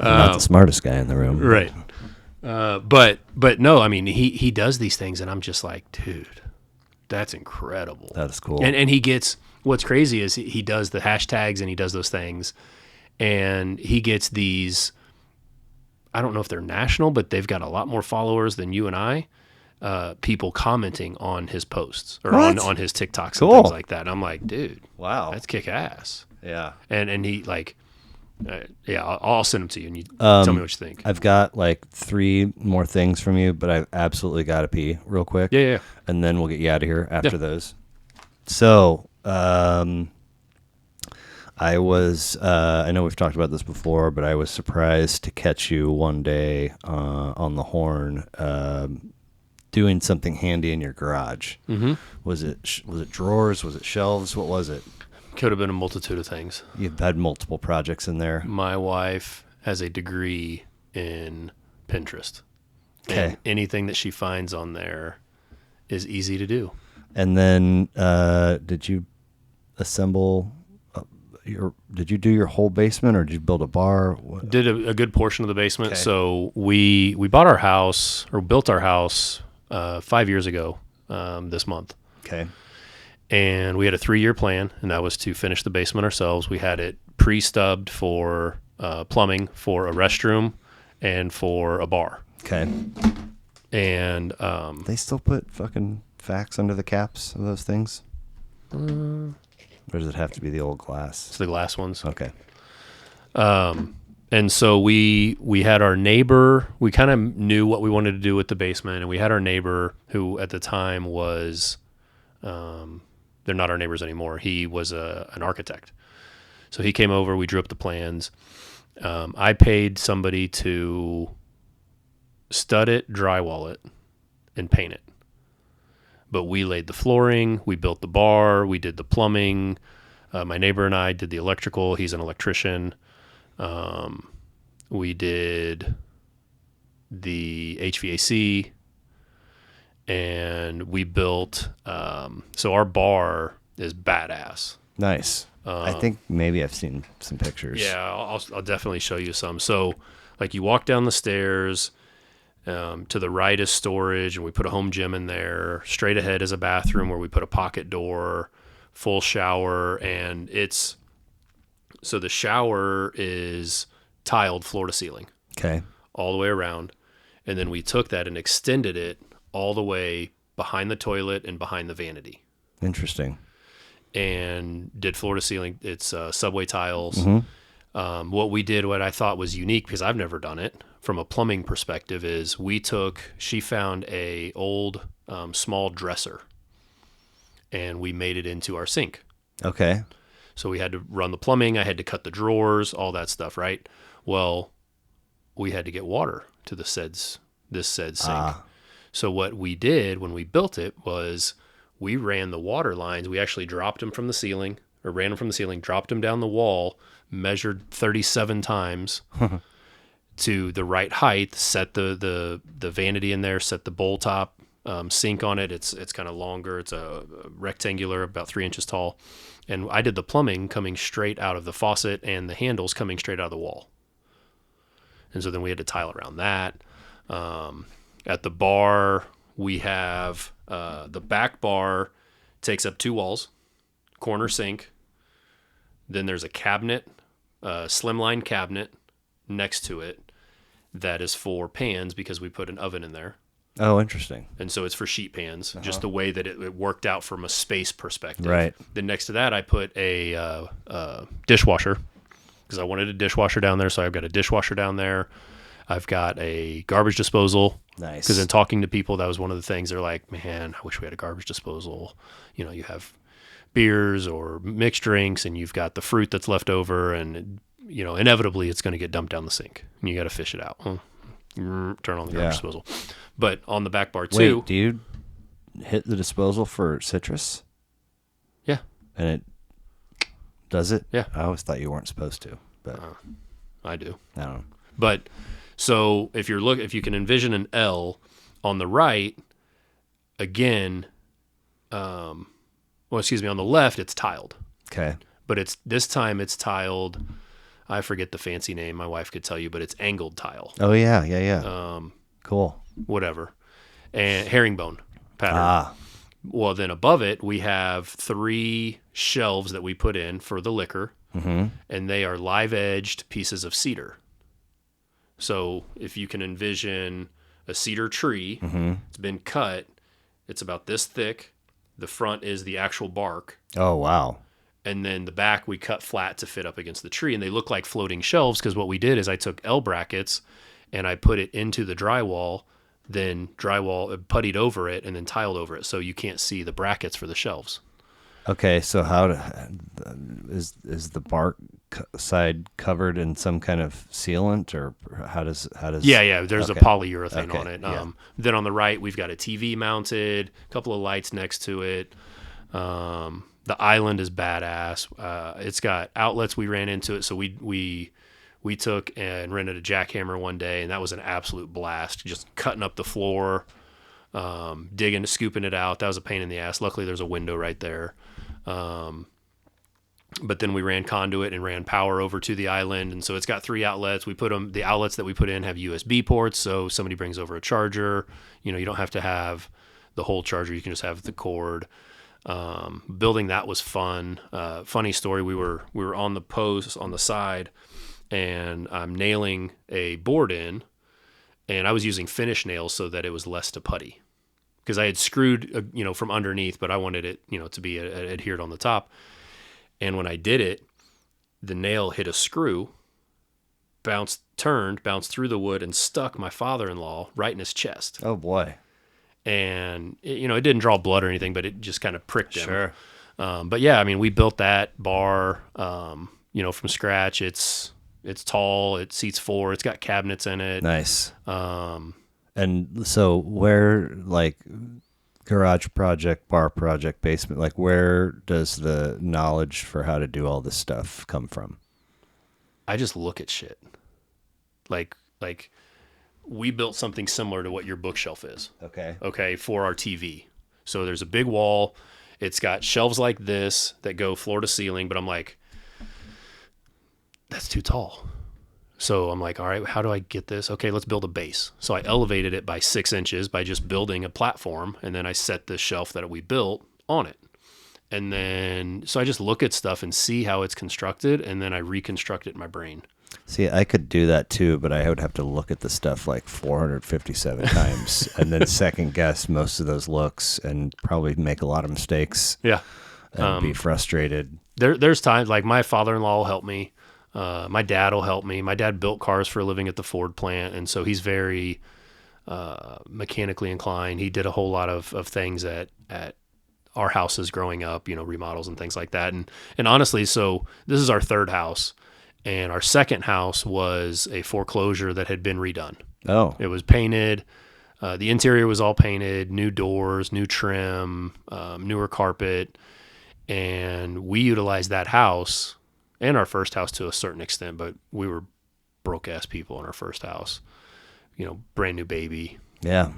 Not the smartest guy in the room. Right. But no, I mean, he does these things, and I'm just like, dude, that's incredible. That's cool. And he gets, what's crazy is he does the hashtags and he does those things, and he gets these, I don't know if they're national, but they've got a lot more followers than you and I, people commenting on his posts or on his TikToks and things like that. And I'm like, dude, wow, that's kick ass. Yeah. And he like, I'll send them to you, and you tell me what you think. I've got like 3 more things from you, but I absolutely got to pee real quick. Yeah. And then we'll get you out of here after those. So, I was, I know we've talked about this before, but I was surprised to catch you one day on the horn doing something handy in your garage. Mm-hmm. Was it drawers? Was it shelves? What was it? Could have been a multitude of things. You've had multiple projects in there. My wife has a degree in Pinterest. Okay. And anything that she finds on there is easy to do. And then did you assemble did you do your whole basement, or did you build a bar? Did a good portion of the basement. Okay. So we bought our house, or built our house 5 years ago this month. Okay. And we had a 3-year plan, and that was to finish the basement ourselves. We had it pre-stubbed for plumbing, for a restroom, and for a bar. Okay. And they still put fucking facts under the caps of those things? Or does it have to be the old glass? It's the glass ones. Okay. And so we had our neighbor. We kind of knew what we wanted to do with the basement, and we had our neighbor who at the time was, they're not our neighbors anymore. He was an architect. So he came over. We drew up the plans. I paid somebody to stud it, drywall it, and paint it. But we laid the flooring, we built the bar, we did the plumbing. My neighbor and I did the electrical. He's an electrician. We did the HVAC, and we built. So our bar is badass. Nice. I think maybe I've seen some pictures. Yeah, I'll definitely show you some. So, like, you walk down the stairs. To the right is storage, and we put a home gym in there. Straight ahead is a bathroom where we put a pocket door, full shower, and so the shower is tiled floor to ceiling. Okay. All the way around. And then we took that and extended it all the way behind the toilet and behind the vanity. Interesting. And did floor to ceiling. It's subway tiles. Mm-hmm. What we did, what I thought was unique, because I've never done it from a plumbing perspective, is she found a old small dresser, and we made it into our sink. Okay. So we had to run the plumbing. I had to cut the drawers, all that stuff, right? Well, we had to get water to this said sink. So what we did when we built it was we ran the water lines. We actually dropped them from the ceiling, or ran them from the ceiling, dropped them down the wall, measured 37 times to the right height, set the vanity in there, set the bowl top sink on it. It's kind of longer. It's a rectangular, about 3 inches tall. And I did the plumbing coming straight out of the faucet and the handles coming straight out of the wall. And so then we had to tile around that. At the bar, we have the back bar takes up 2 walls, corner sink. Then there's a cabinet, slimline cabinet next to it that is for pans because we put an oven in there. Oh, interesting. And so it's for sheet pans, just the way that it worked out from a space perspective. Right. Then next to that, I put a dishwasher because I wanted a dishwasher down there. So I've got a dishwasher down there. I've got a garbage disposal. Nice. Because in talking to people, that was one of the things. They're like, man, I wish we had a garbage disposal. You know, you have beers or mixed drinks and you've got the fruit that's left over and, you know, inevitably it's going to get dumped down the sink and you got to fish it out. Turn on the garbage disposal. But on the back bar too. Wait, do you hit the disposal for citrus? Yeah. And it does it? Yeah. I always thought you weren't supposed to, but I do. I don't know. But so if you can envision an L on the right, again, on the left, it's tiled. Okay. But this time it's tiled. I forget the fancy name. My wife could tell you, but it's angled tile. Oh yeah. Cool. Whatever. And herringbone pattern. Well, then above it, we have 3 shelves that we put in for the liquor, and they are live-edged pieces of cedar. So if you can envision a cedar tree, it's been cut, it's about this thick. The front is the actual bark. Oh, wow. And then the back we cut flat to fit up against the tree. And they look like floating shelves because what we did is I took L brackets and I put it into the drywall, then puttied over it, and then tiled over it so you can't see the brackets for the shelves. Okay, so is the bark side covered in some kind of sealant, or how does? Yeah. There's a polyurethane on it. Yeah. Then on the right, we've got a TV mounted, a couple of lights next to it. The island is badass. It's got outlets. We ran into it, so we took and rented a jackhammer one day, and that was an absolute blast. Just cutting up the floor, digging, scooping it out. That was a pain in the ass. Luckily, there's a window right there. But then we ran conduit and ran power over to the island. And so it's got 3 outlets. The outlets that we put in have USB ports. So somebody brings over a charger, you don't have to have the whole charger. You can just have the cord. Building that was fun. Funny story. We were on the post on the side and I'm nailing a board in and I was using finish nails so that it was less to putty. Because I had screwed, from underneath, but I wanted it, to be adhered on the top. And when I did it, the nail hit a screw, bounced through the wood, and stuck my father-in-law right in his chest. Oh, boy. And, it didn't draw blood or anything, but it just kind of pricked him. Sure. But, yeah, we built that bar, from scratch. It's tall. It seats 4. It's got cabinets in it. Nice. And so where, garage project, bar project, basement, where does the knowledge for how to do all this stuff come from? I just look at shit. Like we built something similar to what your bookshelf is. Okay, for our TV. So there's a big wall. It's got shelves like this that go floor to ceiling, but I'm like, that's too tall. So I'm like, all right, how do I get this? Okay, let's build a base. So I elevated it by 6 inches by just building a platform. And then I set the shelf that we built on it. And then, so I just look at stuff and see how it's constructed. And then I reconstruct it in my brain. See, I could do that too, but I would have to look at the stuff 457 times and then second guess most of those looks and probably make a lot of mistakes. Yeah. And be frustrated. There's times my father-in-law will help me. My dad will help me. My dad built cars for a living at the Ford plant, and so he's very mechanically inclined. He did a whole lot of things at our houses growing up, remodels and things like that. And honestly, so this is our third house, and our second house was a foreclosure that had been redone. Oh, It was painted. The interior was all painted, new doors, new trim, newer carpet. And we utilized that house and our first house to a certain extent, but we were broke ass people in our first house, brand new baby. yeah.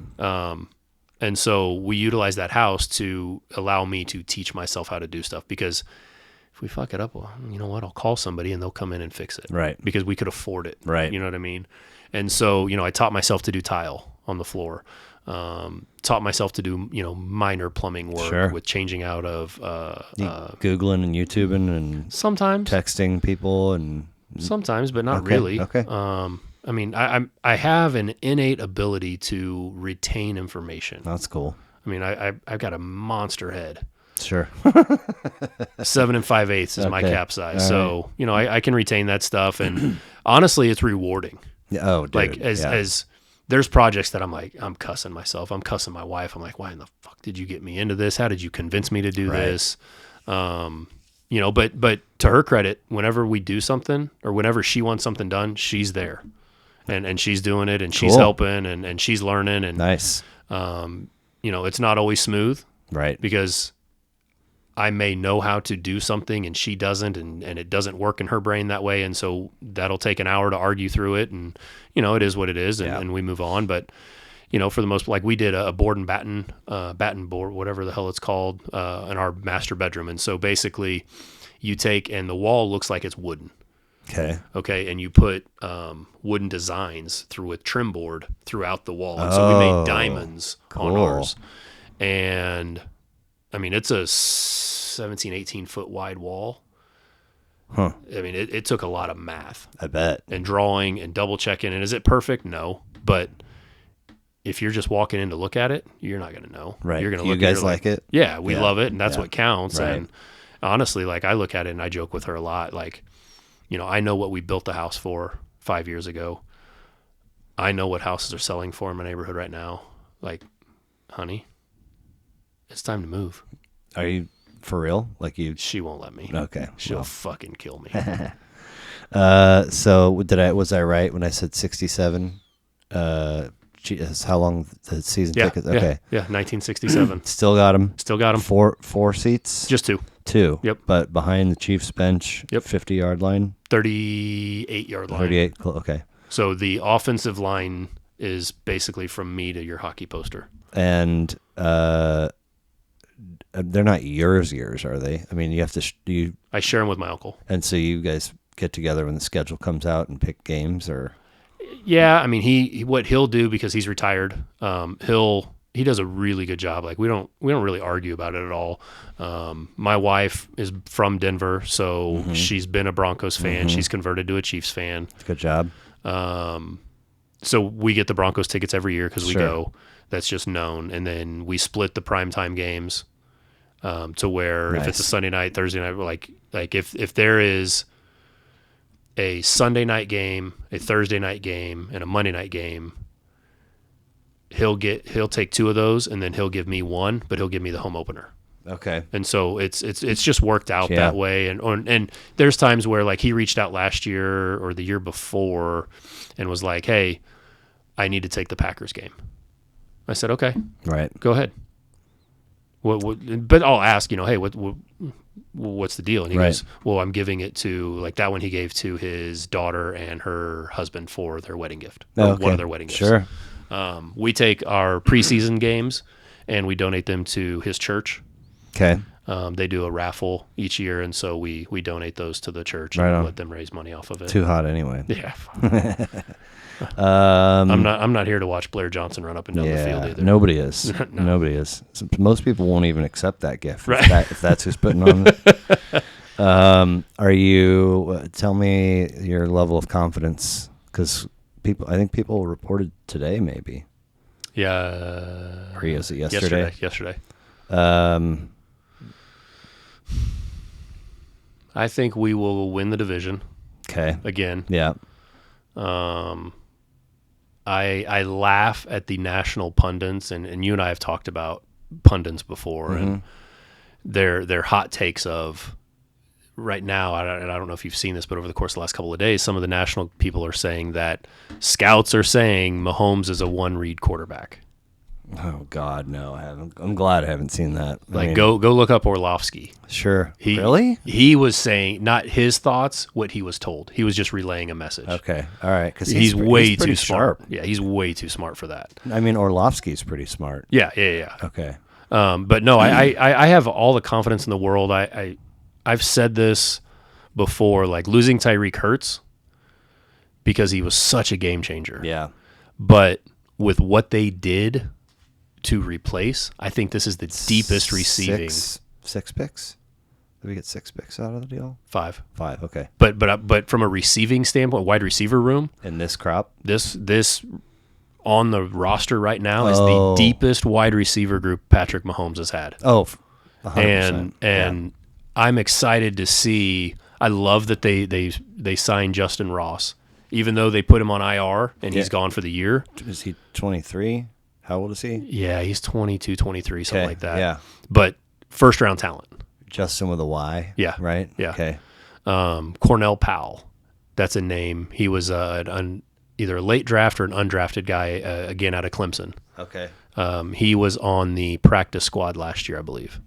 And so we utilized that house to allow me to teach myself how to do stuff, because if we fuck it up, well, you know what? I'll call somebody and they'll come in and fix it. Right. Because we could afford it. Right. You know what I mean? And so, I taught myself to do tile on the floor. Taught myself to do, minor plumbing work Sure. with changing out of, Googling and YouTubing and sometimes, texting people and but not Okay, really. okay. I mean, I have an innate ability to retain information. that's cool. I mean, I've got a monster head. Sure. 7 5/8 is my Okay. cap size. All So, I can retain that stuff. And honestly, it's rewarding. Yeah, oh, dude. Like as there's projects that I'm like, I'm cussing myself. I'm cussing my wife. I'm like, why in the fuck did you get me into this? How did you convince me to do Right. this? But to her credit, whenever we do something or whenever she wants something done, she's there and she's doing it and she's Cool. helping and she's learning. And, Nice. it's not always smooth Right. because I may know how to do something and she doesn't, and it doesn't work in her brain that way. And so that'll take an hour to argue through it. And, it is what it is. And, Yeah. and we move on. But, for the most, like we did a board and batten board, whatever the hell it's called, in our master bedroom. And so basically you take, and the wall looks like it's wooden. Okay. Okay. And you put, wooden designs through with trim board throughout the wall. And so we Oh, made diamonds on cool. ours. And I mean, it's a 17, 18 foot wide wall. Huh. I mean, it took a lot of math I bet. and drawing and double checking. And is it perfect? No. But if you're just walking in to look at it, you're not going to know. Right. You're going to You look guys at it like it? Yeah, we Yeah. love it. And that's Yeah. what counts. Right. And honestly, like I look at it and I joke with her a lot. Like, I know what we built the house for 5 years ago. I know what houses are selling for in my neighborhood right now. Like, honey, it's time to move. Are you for real? Like you? She won't let me. Okay. She'll well. fucking kill me. So was I right when I said 67? Is how long the season tickets? Okay. Yeah, 1967. Still got them. Still got them. Four seats. Just two. Two. Yep. But behind the Chiefs bench. Yep. 50-yard line. 38-yard line. 38. Okay. So the offensive line is basically from me to your hockey poster. And they're not yours, are they? I mean, you have to I share them with my uncle. and so you guys get together when the schedule comes out and pick games, or Yeah, I mean, he what he'll do, because he's retired, he does a really good job. Like we don't really argue about it at all. My wife is from Denver, so she's been a Broncos fan. She's converted to a Chiefs fan. good job. So we get the Broncos tickets every year because we Sure. go. That's just known. And then we split the primetime games to where if it's a Nice. Sunday night, Thursday night, like if there is a Sunday night game, a Thursday night game, and a Monday night game, he'll take two of those, and then he'll give me one, but he'll give me the home opener. Okay. And so it's just worked out Yeah. that way. And there's times where like he reached out last year or the year before and was like, "Hey, I need to take the Packers game." I said, "Okay, Right. go ahead." But I'll ask, hey, what's the deal? And he Right. goes, "Well, I'm giving it to," like that one he gave to his daughter and her husband for their wedding gift. Or Okay. one of their wedding gifts. Sure. We take our preseason games and we donate them to his church. Okay. They do a raffle each year, and so we donate those to the church Right and on. let them raise money off of it. Too hot anyway. Yeah, Um, I'm not here to watch Blair Johnson run up and down the field either. Nobody is. No. Nobody is. Most people won't even accept that gift Right. if that's who's putting on it. Are you? Tell me your level of confidence, because I think people reported today, maybe. Yeah. Or was it yesterday? Yesterday. I think we will win the division Okay. again. Yeah. I laugh at the national pundits, and you and I have talked about pundits before, and their hot takes of right now. I don't know if you've seen this, but over the course of the last couple of days, some of the national people are saying that scouts are saying Mahomes is a one-read quarterback. Oh God, no! I haven't. I'm glad I haven't seen that. Go look up Orlovsky. Sure. Really? He was saying not his thoughts, what he was told. He was just relaying a message. Okay, all right. Because he's way too smart. Yeah, he's way too smart for that. I mean, Orlovsky's pretty smart. Yeah. Okay. But no, I have all the confidence in the world. I've said this before. Like losing Tyreek hurts because he was such a game changer. Yeah. But with what they did to replace, I think this is the deepest receiving. Six picks? Did we get 6 picks out of the deal? 5. Okay. But from a receiving standpoint, wide receiver room in this crop, this on the roster right now is the deepest wide receiver group Patrick Mahomes has had. 100%. And I'm excited to see. I love that they signed Justin Ross, even though they put him on IR and he's gone for the year. Is he 23? How old is he? Yeah, he's 22, 23, something like that. Yeah. But first round talent. Justin with a Y. Yeah. Right? Yeah. Okay. Cornell Powell. That's a name. He was either a late draft or an undrafted guy, again, out of Clemson. Okay. He was on the practice squad last year, I believe.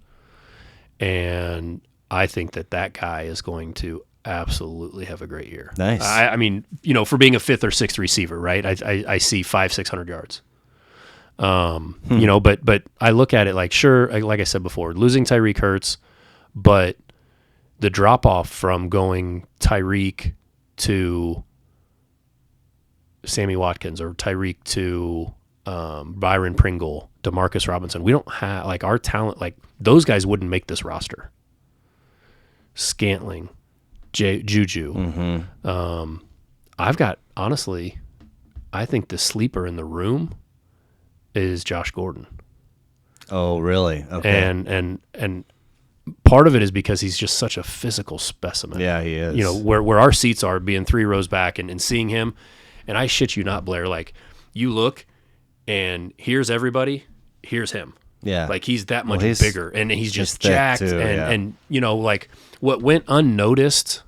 And I think that guy is going to absolutely have a great year. Nice. I mean, for being a 5th or 6th receiver, right? I see 500-600 yards. But I look at it like, sure, like I said before, losing Tyreek hurts, but the drop off from going Tyreek to Sammy Watkins or Tyreek to Byron Pringle, DeMarcus Robinson, we don't have like our talent, like those guys wouldn't make this roster. Scantling, Juju. Mm-hmm. I've got, honestly, I think the sleeper in the room is Josh Gordon. Oh, really? Okay. And part of it is because he's just such a physical specimen. Yeah, he is. Where our seats are, being 3 rows back and seeing him, and I shit you not, Blair, like you look and here's everybody, here's him. Yeah. Like he's that much bigger and he's just jacked too, and like what went unnoticed,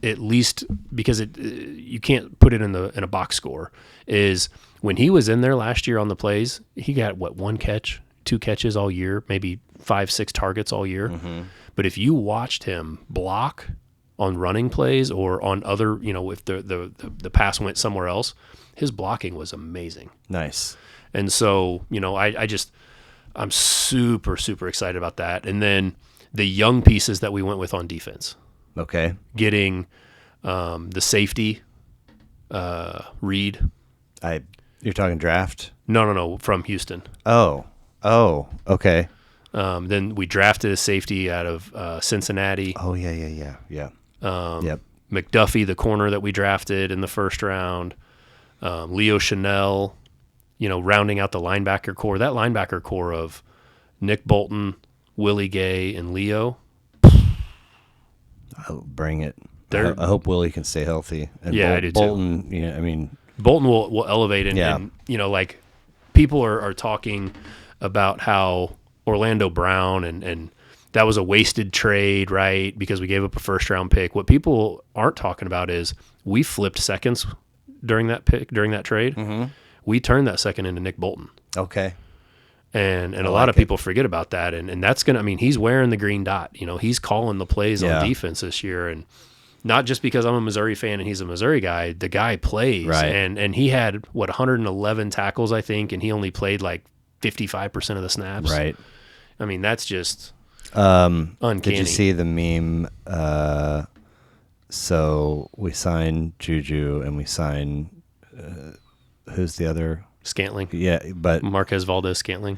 at least because you can't put it in a box score, is when he was in there last year on the plays, he got 1 catch, 2 catches all year, maybe 5-6 targets all year. Mm-hmm. But if you watched him block on running plays or on other, if the pass went somewhere else, his blocking was amazing. Nice. And so, I'm super, super excited about that. And then the young pieces that we went with on defense. Okay. Getting the safety, Reed. You're talking draft? No, from Houston. Oh, okay. Then we drafted a safety out of Cincinnati. Oh, yeah. Yep. McDuffie, the corner that we drafted in the first round. Leo Chanel, rounding out the linebacker core. That linebacker core of Nick Bolton, Willie Gay, and Leo. I'll bring it. I hope Willie can stay healthy. And I do Bolton, too. Bolton will elevate and like people are talking about how Orlando Brown and that was a wasted trade, right? Because we gave up a first round pick. What people aren't talking about is we flipped seconds during that trade. Mm-hmm. We turned that second into Nick Bolton. Okay. And a lot of people forget about that. And that's he's wearing the green dot. He's calling the plays on defense this year. And not just because I'm a Missouri fan and he's a Missouri guy, the guy plays. Right. And he had, 111 tackles, I think, and he only played like 55% of the snaps. Right. That's just uncanny. Did you see the meme? So we signed Juju and we signed, who's the other? Scantling. Yeah, but Marquez Valdez-Scantling.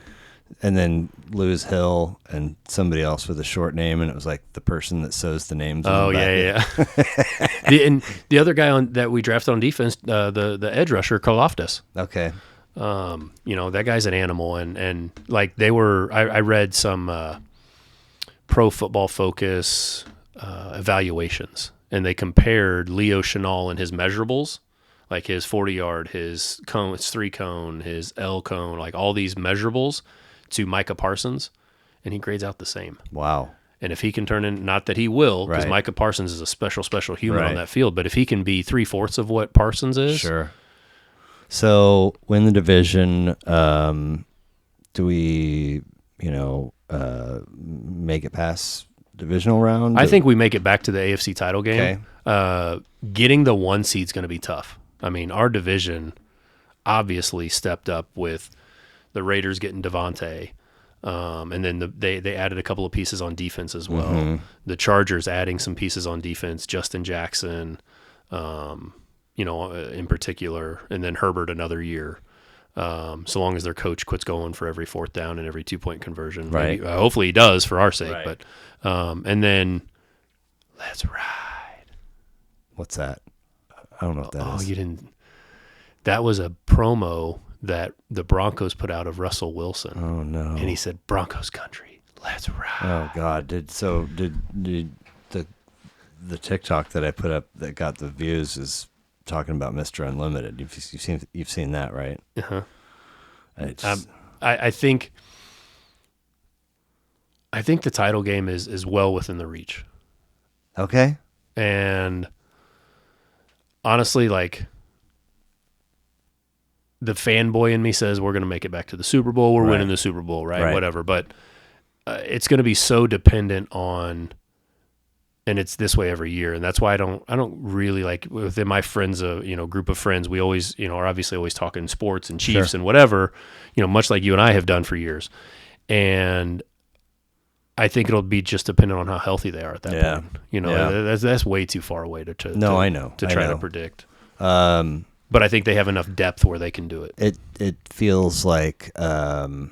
And then lose Hill and somebody else with a short name, and it was like the person that sews the names. Oh, yeah. And the other guy that we drafted on defense, the edge rusher, Karlaftis. Okay. That guy's an animal, and like they were. I read some Pro Football Focus evaluations, and they compared Leo Chenal and his measurables, like his 40-yard, his cone, his 3-cone, his L cone, like all these measurables, to Micah Parsons, and he grades out the same. Wow. And if he can turn in, not that he will, because Right. Micah Parsons is a special human Right. on that field, but if he can be 3/4 of what Parsons is, Sure. So win the division. Do we, make it past divisional round? I think we make it back to the AFC title game. Okay. Getting the 1 seed's going to be tough. I mean, our division obviously stepped up with the Raiders getting Devontae. And then they added a couple of pieces on defense as well. Mm-hmm. The Chargers adding some pieces on defense, Justin Jackson, in particular, and then Herbert another year. So long as their coach quits going for every 4th down and every 2-point conversion. Right. Maybe, hopefully he does for our sake. Right. But and then let's ride. What's that? I don't know what that is. You didn't. That was a promo that the Broncos put out of Russell Wilson. Oh no! And he said, "Broncos country, let's ride." Oh God! Did the TikTok that I put up that got the views is talking about Mr. Unlimited? You've seen that, right? Uh-huh. It's, I think the title game is well within the reach. okay. And honestly, like, the fanboy in me says we're going to make it back to the Super Bowl. We're winning the Super Bowl, right? Whatever. But it's going to be so dependent on, and it's this way every year. And that's why I don't really, like, within my friends, group of friends, we always, are obviously always talking sports and Chiefs and whatever, much like you and I have done for years. And I think it'll be just dependent on how healthy they are at that point. That's way too far away I know to try to predict. But I think they have enough depth where they can do it. It feels like the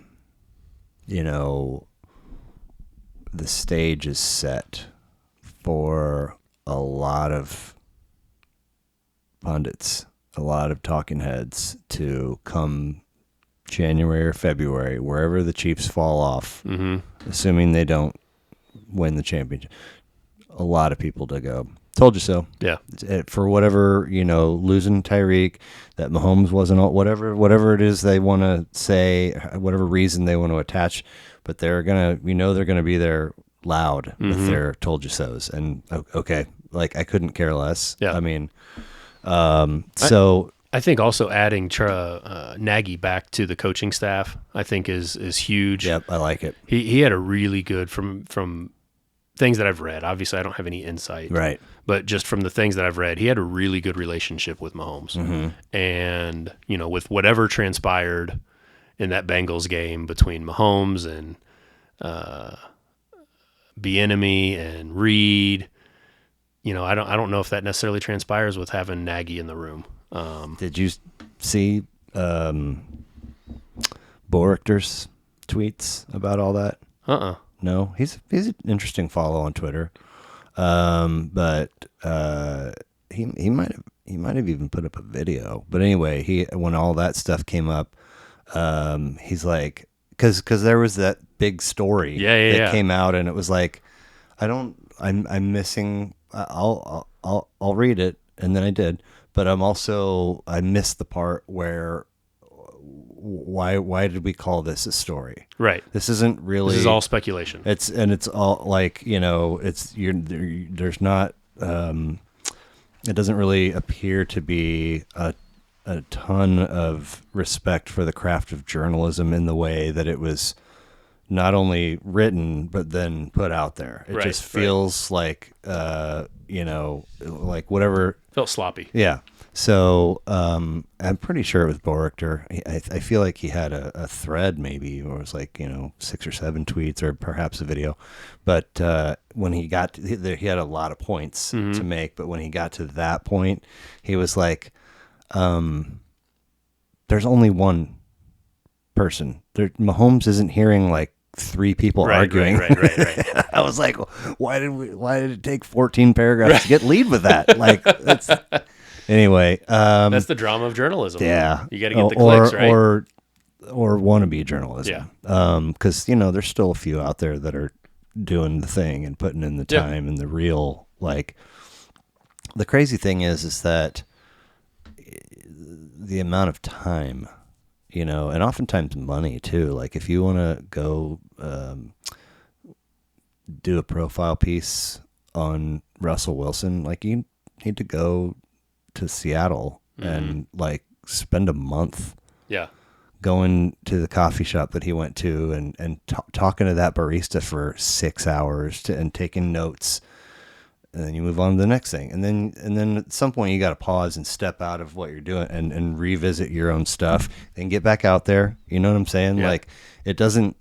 stage is set for a lot of pundits, a lot of talking heads to come January or February, wherever the Chiefs fall off, assuming they don't win the championship. A lot of people to go, told you so. Yeah. For whatever, losing Tyreek, that Mahomes wasn't all, whatever it is they want to say, whatever reason they want to attach, but they're going to, they're going to be there loud with their told you so's. And okay, like, I couldn't care less. Yeah. I mean, so I think also adding Nagy back to the coaching staff, I think is huge. Yep, I like it. He had a really good, from things that I've read. Obviously, I don't have any insight. Right. But just from the things that I've read, he had a really good relationship with Mahomes. And, with whatever transpired in that Bengals game between Mahomes and Bieniemy and Reed, I don't know if that necessarily transpires with having Nagy in the room. Did you see Boricter's tweets about all that? No, he's an interesting follow on Twitter, but he might have even put up a video. But anyway, when all that stuff came up, he's like, because there was that big story that came out, and it was like, I'm missing. I'll read it, and then I did, but I missed the part where. Why did we call this a story? Right. This isn't really. This is all speculation. It's all like, there's not. It doesn't really appear to be a ton of respect for the craft of journalism in the way that it was not only written but then put out there. It just feels like like whatever. Felt sloppy. Yeah. So I'm pretty sure it was Boricter. I feel like he had a thread maybe, or it was like 6 or 7 tweets, or perhaps a video. But when he got he had a lot of points to make. But when he got to that point, he was like, "There's only one person. Mahomes isn't hearing like 3 people arguing." Right. I was like, why did it take 14 paragraphs to get lead with that? Like, that's. Anyway, that's the drama of journalism. Yeah, you got to get the clicks, right? Or wannabe journalism. Yeah, because there's still a few out there that are doing the thing and putting in the time and the real. Like, the crazy thing is that the amount of time, and oftentimes money too. Like, if you want to go do a profile piece on Russell Wilson, like you need to go to Seattle and like spend a month going to the coffee shop that he went to and talking to that barista for 6 hours and taking notes. And then you move on to the next thing. And then at some point you got to pause and step out of what you're doing and revisit your own stuff and get back out there. You know what I'm saying? Yeah. Like it doesn't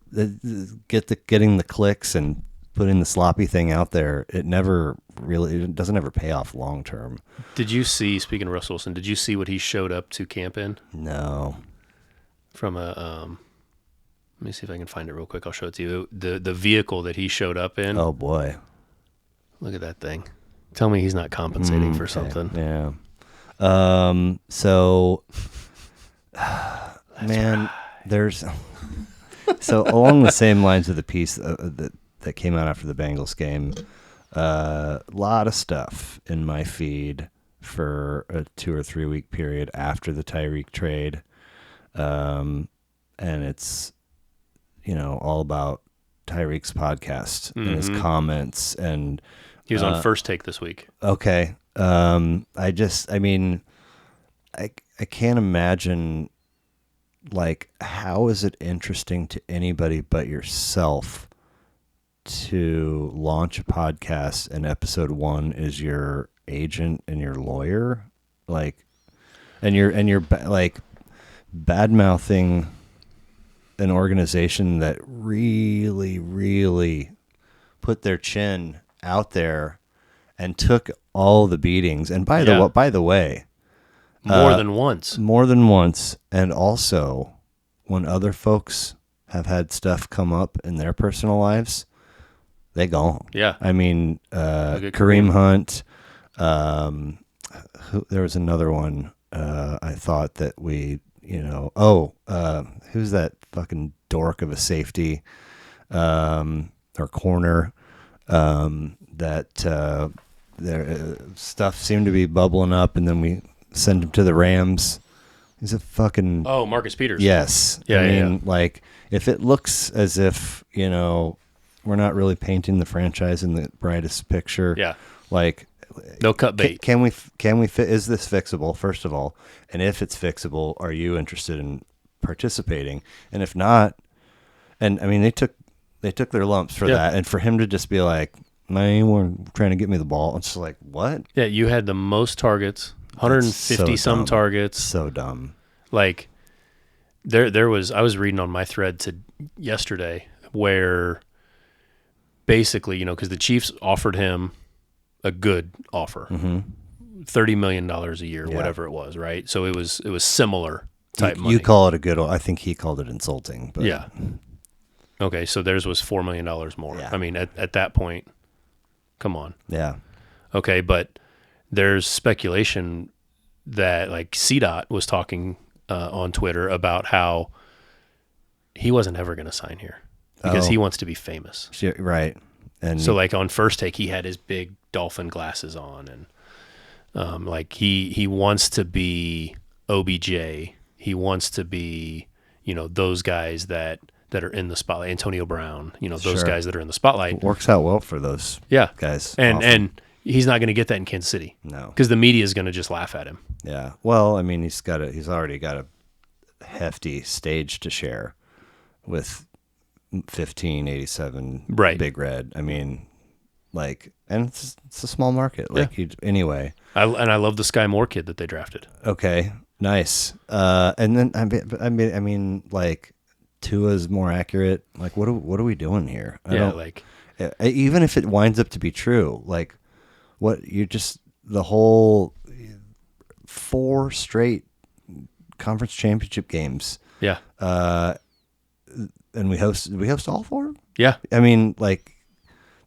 getting the clicks and putting the sloppy thing out there. It doesn't ever pay off long term. Did you see, speaking of Russell Wilson, did you see what he showed up to camp in? No. From a, let me see if I can find it real quick. I'll show it to you. The vehicle that he showed up in. Oh boy. Look at that thing. Tell me he's not compensating for something. Yeah. So, man, there's so along the same lines of the piece that came out after the Bengals game, a lot of stuff in my feed for a 2 or 3 week period after the Tyreek trade. And it's, all about Tyreek's podcast and his comments, and he was on First Take this week. Okay. I can't imagine, like, how is it interesting to anybody but yourself to launch a podcast and episode 1 is your agent and your lawyer, like, and you're like bad-mouthing an organization that really, really put their chin out there and took all the beatings. And by the way, more than once. And also when other folks have had stuff come up in their personal lives, they gone. Yeah. I mean, Kareem Hunt, there was another one, I thought that we, who's that fucking dork of a safety, or corner, that their stuff seemed to be bubbling up, and then we send him to the Rams. He's a fucking Marcus Peters. Yes. Yeah. Like, if it looks as if we're not really painting the franchise in the brightest picture. Yeah. Like, no cut bait. Can we is this fixable, first of all? And if it's fixable, are you interested in participating? And if not, and I mean, they took their lumps for that, and for him to just be like, man, you weren't trying to get me the ball. It's just like, what? Yeah, you had the most targets, 150 some targets. So dumb. Like, there was, I was reading on my thread yesterday where basically, because the Chiefs offered him a good offer, $30 million a year, whatever it was, right? So it was similar type money. You call it a good, I think he called it insulting. But. Yeah. Okay, so theirs was $4 million more. Yeah. I mean, at that point, come on. Yeah. Okay, but there's speculation that, like, CDOT was talking on Twitter about how he wasn't ever going to sign here because he wants to be famous. Right. And so, like, on First Take, he had his big dolphin glasses on, and like he wants to be OBJ. He wants to be, those guys that are in the spotlight. Antonio Brown, those guys that are in the spotlight. It works out well for those guys. And he's not going to get that in Kansas City. No. Because the media is going to just laugh at him. Yeah. Well, I mean, he's already got a hefty stage to share with 1587 Big Red. I mean, like, and it's a small market. Like, anyway. I love the Sky Moore kid that they drafted. Okay. Nice. And then I mean, like, Tua's more accurate. Like, what are we doing here? Even if it winds up to be true, like, the whole 4 straight conference championship games. Yeah. And we host all 4? Yeah. I mean, like,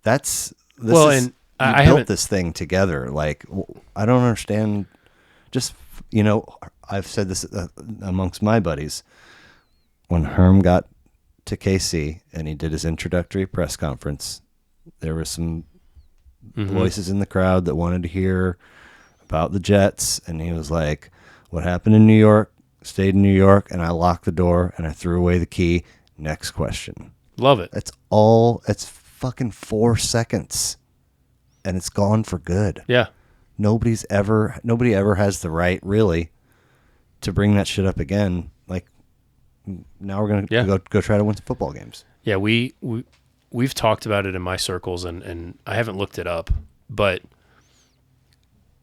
we built this thing together. Like, I don't understand. Just, I've said this amongst my buddies. When Herm got to KC and he did his introductory press conference, there were some voices in the crowd that wanted to hear about the Jets. And he was like, what happened in New York, stayed in New York, and I locked the door and I threw away the key. Next question. Love it. It's fucking 4 seconds and it's gone for good. Yeah. Nobody ever has the right really to bring that shit up again. Like now we're going to go try to win some football games. Yeah. We've talked about it in my circles and I haven't looked it up, but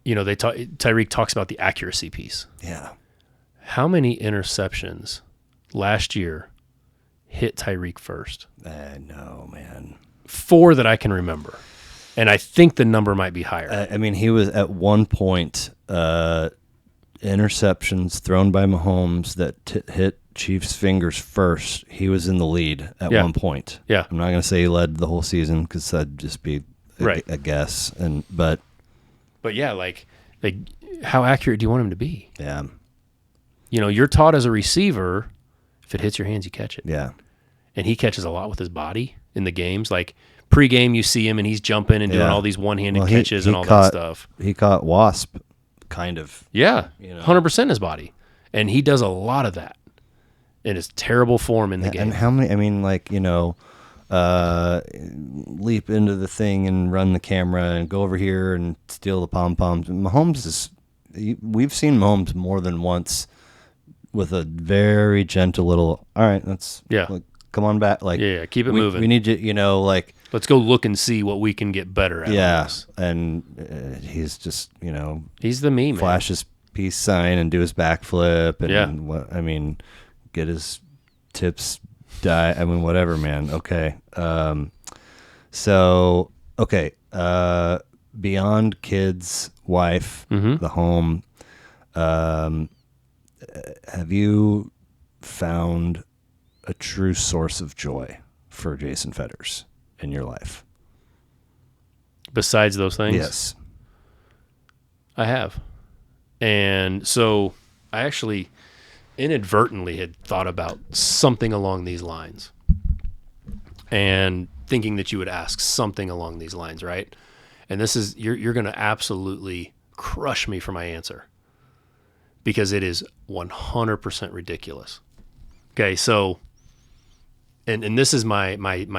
you know, Tyreek talks about the accuracy piece. Yeah. How many interceptions last year hit Tyreek first? No, man. 4 that I can remember. And I think the number might be higher. I mean, he was at one point interceptions thrown by Mahomes that hit Chiefs' fingers first. He was in the lead at one point. Yeah. I'm not going to say he led the whole season because that'd just be a guess. But yeah, like how accurate do you want him to be? Yeah. You know, you're taught as a receiver, if it hits your hands, you catch it. Yeah. And he catches a lot with his body in the games. Like pre-game, you see him and he's jumping and doing all these one-handed catches and all that stuff. He caught Wasp, kind of. Yeah, 100% his body. And he does a lot of that. And it's terrible form in the game. And how many, I mean, like, you know, leap into the thing and run the camera and go over here and steal the pom-poms. Mahomes we've seen Mahomes more than once with a very gentle little, all right, let's come on back. Like, keep it moving. We need you, you know, like. Let's go look and see what we can get better at. Yeah, and he's just, you know. He's the meme, flash his peace sign and do his backflip and get his tips whatever, man. Okay. Beyond kids, wife, the home, have you found a true source of joy for Jason Fetters in your life? Besides those things? Yes. I have. And so I actually inadvertently had thought about something along these lines and thinking that you would ask something along these lines, right? And this is, you're going to absolutely crush me for my answer because it is 100% ridiculous. Okay, so, and this is my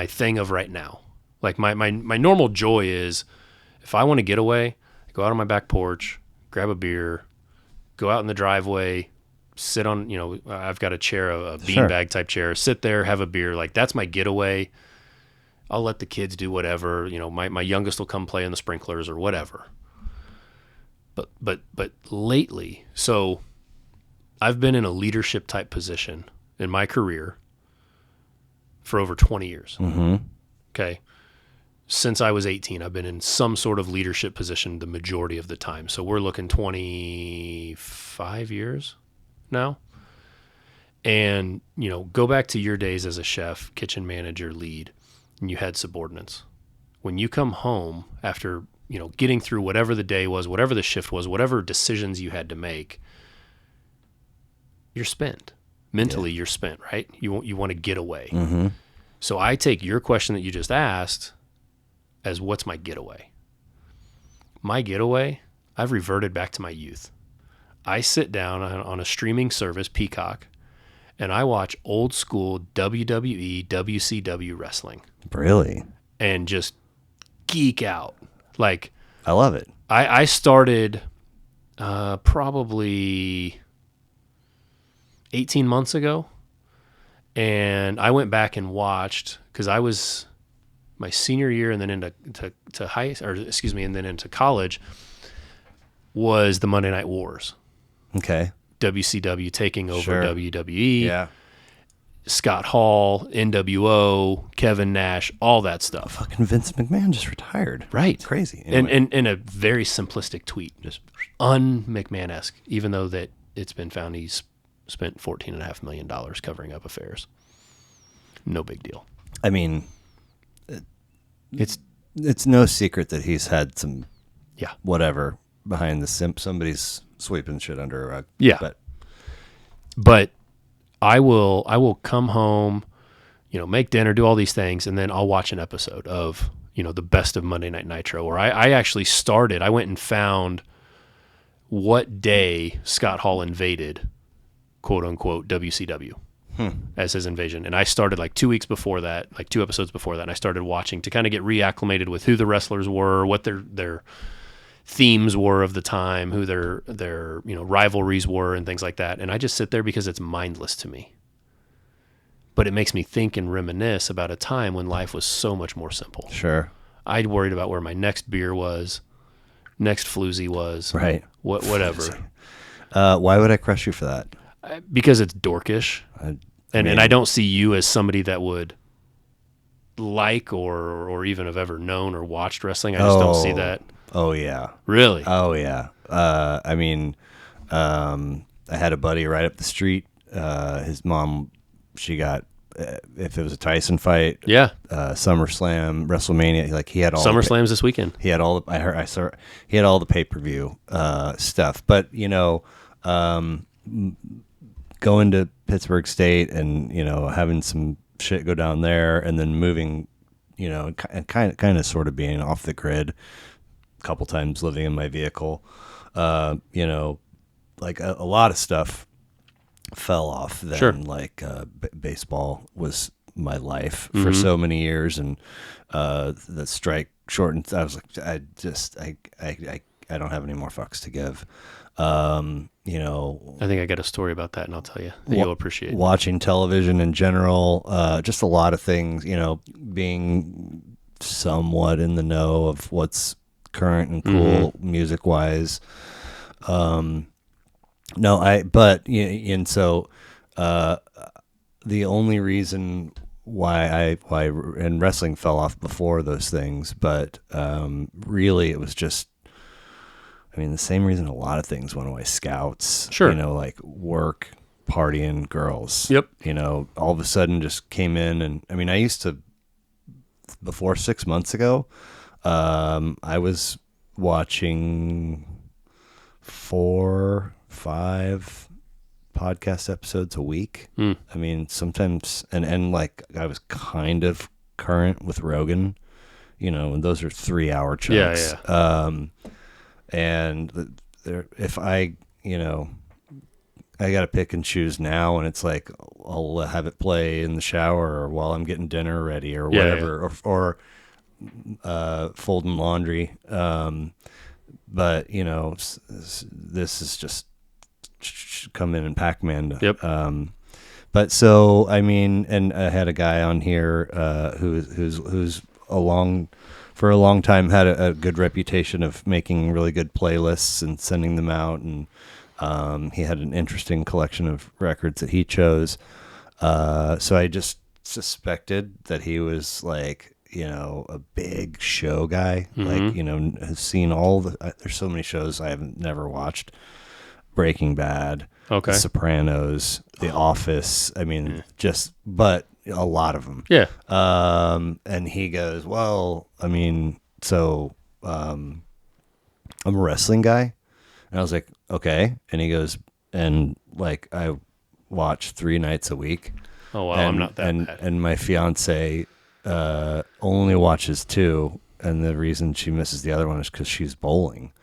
thing of right now. Like my normal joy is if I want to get away, I go out on my back porch, grab a beer, go out in the driveway, sit on, you know, I've got a chair, a beanbag type chair, sit there, have a beer. Like that's my getaway. I'll let the kids do whatever. You know, my youngest will come play in the sprinklers or whatever. But lately, so I've been in a leadership type position in my career for over 20 years. Mm-hmm. Okay. Since I was 18, I've been in some sort of leadership position the majority of the time. So we're looking 25 years now. And, you know, go back to your days as a chef, kitchen manager, lead, and you had subordinates. When you come home after, you know, getting through whatever the day was, whatever the shift was, whatever decisions you had to make, you're spent. Mentally, you're spent, right? You want to get away. Mm-hmm. So I take your question that you just asked as what's my getaway? My getaway, I've reverted back to my youth. I sit down on a streaming service, Peacock, and I watch old school WWE, WCW wrestling. Really? And just geek out. Like, I love it. I started probably 18 months ago, and I went back and watched because I was my senior year and then into and then into college was the Monday Night Wars. Okay. WCW taking over WWE. Yeah. Scott Hall, NWO, Kevin Nash, all that stuff. Fucking Vince McMahon just retired. Right. Crazy. Anyway. And in a very simplistic tweet, just un-McMahon-esque, even though that it's been found he's spent $14.5 million covering up affairs. No big deal. I mean, it's no secret that he's had some whatever behind the somebody's sweeping shit under a rug. Yeah. But I will come home, you know, make dinner, do all these things, and then I'll watch an episode of, you know, the best of Monday Night Nitro. Or I actually I went and found what day Scott Hall invaded, quote unquote, WCW. as his invasion. And I started like 2 weeks before that, like 2 episodes before that, and I started watching to kind of get reacclimated with who the wrestlers were, what their themes were of the time, who their rivalries were and things like that. And I just sit there because it's mindless to me. But it makes me think and reminisce about a time when life was so much more simple. Sure. I'd worried about where my next beer was, next floozy was, right? Whatever. Why would I crush you for that? Because it's dorkish, and I don't see you as somebody that would like or even have ever known or watched wrestling. I just don't see that. Oh yeah. Really? Oh yeah. I mean, I had a buddy right up the street. His mom, she got if it was a Tyson fight, SummerSlam, WrestleMania, like he had all SummerSlam's this weekend. He had all he had all the pay-per-view stuff. But going to Pittsburgh State and having some shit go down there, and then moving, and kind of sort of being off the grid a couple times, living in my vehicle, like a lot of stuff fell off then. Sure. Like baseball was my life for so many years, and the strike shortened. I was like, I don't have any more fucks to give. I think I got a story about that, and I'll tell you that you'll appreciate. Watching television in general, just a lot of things, being somewhat in the know of what's current and cool music wise. The only reason why and wrestling fell off before those things, but really it was just, the same reason a lot of things went away. Scouts, sure, like work, partying, girls. Yep. All of a sudden just came in, and I used to, before 6 months ago, I was watching 4-5 podcast episodes a week. Sometimes, and like I was kind of current with Rogan, and those are 3-hour chunks. And if I got to pick and choose now, and it's like I'll have it play in the shower or while I'm getting dinner ready or whatever, or folding laundry. But this is just come in and Pac-Man. Yep. But so and I had a guy on here who's for a long time had a good reputation of making really good playlists and sending them out, and he had an interesting collection of records that he chose. So I just suspected that he was like, a big show guy, like, has seen all there's so many shows I haven't never watched. Breaking Bad, okay, The Sopranos, The Office. But a lot of them. Yeah. And he goes, well, I'm a wrestling guy. And I was like, okay. And he goes, and like, I watch 3 nights a week. Oh, wow. I'm not that bad. And my fiance, only watches 2. And the reason she misses the other one is because she's bowling.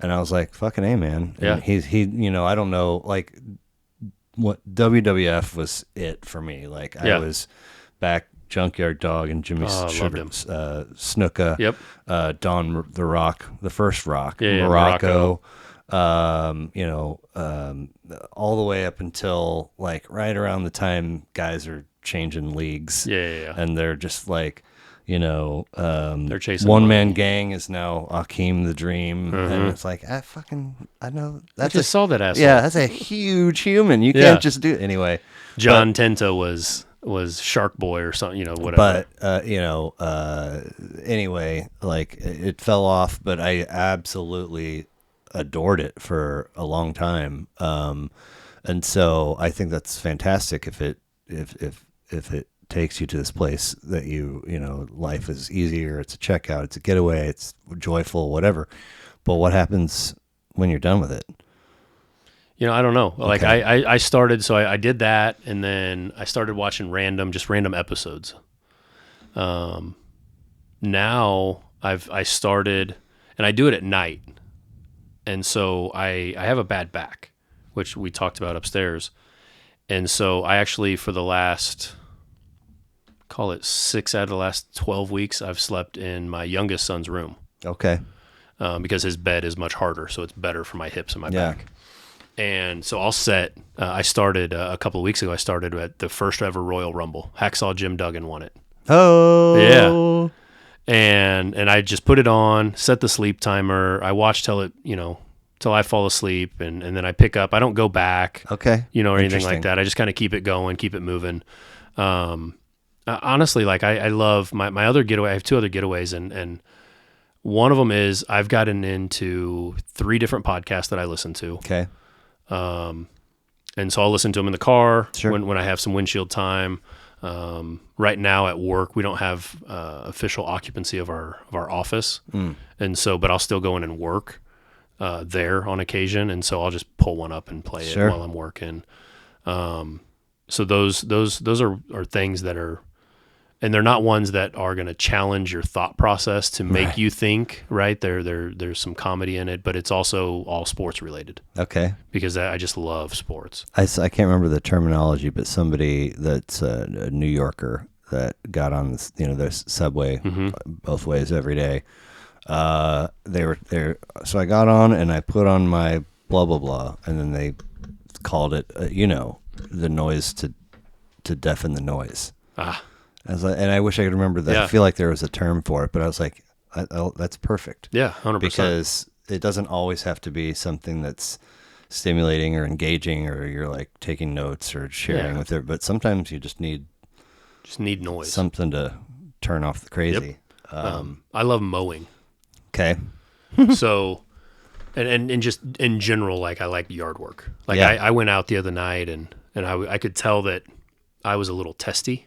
And I was like, fucking A, man. And he, I don't know, like, what WWF was it for me. Like, I was back Junkyard Dog and Jimmy Snuka. Yep. Don the Rock, the first Rock, Morocco. All the way up until like right around the time guys are changing leagues. And they're just like, they're chasing One Man Gang is now Akeem the Dream, and it's like I know that. I just saw that asshole. Yeah, that's a huge human. You can't just do it anyway. John Tenta was Shark Boy or something, whatever. But anyway, like it fell off, but I absolutely adored it for a long time, and so I think that's fantastic if it takes you to this place that life is easier, it's a checkout, it's a getaway, it's joyful, whatever. But what happens when you're done with it? I don't know. Like I started, so I did that, and then I started watching random episodes. Now I started, and I do it at night. And so I have a bad back, which we talked about upstairs. And so I actually, for the last, call it 6 out of the last 12 weeks, I've slept in my youngest son's room. Okay. Because his bed is much harder, so it's better for my hips and my Yeah. back. And so I'll set. I started a couple of weeks ago. I started at the first ever Royal Rumble. Hacksaw Jim Duggan won it. Oh. Yeah. And I just put it on, set the sleep timer. I watch till it, till I fall asleep, and then I pick up. I don't go back. Okay. Or anything like that. I just kind of keep it going, keep it moving. Honestly, like I love my other getaway. I have 2 other getaways, and one of them is I've gotten into 3 different podcasts that I listen to. Okay. And so I'll listen to them in the car Sure. when I have some windshield time. Right now at work, we don't have official occupancy of our office, and so but I'll still go in and work there on occasion, and so I'll just pull one up and play Sure. it while I'm working. So those are things that are, and they're not ones that are going to challenge your thought process to make Right. you think, right? There's some comedy in it, but it's also all sports related Okay. because I just love sports. I can't remember the terminology, but somebody that's a New Yorker that got on this, the subway both ways every day. They were there. So I got on and I put on my blah, blah, blah. And then they called it, the noise to deafen the noise. I was like, and I wish I could remember that. Yeah. I feel like there was a term for it, but I was like, that's perfect. Yeah, 100%. Because it doesn't always have to be something that's stimulating or engaging, or you're like taking notes or sharing with it. But sometimes you just need noise. something to turn off the crazy. I love mowing. Okay. So, and just in general, like I like yard work. Like Yeah. I went out the other night and I could tell that I was a little testy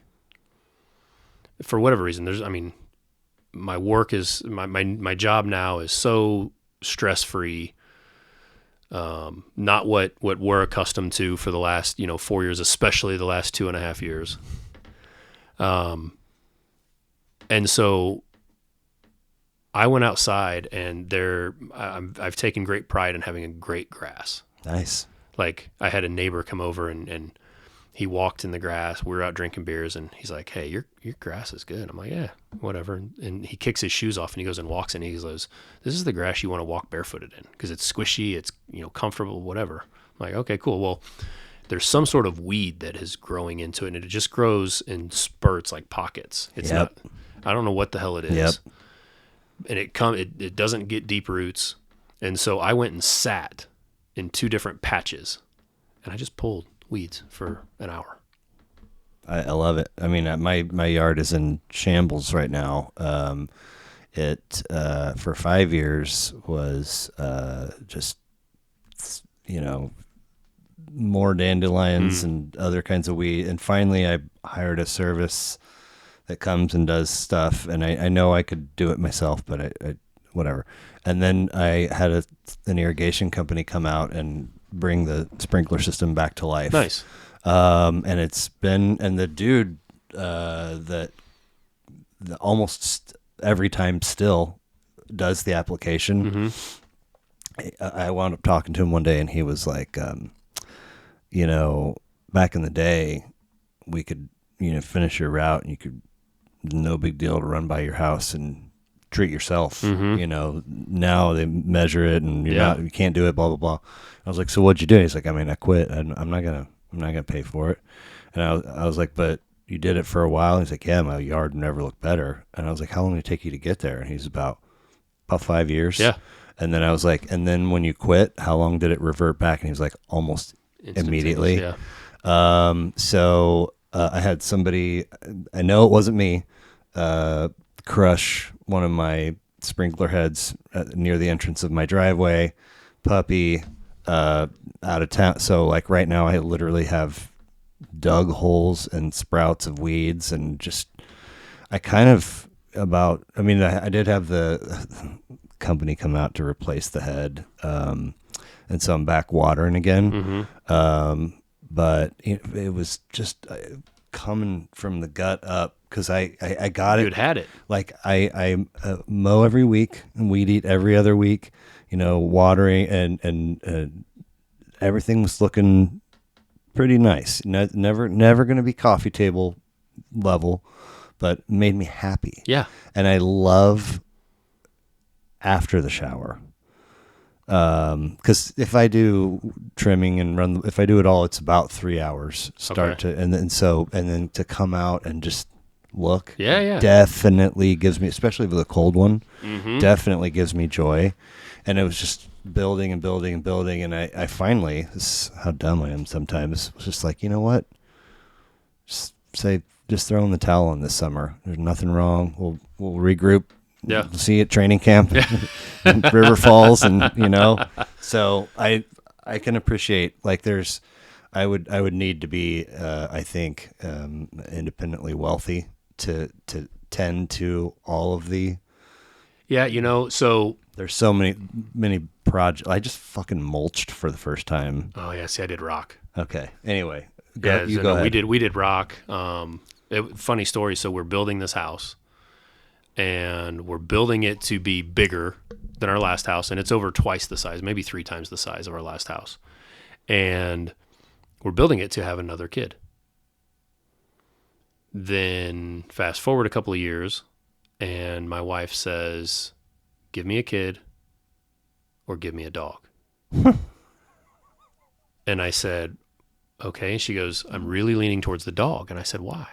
for whatever reason. My work is my job now is so stress free. Not what we're accustomed to for the last 4 years, especially the last 2.5 years. And so I went outside, and I've taken great pride in having a great grass. Nice. Like I had a neighbor come over and he walked in the grass. We were out drinking beers, and he's like, "Hey, your grass is good." I'm like, "Yeah, whatever." And he kicks his shoes off and he goes and walks, and he goes, "This is the grass you want to walk barefooted in because it's squishy, it's comfortable, whatever." I'm like, "Okay, cool." Well, there's some sort of weed that is growing into it, and it just grows in spurts like pockets. It's not. I don't know what the hell it is. Yep. And it doesn't get deep roots, and so I went and sat in 2 different patches, and I just pulled weeds for an hour. I love it. I mean, my yard is in shambles right now. It for 5 years was just more dandelions and other kinds of weed. And finally, I hired a service that comes and does stuff. And I know I could do it myself, but I whatever. And then I had an irrigation company come out and bring the sprinkler system back to life. Nice. And the dude that almost every time still does the application. I wound up talking to him one day, and he was like, back in the day, we could, finish your route, and you could, no big deal to run by your house and treat yourself. Now they measure it, and you can't do it, blah, blah, blah. I was like, "So what'd you do?" He's like, "I quit. I'm not gonna pay for it." And I was like, "But you did it for a while?" He's like, "Yeah, my yard never looked better." And I was like, "How long did it take you to get there?" And he's about 5 years. Yeah. And then I was like, "And then when you quit, how long did it revert back?" And he was like, "Almost immediately." Yeah. So I had somebody, I know it wasn't me, crush one of my sprinkler heads near the entrance of my driveway. Puppy out of town. So like right now, I literally have dug holes and sprouts of weeds, and just I did have the company come out to replace the head, and so I'm back watering again. But it was just coming from the gut up, because I got it. You had it. Like I mow every week and weed eat every other week, watering, and everything was looking pretty nice. Never going to be coffee table level, but made me happy. Yeah. And I love after the shower. Because if I do trimming and if I do it all, it's about 3 hours and then to come out and just look. Yeah. Definitely gives me, especially with a cold one, definitely gives me joy. And it was just building and building and building. And I finally, this is how dumb I am sometimes, was just like, you know what? Just throw in the towel on this summer. There's nothing wrong. We'll regroup. Yeah. We'll see you at training camp, River Falls. And, so I can appreciate, like, I would need to be, I think, independently wealthy to tend to all of the. Yeah. So there's so many projects. I just fucking mulched for the first time. Oh yeah. See, I did rock. Okay. Anyway, go ahead. We did rock. Funny story. So we're building this house, and we're building it to be bigger than our last house, and it's over twice the size, maybe 3 times the size of our last house. And we're building it to have another kid. Then fast forward a couple of years, and my wife says, "Give me a kid or give me a dog." And I said, "Okay." And she goes, "I'm really leaning towards the dog." And I said, "Why?"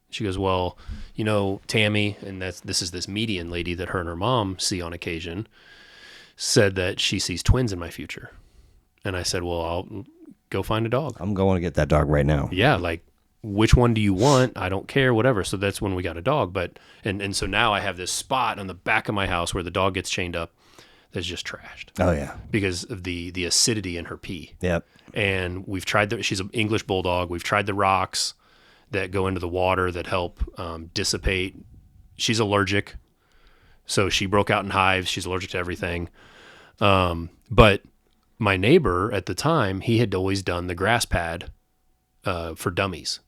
She goes, "Well, Tammy," and this is this median lady that her and her mom see on occasion, said that she sees twins in my future. And I said, "Well, I'll go find a dog. I'm going to get that dog right now." Yeah, like, which one do you want? I don't care, whatever. So that's when we got a dog. But and so now I have this spot on the back of my house where the dog gets chained up that's just trashed. Oh yeah, because of the acidity in her pee. Yep. And we've tried she's an English bulldog. We've tried the rocks that go into the water that help dissipate. She's allergic, so she broke out in hives. She's allergic to everything. But my neighbor at the time, he had always done the grass pad for dummies.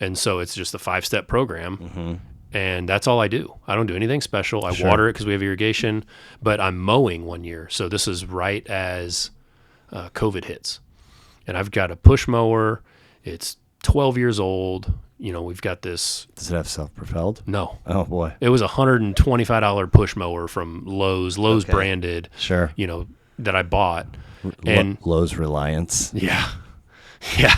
And so it's just a 5-step program, and that's all I do. I don't do anything special. I water it because we have irrigation, but I'm mowing one year. So this is right as COVID hits. And I've got a push mower. It's 12 years old. We've got this. Does it have self-propelled? No. Oh boy. It was a $125 push mower from Lowe's branded. Sure. That I bought. And Lowe's Reliance. Yeah. Yeah.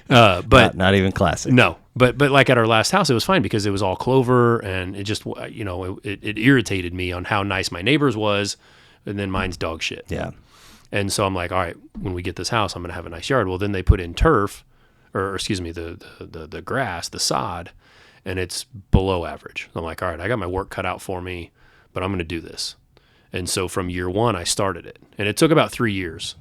But not even classic. No. But like at our last house, it was fine because it was all clover, and it just, it irritated me on how nice my neighbor's was, and then mine's dog shit. Yeah. And so I'm like, all right, when we get this house, I'm going to have a nice yard. Well, then they put in turf, or excuse me, the grass, the sod, and it's below average. I'm like, all right, I got my work cut out for me, but I'm going to do this. And so from year one, I started it, and it took about 3 years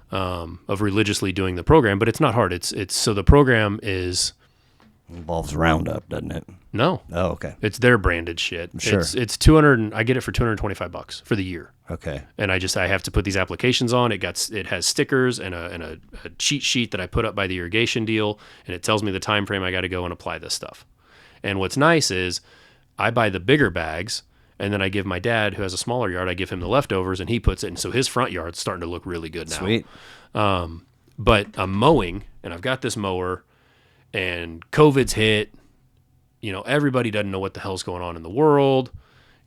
of religiously doing the program, but it's not hard. It's so the program involves Roundup, doesn't it? No. Oh, okay. It's their branded shit. Sure. It's 200. I get it for $225 for the year. Okay. And I have to put these applications on. It has stickers and a cheat sheet that I put up by the irrigation deal, and it tells me the time frame I got to go and apply this stuff. And what's nice is I buy the bigger bags, and then I give my dad, who has a smaller yard, I give him the leftovers, and he puts it in. So his front yard's starting to look really good now. Sweet. But I'm mowing, and I've got this mower, and COVID's hit. Everybody doesn't know what the hell's going on in the world.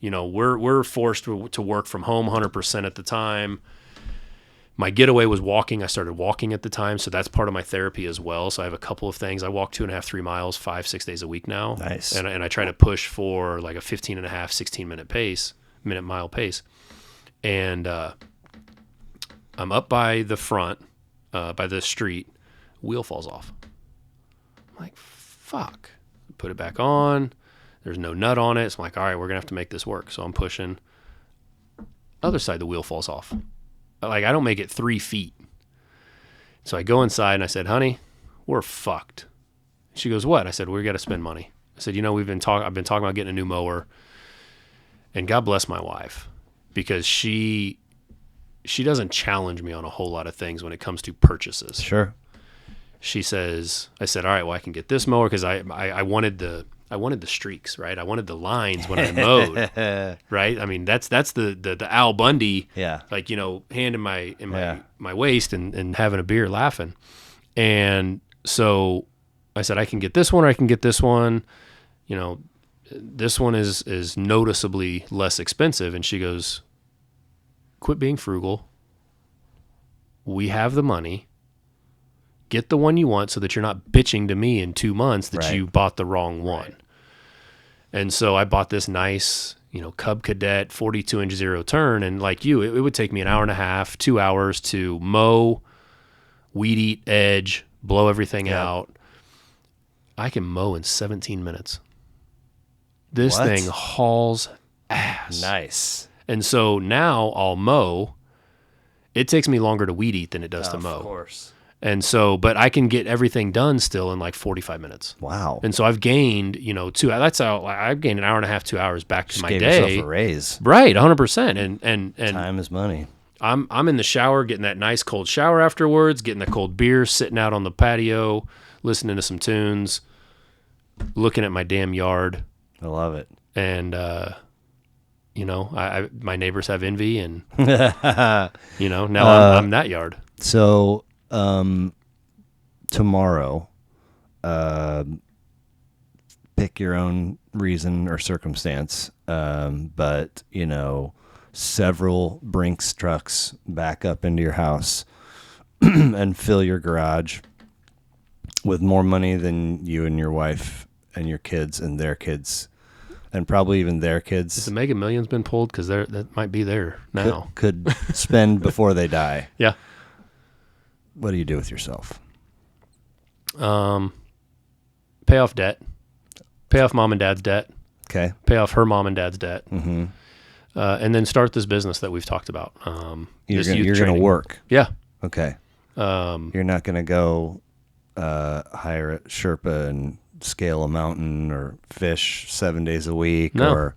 We're forced to work from home 100% at the time. My getaway was walking. I started walking at the time, so that's part of my therapy as well. So I have a couple of things. I walk 2.5, 3 miles, 5-6 days a week now. Nice. And I try to push for like a 15.5, 16 mile pace. And I'm up by the front, by the street. Wheel falls off. I'm like, fuck. Put it back on. There's no nut on it. So I'm like, all right, we're going to have to make this work. So I'm pushing. Other side, the wheel falls off. Like, I don't make it 3 feet. So I go inside and I said, honey, we're fucked. She goes, what? I said, we got to spend money. I said, I've been talking about getting a new mower. And God bless my wife, because she doesn't challenge me on a whole lot of things when it comes to purchases. Sure. She says, I said, all right, well, I can get this mower because I wanted the streaks, right? I wanted the lines when I mowed, right? I mean, that's the Al Bundy, yeah, like, hand in my waist and having a beer laughing. And so I said, I can get this one or I can get this one. You know, this one is noticeably less expensive. And she goes, quit being frugal. We have the money. Get the one you want so that you're not bitching to me in 2 months that you bought the wrong one. Right. And so I bought this nice, Cub Cadet 42-inch zero turn. And like you, it would take me an hour and a half, 2 hours to mow, weed eat, edge, blow everything out. I can mow in 17 minutes. This thing hauls ass. Nice. And so now I'll mow. It takes me longer to weed eat than it does to mow. Of course. And so, but I can get everything done still in like 45 minutes. Wow. And so I've gained, that's how I've gained an hour and a half, 2 hours back to my day. Gave yourself a raise. Right. 100%. And time is money. I'm in the shower, getting that nice cold shower afterwards, getting the cold beer, sitting out on the patio, listening to some tunes, looking at my damn yard. I love it. And, my neighbors have envy and, now I'm that yard. So, tomorrow, pick your own reason or circumstance. But several Brinks trucks back up into your house and fill your garage with more money than you and your wife and your kids and their kids and probably even their kids. Has the Mega Millions been pulled? Because that might be there now. Could spend before they die. Yeah. What do you do with yourself? Pay off debt. Pay off mom and dad's debt. Okay. Pay off her mom and dad's debt. Mm-hmm. And then start this business that we've talked about. You're going to work. Yeah. Okay. You're not going to go hire a Sherpa and scale a mountain or fish 7 days a week or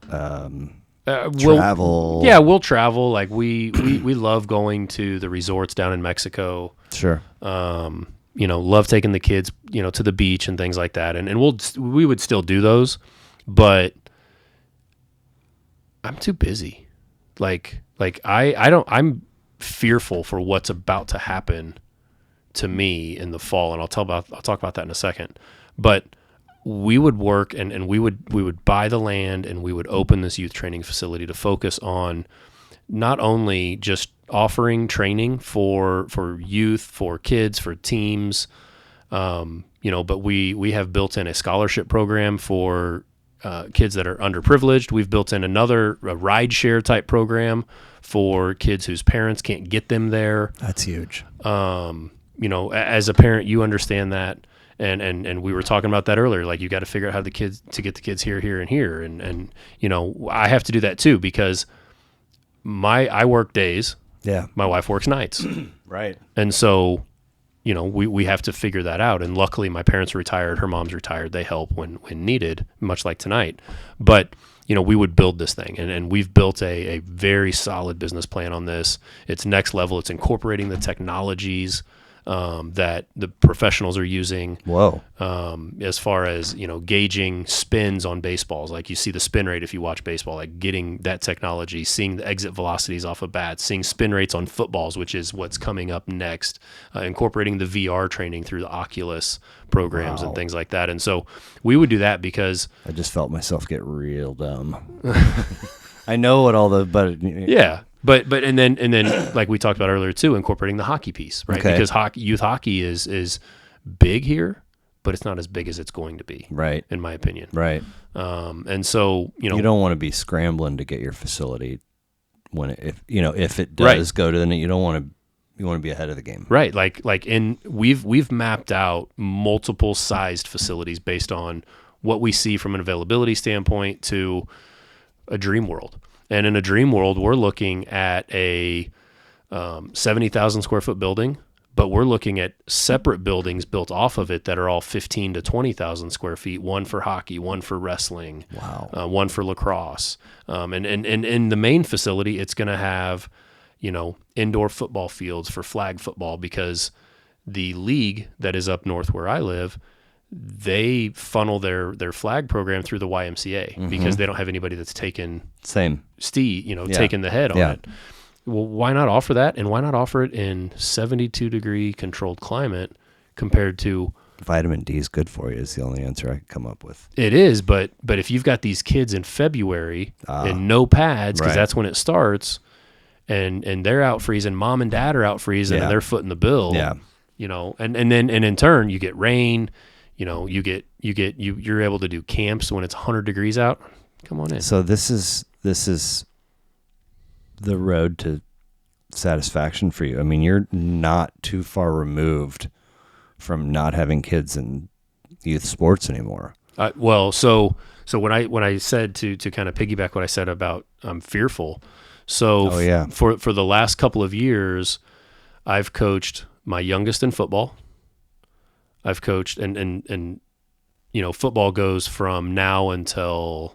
travel. We'll travel. Like we love going to the resorts down in Mexico. Sure. Love taking the kids, to the beach and things like that. And we would still do those, but I'm too busy. I'm fearful for what's about to happen to me in the fall. And I'll talk about that in a second, but we would work and we would buy the land and we would open this youth training facility to focus on not only just offering training for youth, for kids, for teams, but we have built in a scholarship program for kids that are underprivileged. We've built in a ride share type program for kids whose parents can't get them there. That's huge. As a parent, you understand that. And we were talking about that earlier. Like you got to figure out how to get the kids here, and here. And I have to do that too because I work days. Yeah. My wife works nights. Right. And so, we have to figure that out. And luckily my parents are retired. Her mom's retired. They help when needed, much like tonight. But, we would build this thing and we've built a very solid business plan on this. It's next level. It's incorporating the technologies that the professionals are using. Whoa. As far as, gauging spins on baseballs, like you see the spin rate if you watch baseball, like getting that technology, seeing the exit velocities off of bats, seeing spin rates on footballs, which is what's coming up next, incorporating the VR training through the Oculus programs and things like that. And so we would do that because I just felt myself get real dumb. I know what but yeah. But and then like we talked about earlier too, incorporating the hockey piece, right? Okay. Because youth hockey is big here, but it's not as big as it's going to be, right? In my opinion, right. And so you don't want to be scrambling to get your facility if it does go to the net. You want to be ahead of the game, right? We've mapped out multiple sized facilities based on what we see from an availability standpoint to a dream world. And in a dream world, we're looking at a 70,000 square foot building, but we're looking at separate buildings built off of it that are all 15 to 20,000 square feet, one for hockey, one for wrestling, one for lacrosse. And in the main facility, it's going to have, indoor football fields for flag football because the league that is up north where I live, they funnel their flag program through the YMCA because they don't have anybody that's taken taking the head on it. Well, why not offer that? And why not offer it in 72-degree controlled climate compared to... Vitamin D is good for you is the only answer I could come up with. It is, but if you've got these kids in February and no pads, because that's when it starts, and they're out freezing, mom and dad are out freezing, and they're footing the bill. Yeah. You know, and in turn you get rain. You know, you're able to do camps when it's 100 degrees out. Come on in. So this is the road to satisfaction for you. I mean, you're not too far removed from not having kids in youth sports anymore. So when I said to kind of piggyback what I said about I'm fearful. So for the last couple of years, I've coached my youngest in football. I've coached and you know, football goes from now until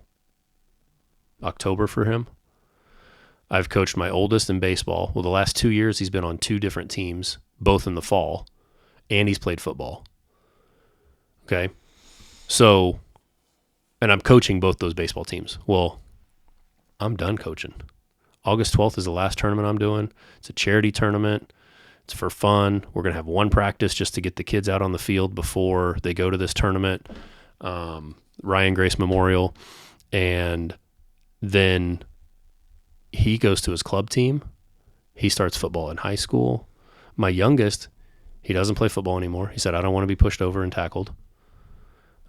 October for him. I've coached my oldest in baseball. Well, the last 2 years he's been on 2 different teams, both in the fall, and he's played football. Okay. So, and I'm coaching both those baseball teams. Well, I'm done coaching. August 12th is the last tournament I'm doing. It's a charity tournament. It's for fun. We're going to have one practice just to get the kids out on the field before they go to this tournament, Ryan Grace Memorial. And then he goes to his club team. He starts football in high school. My youngest, he doesn't play football anymore. He said, I don't want to be pushed over and tackled.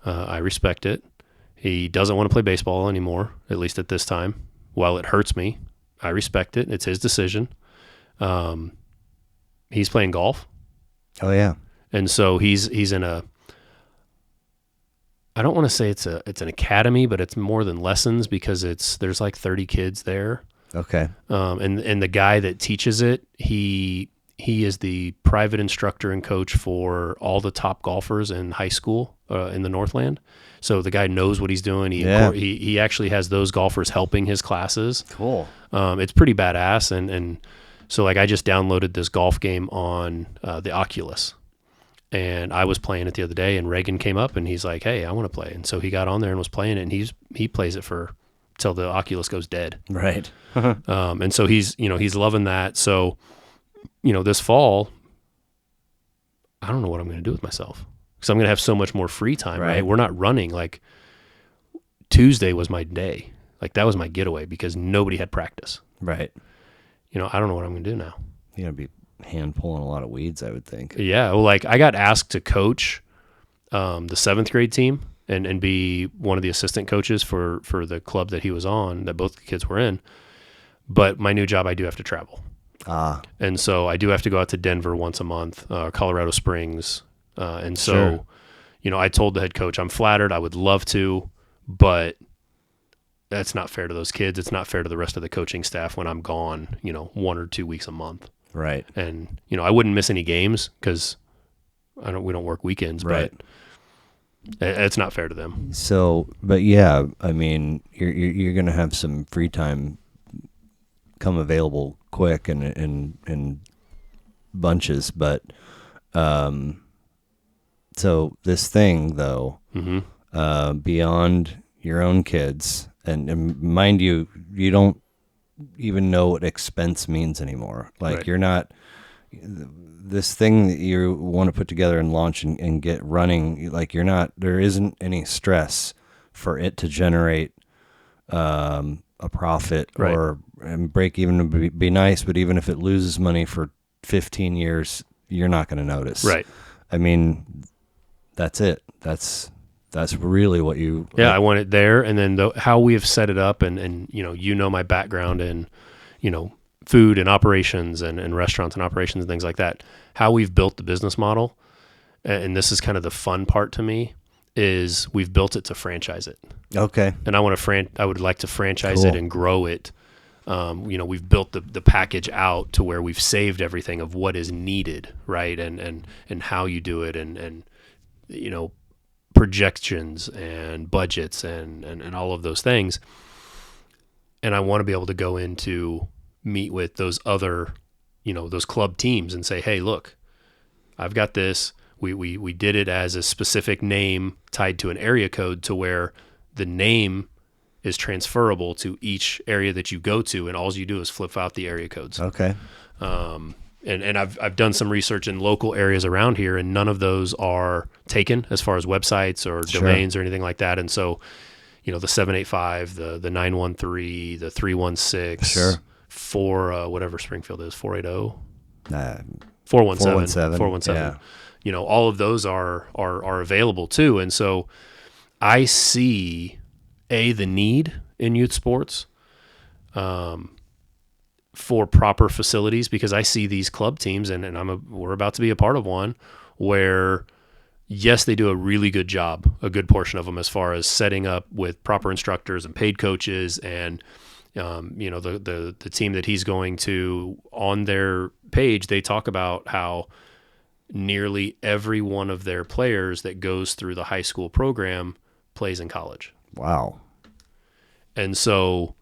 I respect it. He doesn't want to play baseball anymore, at least at this time. While it hurts me, I respect it. It's his decision. He's playing golf. Oh yeah. And so he's in a, I don't want to say it's an academy, but it's more than lessons because there's like 30 kids there. Okay. And the guy that teaches it, he is the private instructor and coach for all the top golfers in high school in the Northland. So the guy knows what he's doing. He actually has those golfers helping his classes. Cool. It's pretty badass. And so like I just downloaded this golf game on the Oculus. And I was playing it the other day, and Reagan came up, and he's like, hey, I want to play. And so he got on there and was playing it, and he plays it till the Oculus goes dead. Right. And so he's loving that. So, this fall, I don't know what I'm going to do with myself because I'm going to have so much more free time, right? We're not running. Like Tuesday was my day. Like that was my getaway because nobody had practice. Right. I don't know what I'm going to do now. You're going to be hand pulling a lot of weeds, I would think. Yeah. Well, like I got asked to coach the 7th grade team and be one of the assistant coaches for the club that he was on, that both the kids were in. But my new job, I do have to travel. And so I do have to go out to Denver once a month, Colorado Springs. And so, I told the head coach, I'm flattered. I would love to, but that's not fair to those kids. It's not fair to the rest of the coaching staff when I'm gone, 1 or 2 weeks a month. Right. And, I wouldn't miss any games because we don't work weekends, right. But it's not fair to them. So, but yeah, I mean, you're going to have some free time come available quick and in bunches, but so this thing though, beyond your own kids, and mind you, you don't even know what expense means anymore. Like you're not this thing that you want to put together and launch and get running. Like there isn't any stress for it to generate a profit and break even would be nice. But even if it loses money for 15 years, you're not going to notice. Right. I mean, that's it. That's really what you... Yeah, I want it there. And then how we have set it up and my background in, food and operations and restaurants and operations and things like that. How we've built the business model, and this is kind of the fun part to me, is we've built it to franchise it. Okay. And I would like to franchise it and grow it. We've built the package out to where we've saved everything of what is needed, right? And how you do it and projections and budgets and all of those things. And I want to be able to go into meet with those other, those club teams and say, hey, look, I've got this. We did it as a specific name tied to an area code to where the name is transferable to each area that you go to, and all you do is flip out the area codes. Okay. And I've done some research in local areas around here, and none of those are taken as far as websites or domains or anything like that. And so, the 785, the 913, the 316, whatever Springfield is, 480, 417, 417. Yeah. All of those are available too. And so I see the need in youth sports, for proper facilities, because I see these club teams, and we're about to be a part of one where, yes, they do a really good job, a good portion of them, as far as setting up with proper instructors and paid coaches, and the team that he's going to, on their page, they talk about how nearly every one of their players that goes through the high school program plays in college. Wow. And so,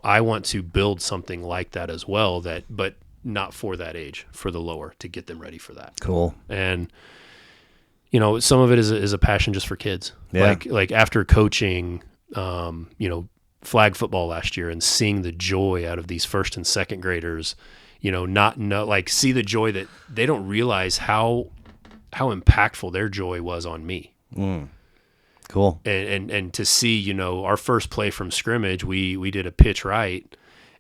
I want to build something like that as well, but not for that age, for the lower, to get them ready for that. Cool. And, some of it is a passion just for kids. Yeah. Like after coaching, flag football last year and seeing the joy out of these first and second graders, see the joy that they don't realize how impactful their joy was on me. Cool. And to see, our first play from scrimmage, we did a pitch right,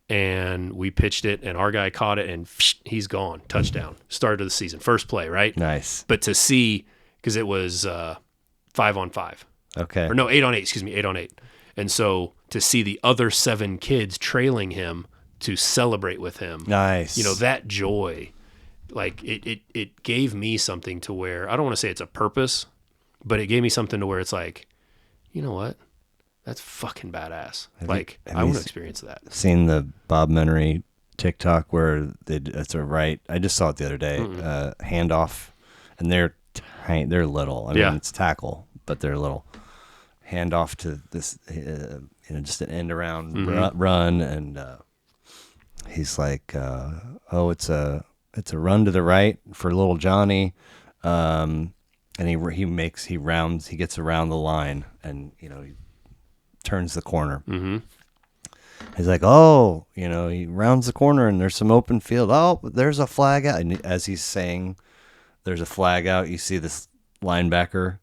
and we pitched it, and our guy caught it, and he's gone. Touchdown. Start of the season. First play, right? Nice. But to see, because it was 5-on-5. Okay. Or no, 8-on-8, 8-on-8. And so to see the other 7 kids trailing him to celebrate with him. Nice. That joy, like it gave me something to where, I don't want to say it's a purpose, but it gave me something to where it's like, you know what? That's fucking badass. I want to experience that. Seen the Bob Menery TikTok where it's a right? I just saw it the other day. Handoff, and they're tiny, they're little. I mean, it's tackle, but they're little. Handoff to this, just an end around run, and he's like, it's a run to the right for little Johnny. And he gets around the line, and he turns the corner. Mm-hmm. He's like, he rounds the corner, and there's some open field. Oh, there's a flag out. And as he's saying, there's a flag out, you see this linebacker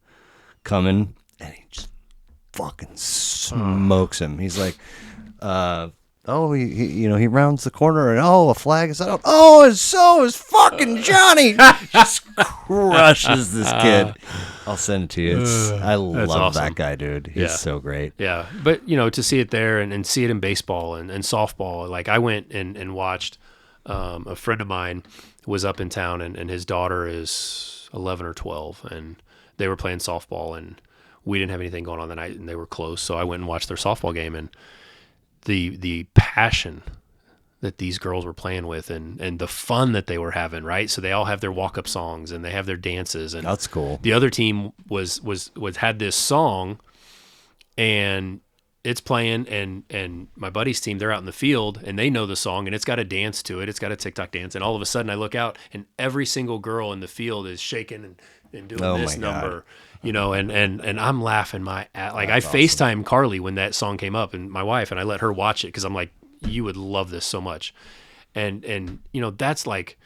coming, and he just fucking smokes him. He's like, he rounds the corner, and a flag is out. Oh, and so is fucking Johnny. Just crushes this kid. I'll send it to you. I love awesome. that guy, dude. He's so great. Yeah, but to see it there and see it in baseball and softball, like I went and watched. A friend of mine was up in town, and his daughter is 11 or 12, and they were playing softball, and we didn't have anything going on that night, and they were close, so I went and watched their softball game, and the passion that these girls were playing with, and the fun that they were having, right? So they all have their walk-up songs, and they have their dances, and that's cool. The other team had this song, and it's playing, and my buddy's team, they're out in the field, and they know the song, and it's got a dance to it. It's got a TikTok dance, and all of a sudden I look out, and every single girl in the field is shaking and doing this number, and I'm laughing my ass. Like, I FaceTimed Carly when that song came up, and my wife, and I let her watch it because I'm like, you would love this so much. And that's like,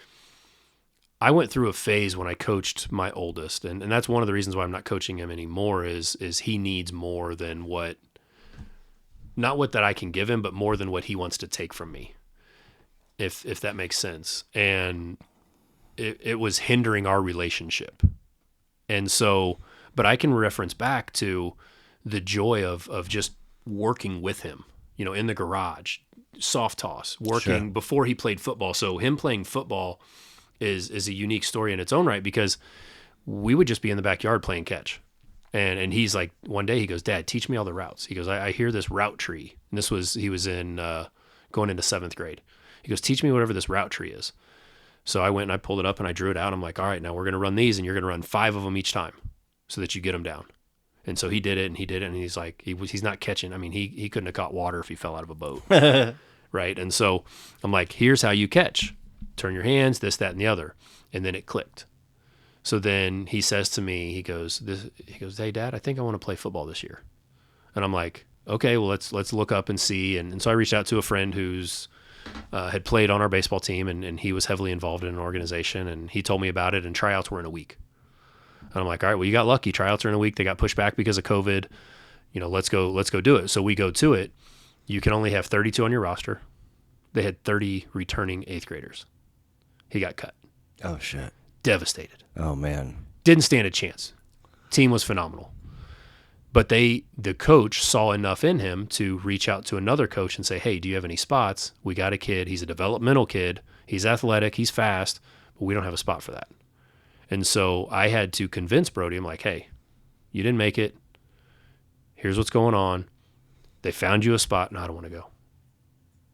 I went through a phase when I coached my oldest, and that's one of the reasons why I'm not coaching him anymore is he needs more than not what that I can give him, but more than what he wants to take from me, if that makes sense. And it was hindering our relationship. And so, but I can reference back to the joy of just working with him, in the garage, soft toss, working before he played football. So him playing football is a unique story in its own right, because we would just be in the backyard playing catch. And he's like, one day he goes, Dad, teach me all the routes. He goes, I hear this route tree. And he was in going into 7th grade. He goes, teach me whatever this route tree is. So I went and I pulled it up and I drew it out. I'm like, all right, now we're going to run these, and you're going to run 5 of them each time so that you get them down. And so he did it, and he's like, he's not catching. I mean, he couldn't have caught water if he fell out of a boat. Right. And so I'm like, here's how you catch. Turn your hands, this, that, and the other. And then it clicked. So then he says to me, he goes, hey, Dad, I think I want to play football this year. And I'm like, okay, well, let's look up and see. And so I reached out to a friend who's had played on our baseball team, and he was heavily involved in an organization, and he told me about it, and tryouts were in a week. And I'm like, all right, well, you got lucky. Tryouts are in a week. They got pushed back because of COVID. Let's go do it. So we go to it. You can only have 32 on your roster. They had 30 returning 8th graders. He got cut. Oh, shit. Devastated. Oh, man. Didn't stand a chance. Team was phenomenal. But the coach saw enough in him to reach out to another coach and say, hey, do you have any spots? We got a kid. He's a developmental kid. He's athletic. He's fast. But we don't have a spot for that. And so I had to convince Brody. I'm like, hey, you didn't make it. Here's what's going on. They found you a spot, and I don't want to go.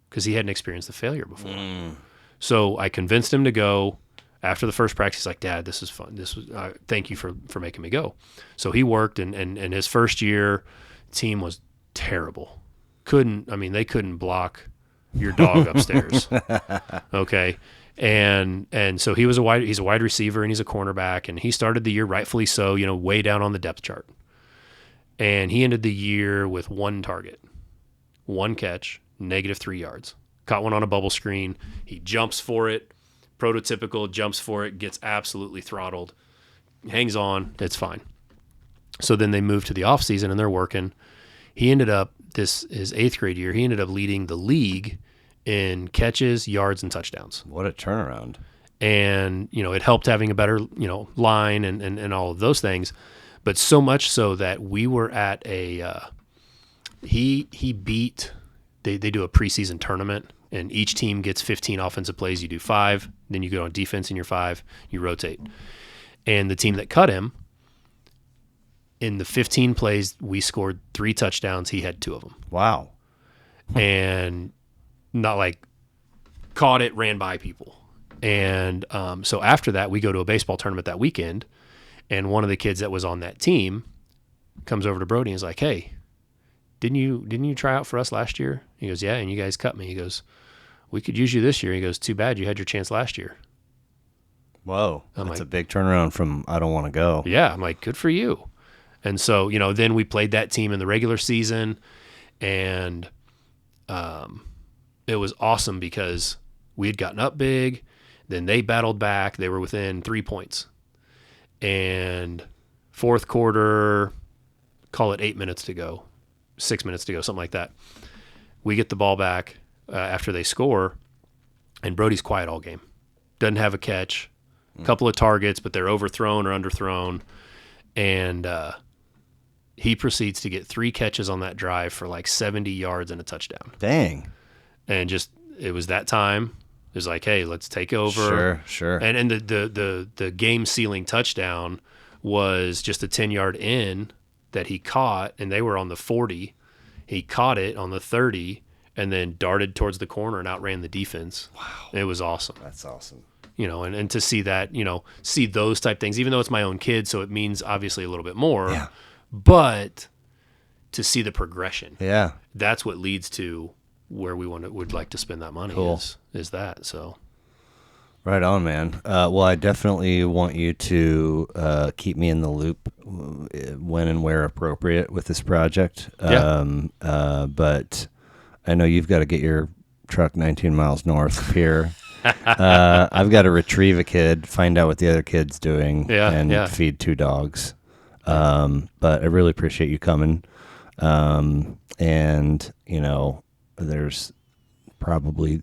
Because he hadn't experienced the failure before. So I convinced him to go. After the first practice, he's like, Dad, this is fun. This was thank you for making me go. So he worked, and his first year, team was terrible. They couldn't block your dog upstairs. Okay. And so he's a wide receiver, and he's a cornerback, and he started the year rightfully so, way down on the depth chart. And he ended the year with 1 target, 1 catch, -3 yards. Caught one on a bubble screen. He jumps for it. Prototypical, jumps for it, gets absolutely throttled, hangs on, it's fine. So then they move to the off season and they're working. He ended up, his 8th grade year, he ended up leading the league in catches, yards, and touchdowns. What a turnaround. And, it helped having a better, line and all of those things. But so much so that we were at he beat, they do a preseason tournament. And each team gets 15 offensive plays. You do 5. Then you go on defense in your 5. You rotate. And the team that cut him, in the 15 plays, we scored 3 touchdowns. He had 2 of them. Wow. And not like caught it, ran by people. And so after that, we go to a baseball tournament that weekend. And one of the kids that was on that team comes over to Brody and is like, hey, didn't you try out for us last year? He goes, yeah, and you guys cut me. He goes, we could use you this year. He goes, too bad you had your chance last year. Whoa. That's a big turnaround from I don't want to go. Yeah. I'm like, good for you. And so, then we played that team in the regular season, and it was awesome because we had gotten up big. Then they battled back. They were within 3 points. And 4th quarter, call it 8 minutes to go. 6 minutes to go, something like that. We get the ball back after they score, and Brody's quiet all game. Doesn't have a catch, a couple of targets, but they're overthrown or underthrown. And he proceeds to get 3 catches on that drive for like 70 yards and a touchdown. Dang. And it was that time. It was like, hey, let's take over. Sure. And the game-sealing touchdown was just a 10-yard in that he caught, and they were on the 40. He caught it on the 30 and then darted towards the corner and outran the defense. Wow. It was awesome. That's awesome. And to see that, see those type things, even though it's my own kid, so it means obviously a little bit more. Yeah. But to see the progression. Yeah. That's what leads to where we would like to spend that money. Cool. is that. So right on, man. Well, I definitely want you to keep me in the loop when and where appropriate with this project. Yeah. But I know you've got to get your truck 19 miles north of here. I've got to retrieve a kid, find out what the other kid's doing, and feed 2 dogs. But I really appreciate you coming. And, there's probably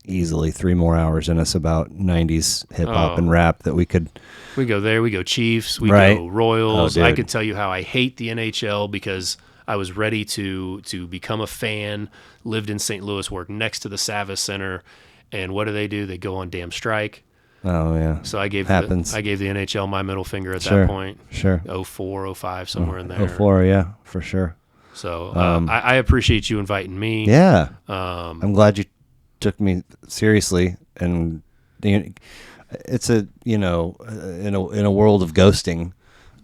easily 3 more hours in us about 90s hip hop and rap that we could. We go there, we go Chiefs, we right? go Royals. Oh, I could tell you how I hate the NHL because I was ready to become a fan, lived in St. Louis, worked next to the Savas Center, and what do? They go on damn strike. Oh, yeah. So I gave the NHL my middle finger at that point. Sure. 04, 05, somewhere in there. 04, yeah, for sure. So I appreciate you inviting me. Yeah. I'm glad you took me seriously, and it's in a world of ghosting.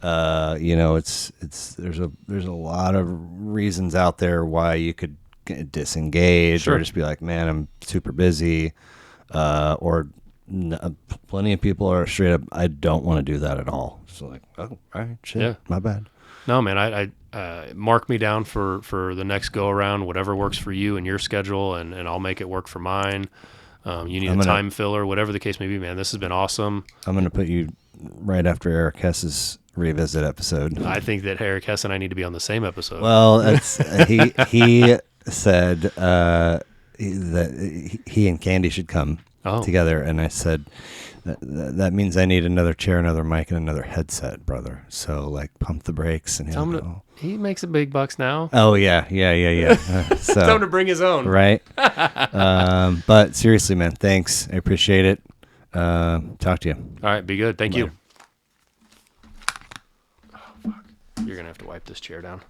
There's a lot of reasons out there why you could disengage or just be like, man, I'm super busy, or plenty of people are straight up, I don't want to do that at all. So like, oh, all right, shit, my bad. No, man, mark me down for the next go around, whatever works for you and your schedule, and I'll make it work for mine. You need a time filler, whatever the case may be, man. This has been awesome. I'm going to put you right after Eric Hess's revisit episode. I think that Eric Hess and I need to be on the same episode. Well, he said that he and Candy should come together, and I said that means I need another chair, another mic, and another headset, brother. So like, pump the brakes, and he makes a big bucks now. Oh yeah. So tell him to bring his own. Right. But seriously, man, thanks. I appreciate it. Talk to you. All right, be good. Thank you. Oh fuck, you're gonna have to wipe this chair down.